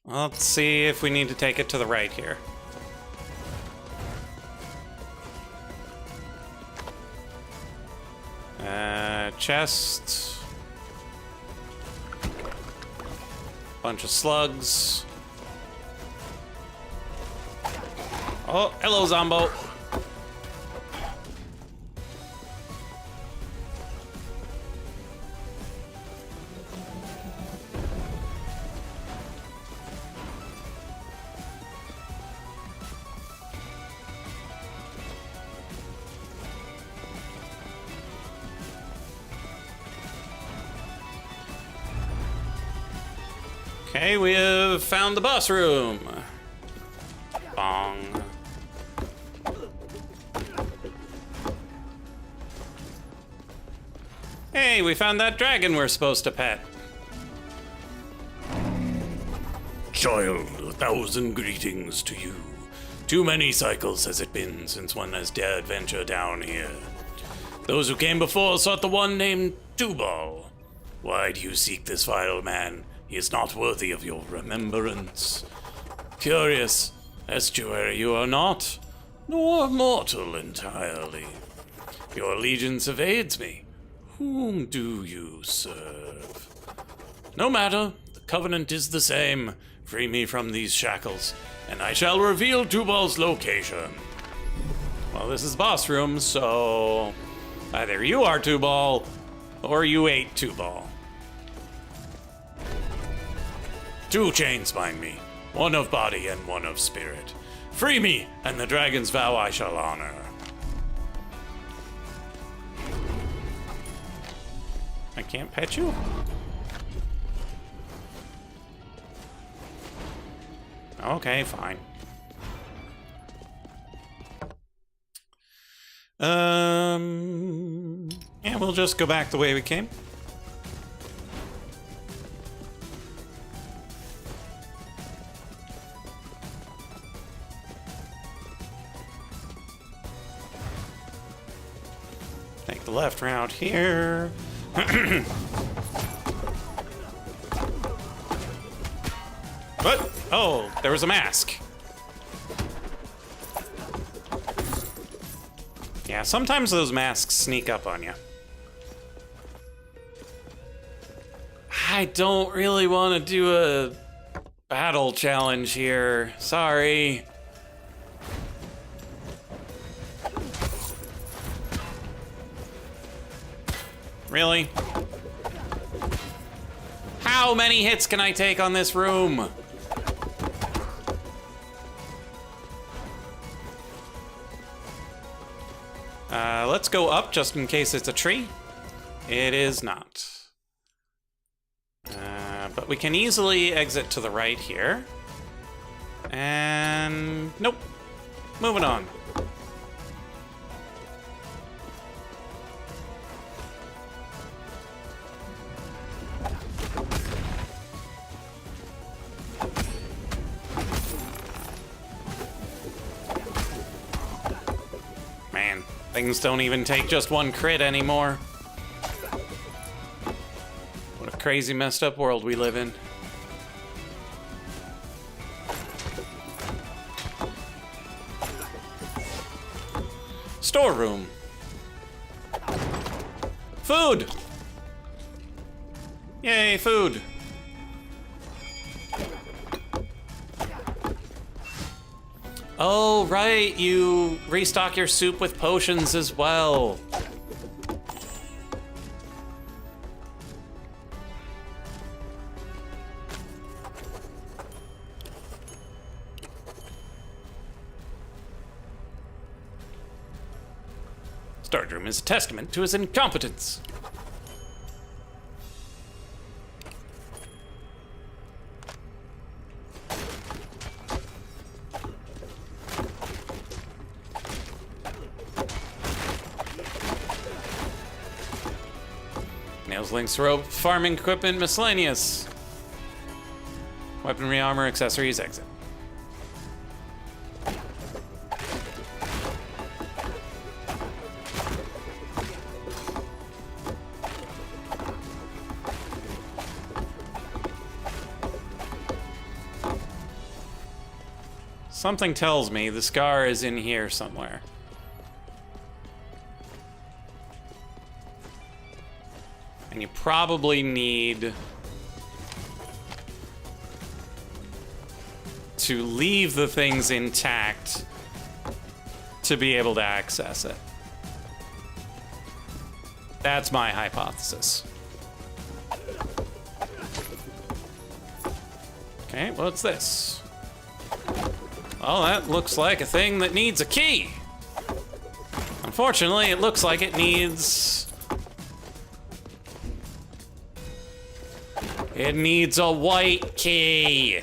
Let's see if we need to take it to the right here. Chest. Bunch of slugs. Oh, hello, Zombo. Okay, we have found the boss room. Bong. Hey, we found that dragon we're supposed to pet. Child, 1,000 greetings to you. Too many cycles has it been since one has dared venture down here. Those who came before sought the one named Tubal. Why do you seek this vile man? He is not worthy of your remembrance. Curious, estuary you are not, nor mortal entirely. Your allegiance evades me. Whom do you serve? No matter, the covenant is the same. Free me from these shackles, and I shall reveal Tubal's location. Well, this is boss room, so either you are Tubal, or you ate Tubal. 2 chains bind me, one of body and one of spirit. Free me, and the dragon's vow I shall honor. I can't pet you? Okay, fine. Yeah, we'll just go back the way we came. Take the left route here. What? Oh, there was a mask. Yeah, sometimes those masks sneak up on you. I don't really want to do a battle challenge here. Sorry. Really? How many hits can I take on this room? Let's go up just in case it's a tree. It is not. But we can easily exit to the right here. And nope. Moving on. Man, things don't even take just one crit anymore. What a crazy messed up world we live in. Storeroom. Food! Yay, food! Oh, right, you restock your soup with potions as well. Storage room is a testament to his incompetence. Nails, links, rope, farming equipment, miscellaneous. Weaponry, armor, accessories, exit. Something tells me the scar is in here somewhere. And you probably need to leave the things intact to be able to access it. That's my hypothesis. Okay, what's this? Oh, that looks like a thing that needs a key. Unfortunately, it looks like it needs... It needs a white key.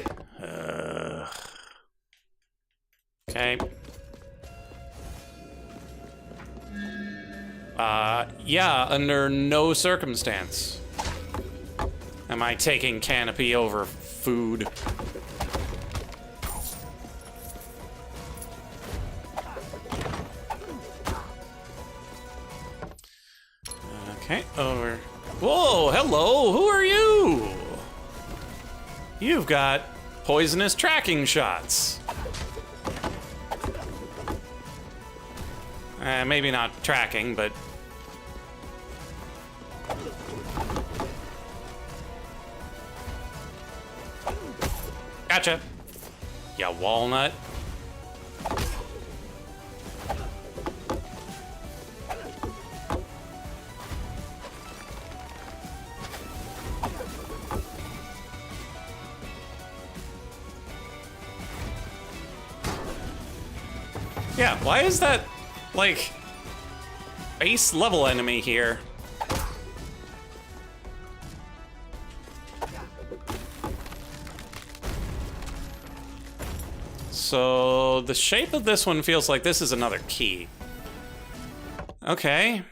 Okay. Yeah, under no circumstance am I taking Canopy over food. Okay, over. Whoa, hello, who are you? You've got poisonous tracking shots. Maybe not tracking, but... Gotcha. Ya walnut. Yeah, why is that, like, base level enemy here? So the shape of this one feels like this is another key. Okay.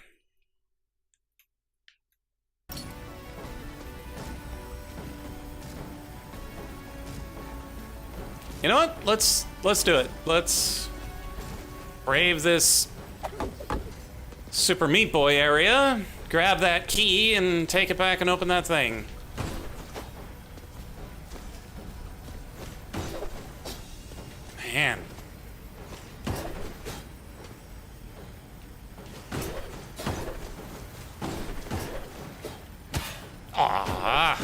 You know what? Let's do it. Let's brave this Super Meat Boy area, grab that key, and take it back and open that thing. Man. Ah.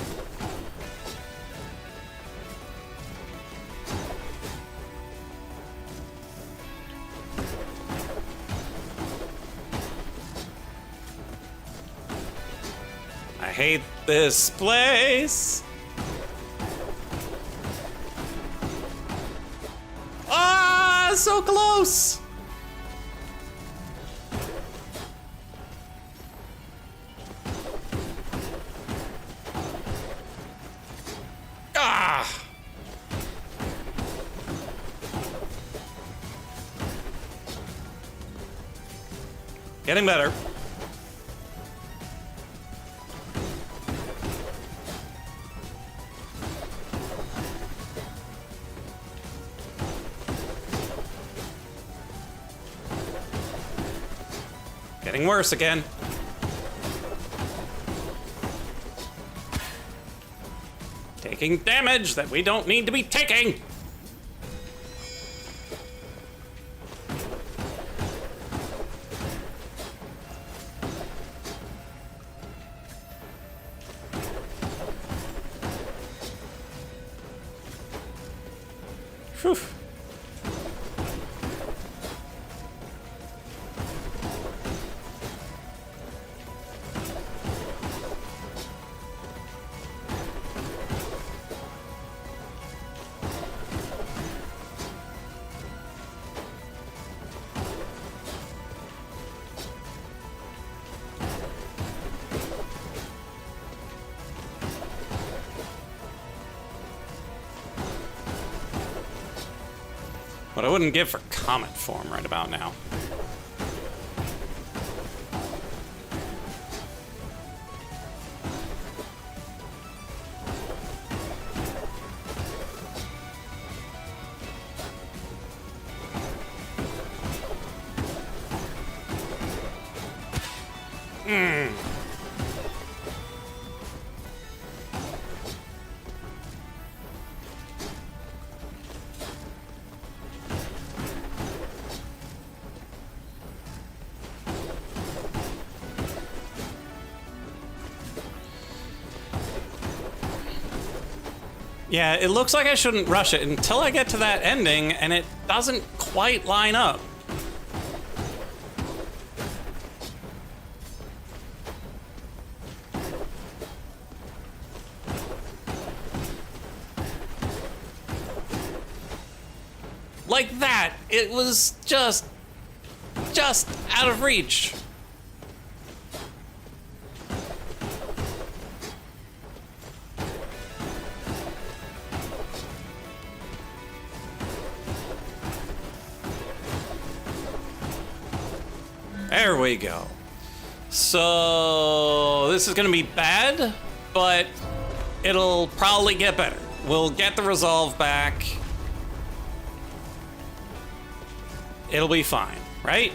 I hate this place. Ah, so close. Ah. Getting better. Getting worse again. Taking damage that we don't need to be taking. Whew. What I wouldn't give for comet form right about now. Yeah, it looks like I shouldn't rush it until I get to that ending, and it doesn't quite line up. Like that, it was just out of reach. There we go. So this is gonna be bad, but it'll probably get better. We'll get the resolve back. It'll be fine, right?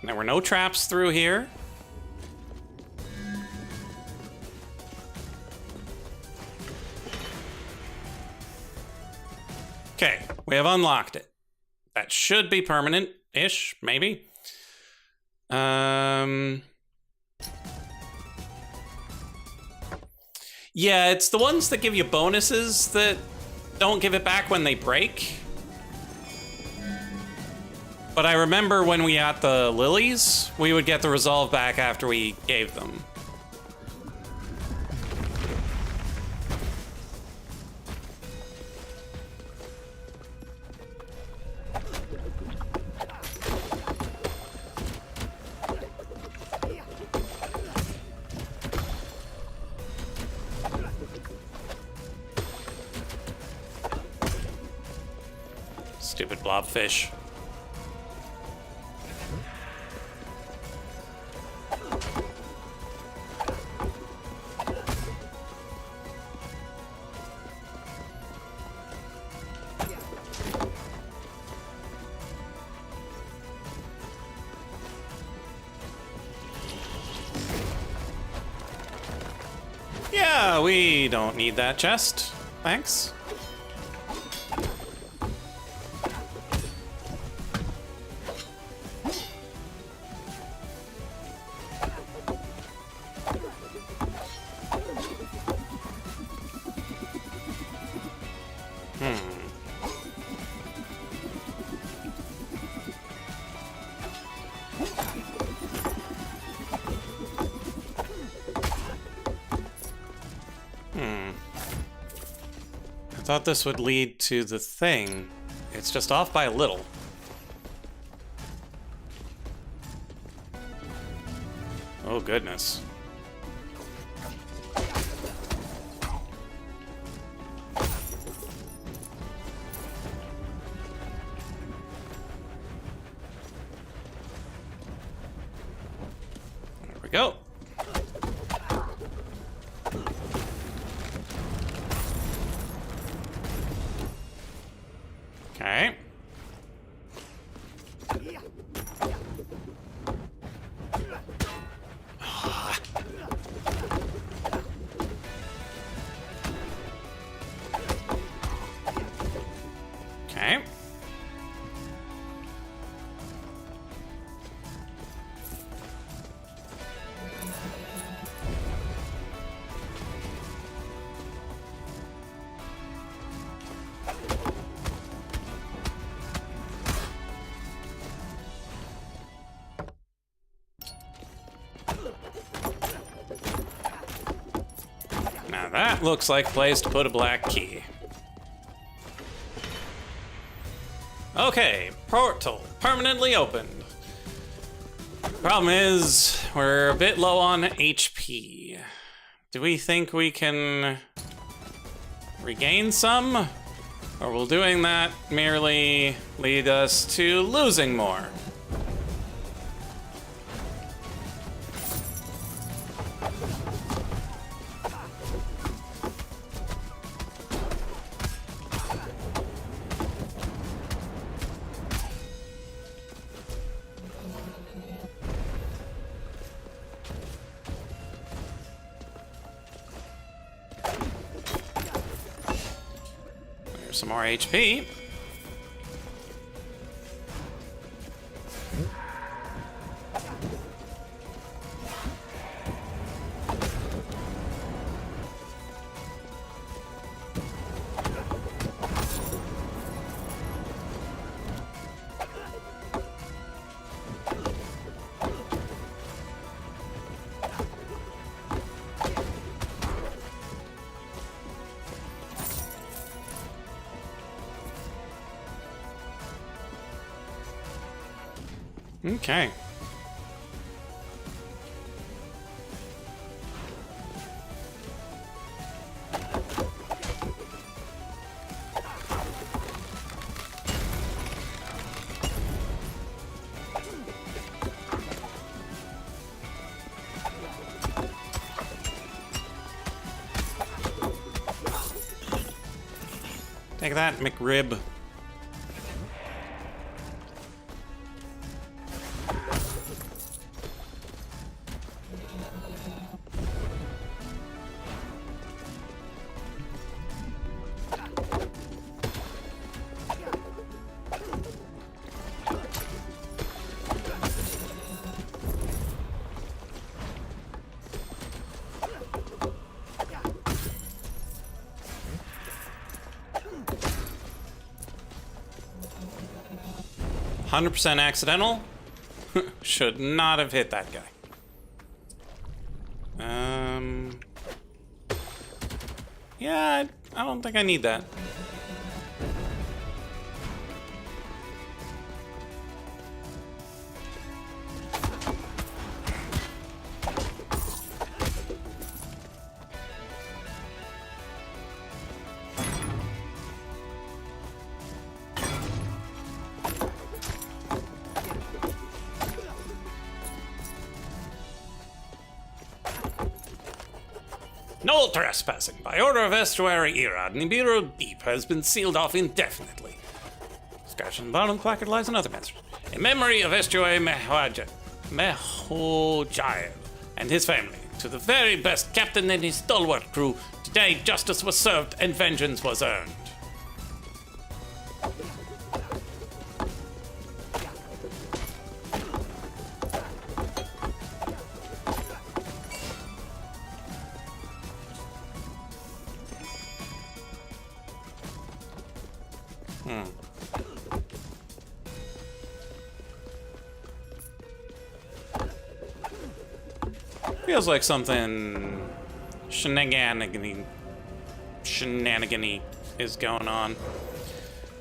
There were no traps through here. Okay, we have unlocked it. That should be permanent-ish, maybe. Yeah, it's the ones that give you bonuses that don't give it back when they break. But I remember when we got the lilies, we would get the resolve back after we gave them. Stupid blobfish. Yeah, we don't need that chest. Thanks. I thought this would lead to the thing. It's just off by a little. Oh, goodness. There we go. Okay. Okay. Now that looks like a place to put a black key. Okay, portal permanently opened. Problem is, we're a bit low on HP. Do we think we can regain some? Or will doing that merely lead us to losing more? Some more HP. Okay. Take that, McRib. 100% accidental. Should not have hit that guy. Yeah, I don't think I need that. No trespassing. By order of Estuary Irad, Nibiru Deep has been sealed off indefinitely. Scratch on the bottom of the placard lies another message. In memory of Estuary Mehojaev and his family, to the very best captain and his stalwart crew, today justice was served and vengeance was earned. Feels like something shenanigans is going on.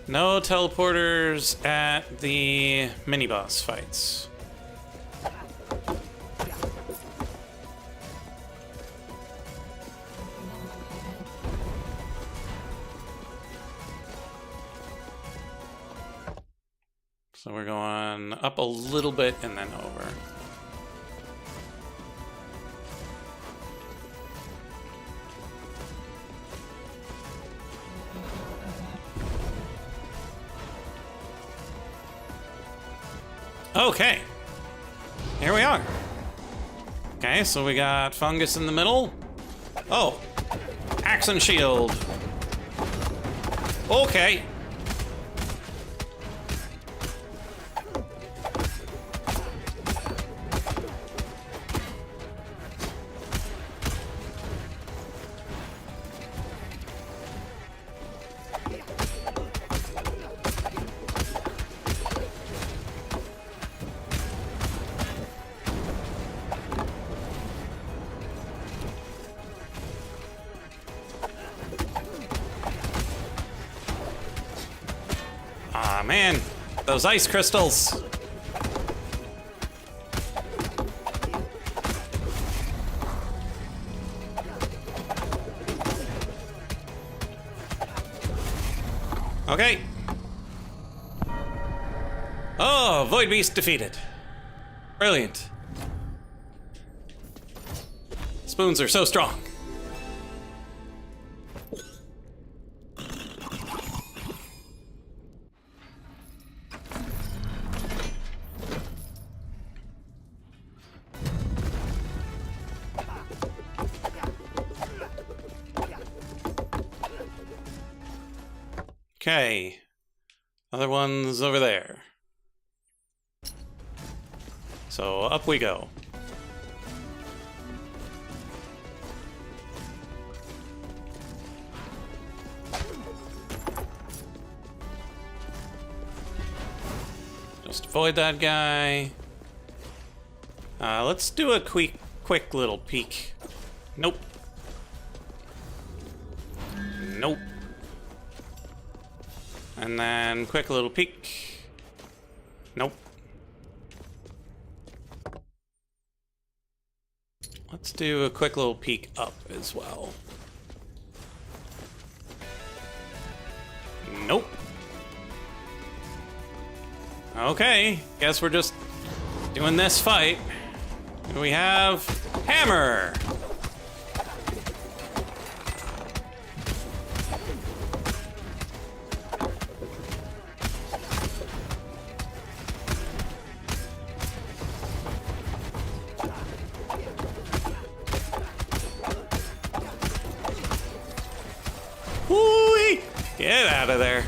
No teleporters at the mini-boss fights. So we're going up a little bit and then over. Okay, here we are. Okay, so we got fungus in the middle. Oh, axe and shield. Okay. Aw, man, those ice crystals. Okay. Oh, Void Beast defeated. Brilliant. Spoons are so strong. Okay. Other one's over there. So up we go. Just avoid that guy. Let's do a quick little peek. Nope. Nope. And then quick little peek. Nope. Let's do a quick little peek up as well. Nope. Okay, guess we're just doing this fight. We have Hammer. Whoo-wee! Get out of there.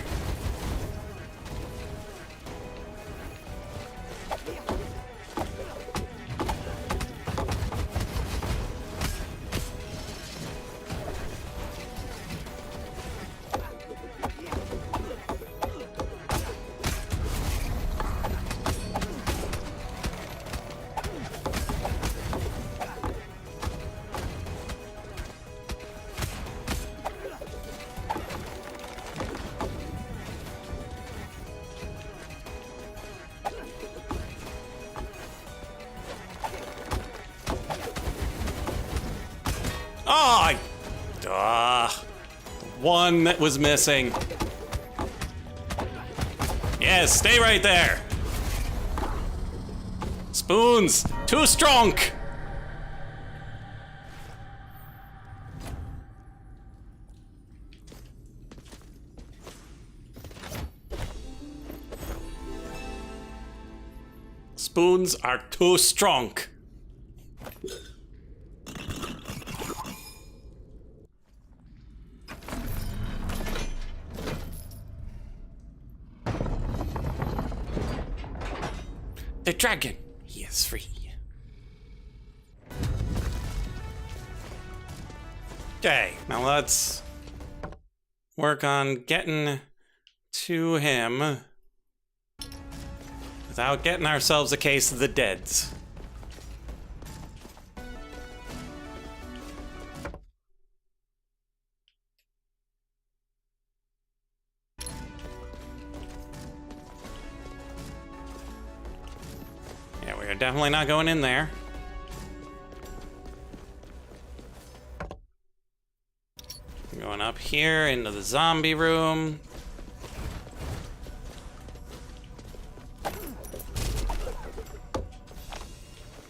Ah, one that was missing. Yes, stay right there. Spoons, too strong. Spoons are too strong. The dragon, he is free. Okay, now let's work on getting to him without getting ourselves a case of the deads. Yeah, we're definitely not going in there. Going up here into the zombie room.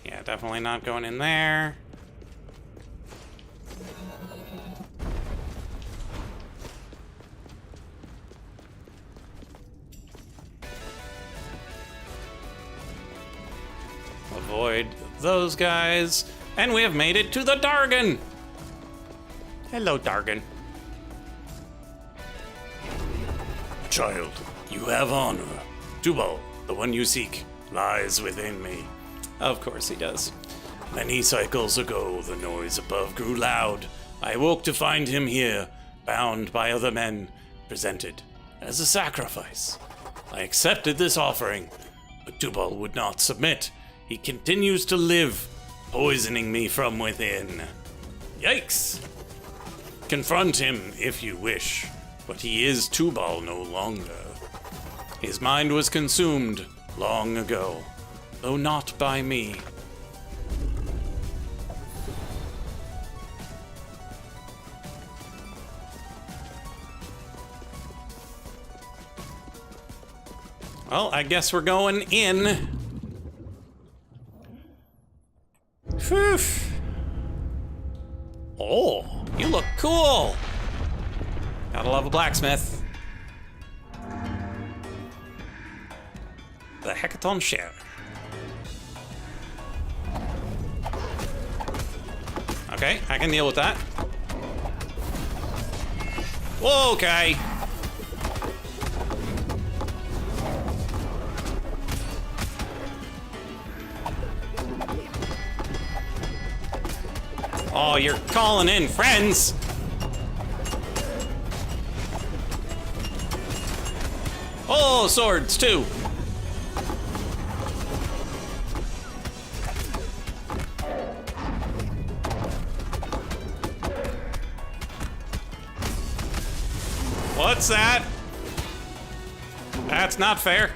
Yeah, definitely not going in there. Avoid those guys. And we have made it to the Dargon. Hello, Dargon. Child, you have honor. Tubal, the one you seek, lies within me. Of course he does. Many cycles ago, the noise above grew loud. I woke to find him here, bound by other men, presented as a sacrifice. I accepted this offering, but Tubal would not submit. He continues to live, poisoning me from within. Yikes! Confront him if you wish, but he is Tubal no longer. His mind was consumed long ago, though not by me. Well, I guess we're going in. Phew. Oh, you look cool. Gotta love a blacksmith. The Hecaton Share. Okay, I can deal with that. Okay. Oh, you're calling in friends. Oh, swords too. What's that? That's not fair.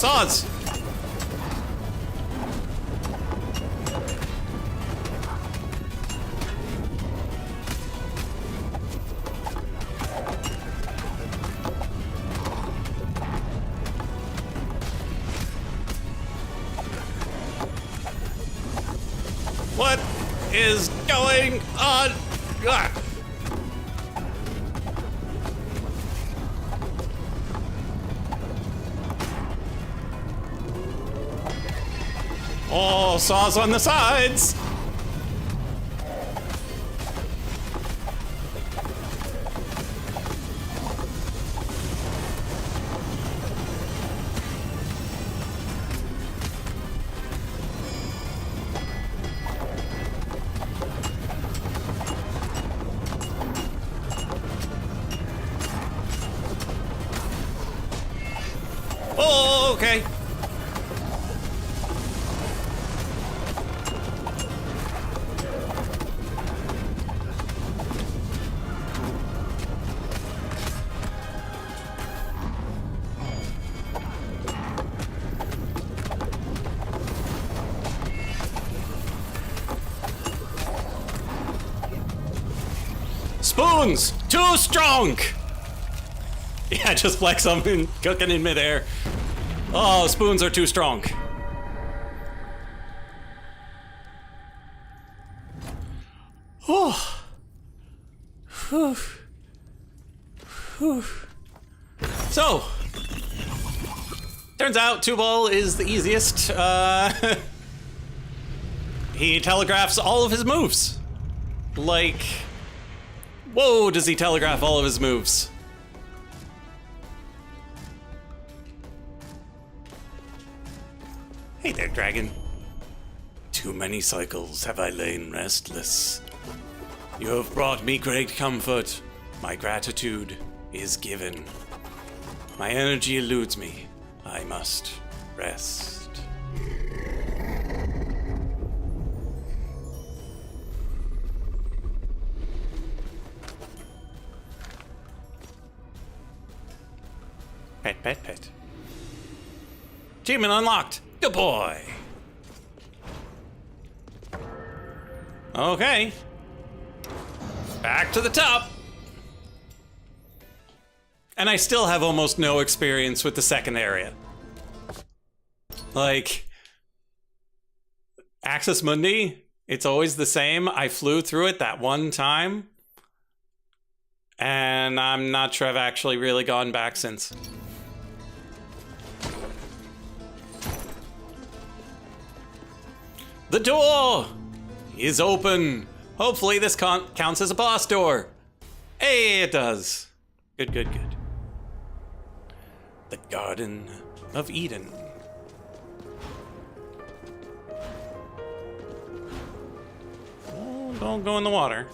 Saws! What is going on? Ah. Oh, saws on the sides! Okay. Spoons! Too strong! Yeah, just flex them and cooking in midair. Oh, spoons are too strong. Oh. Whew. Whew. So, turns out Tubal is the easiest. He telegraphs all of his moves. Like, whoa, does he telegraph all of his moves? Hey there, dragon. Too many cycles have I lain restless. You have brought me great comfort. My gratitude is given. My energy eludes me. I must rest. Pet, pet, pet. Achievement unlocked. Good boy. Okay. Back to the top. And I still have almost no experience with the second area. Like, Axis Mundi, it's always the same. I flew through it that one time. And I'm not sure I've actually really gone back since. The door is open. Hopefully this counts as a boss door. Hey, it does. Good, good, good. The Garden of Eden. Oh, don't go in the water.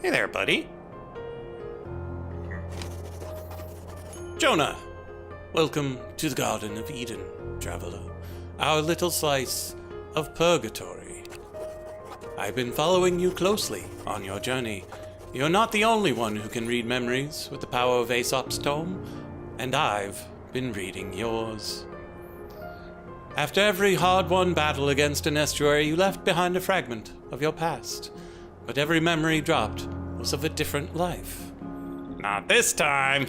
Hey there, buddy. Jonah, welcome to the Garden of Eden, traveler. Our little slice of purgatory. I've been following you closely on your journey. You're not the only one who can read memories with the power of Aesop's tome, and I've been reading yours. After every hard-won battle against an estuary, you left behind a fragment of your past. But every memory dropped was of a different life. Not this time!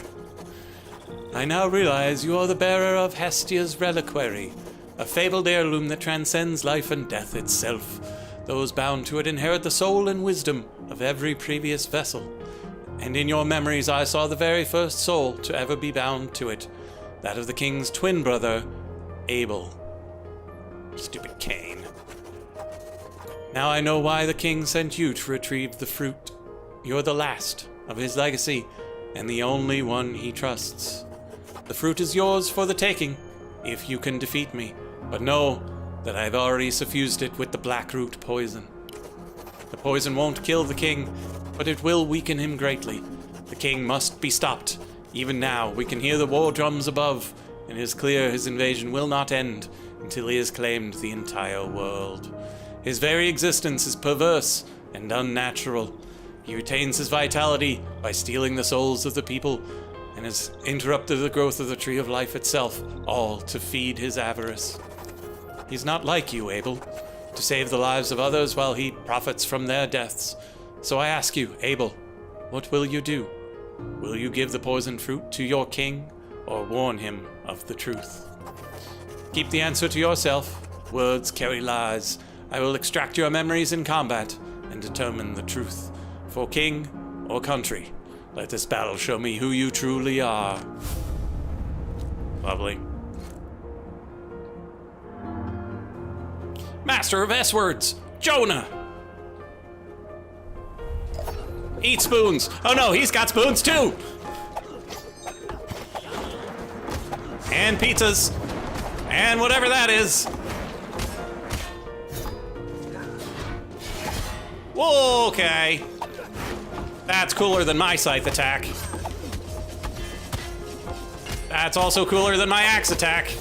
I now realize you are the bearer of Hestia's reliquary, a fabled heirloom that transcends life and death itself. Those bound to it inherit the soul and wisdom of every previous vessel. And in your memories I saw the very first soul to ever be bound to it, that of the king's twin brother, Abel. Stupid Cain. Now I know why the king sent you to retrieve the fruit. You're the last of his legacy, and the only one he trusts. The fruit is yours for the taking, if you can defeat me, but know that I've already suffused it with the blackroot poison. The poison won't kill the king, but it will weaken him greatly. The king must be stopped. Even now, we can hear the war drums above, and it is clear his invasion will not end until he has claimed the entire world. His very existence is perverse and unnatural. He retains his vitality by stealing the souls of the people, and has interrupted the growth of the tree of life itself, all to feed his avarice. He's not like you, Abel, to save the lives of others while he profits from their deaths. So I ask you, Abel, what will you do? Will you give the poisoned fruit to your king, or warn him of the truth? Keep the answer to yourself. Words carry lies. I will extract your memories in combat and determine the truth. For king or country, let this battle show me who you truly are. Lovely. Master of S-words, Jonah! Eat spoons! Oh no, he's got spoons too! And pizzas! And whatever that is! Okay. That's cooler than my scythe attack. That's also cooler than my axe attack.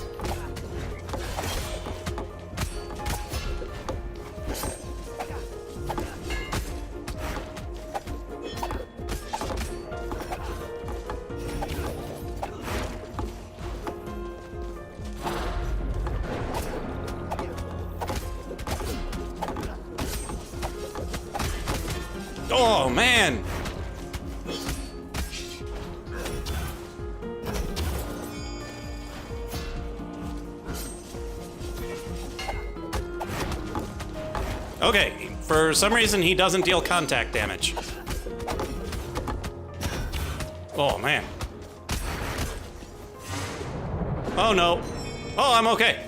Oh, man. Okay, for some reason he doesn't deal contact damage. Oh, man. Oh, no. Oh, I'm okay.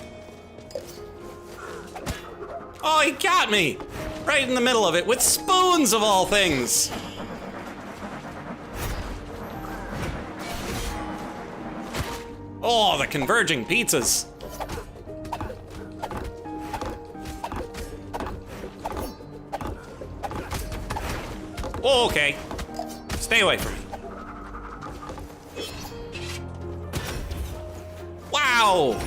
Oh, he got me! Right in the middle of it, with spoons of all things! Oh, the converging pizzas. Oh, okay. Stay away from me. Wow!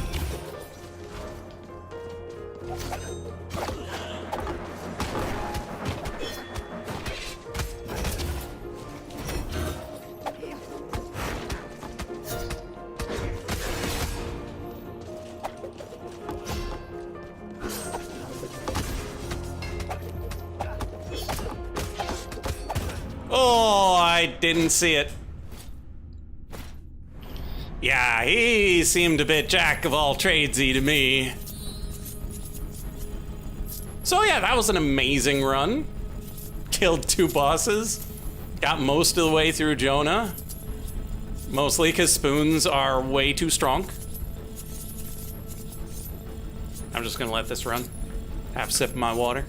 Oh, I didn't see it. Yeah, he seemed a bit jack of all tradesy to me. So yeah, that was an amazing run. Killed 2 bosses. Got most of the way through Jonah. Mostly because spoons are way too strong. I'm just gonna let this run. Have a sip of my water.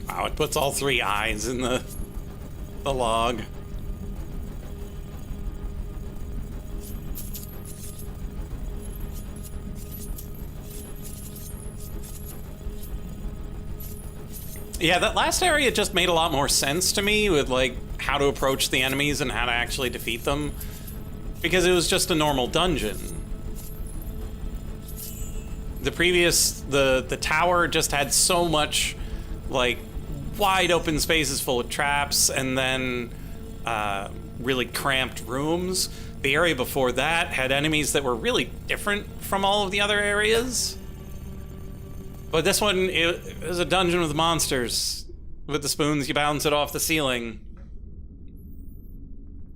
Wow, it puts all 3 eyes in the log. Yeah, that last area just made a lot more sense to me with like how to approach the enemies and how to actually defeat them, because it was just a normal dungeon. The previous, the tower just had so much like wide open spaces full of traps and then really cramped rooms. The area before that had enemies that were really different from all of the other areas. But this one, it was a dungeon with monsters. With the spoons, you bounce it off the ceiling.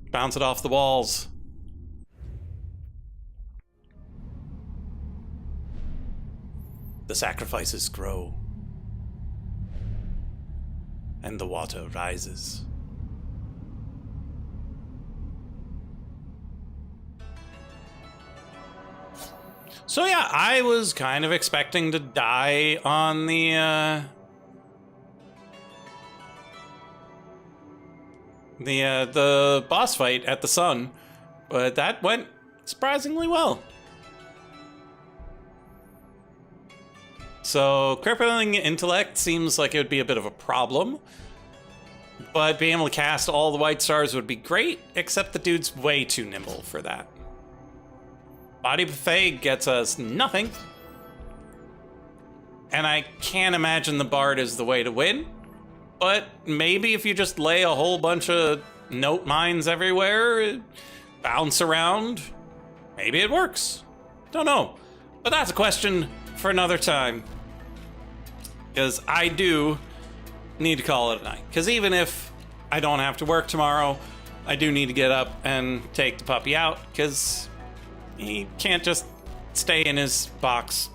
Bounce it off the walls. The sacrifices grow. And the water rises. So yeah, I was kind of expecting to die on the boss fight at the sun, but that went surprisingly well. So crippling intellect seems like it would be a bit of a problem, but being able to cast all the white stars would be great, except the dude's way too nimble for that. Body buffet gets us nothing. And I can't imagine the bard is the way to win. But maybe if you just lay a whole bunch of note mines everywhere, bounce around, maybe it works. Don't know. But that's a question for another time. Because I do need to call it a night. Because even if I don't have to work tomorrow, I do need to get up and take the puppy out. Because he can't just stay in his box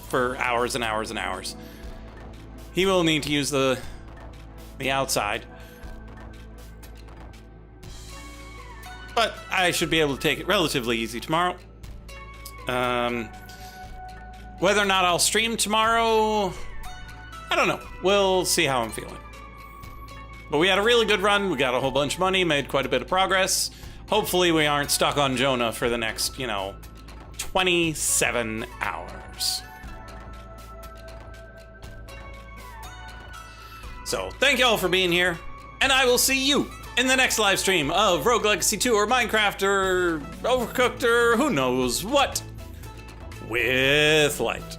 for hours and hours and hours. He will need to use the outside. But I should be able to take it relatively easy tomorrow. Whether or not I'll stream tomorrow, I don't know. We'll see how I'm feeling. But we had a really good run. We got a whole bunch of money, made quite a bit of progress. Hopefully we aren't stuck on Jonah for the next, 27 hours. So thank y'all for being here, and I will see you in the next live stream of Rogue Legacy 2 or Minecraft or Overcooked or who knows what with light.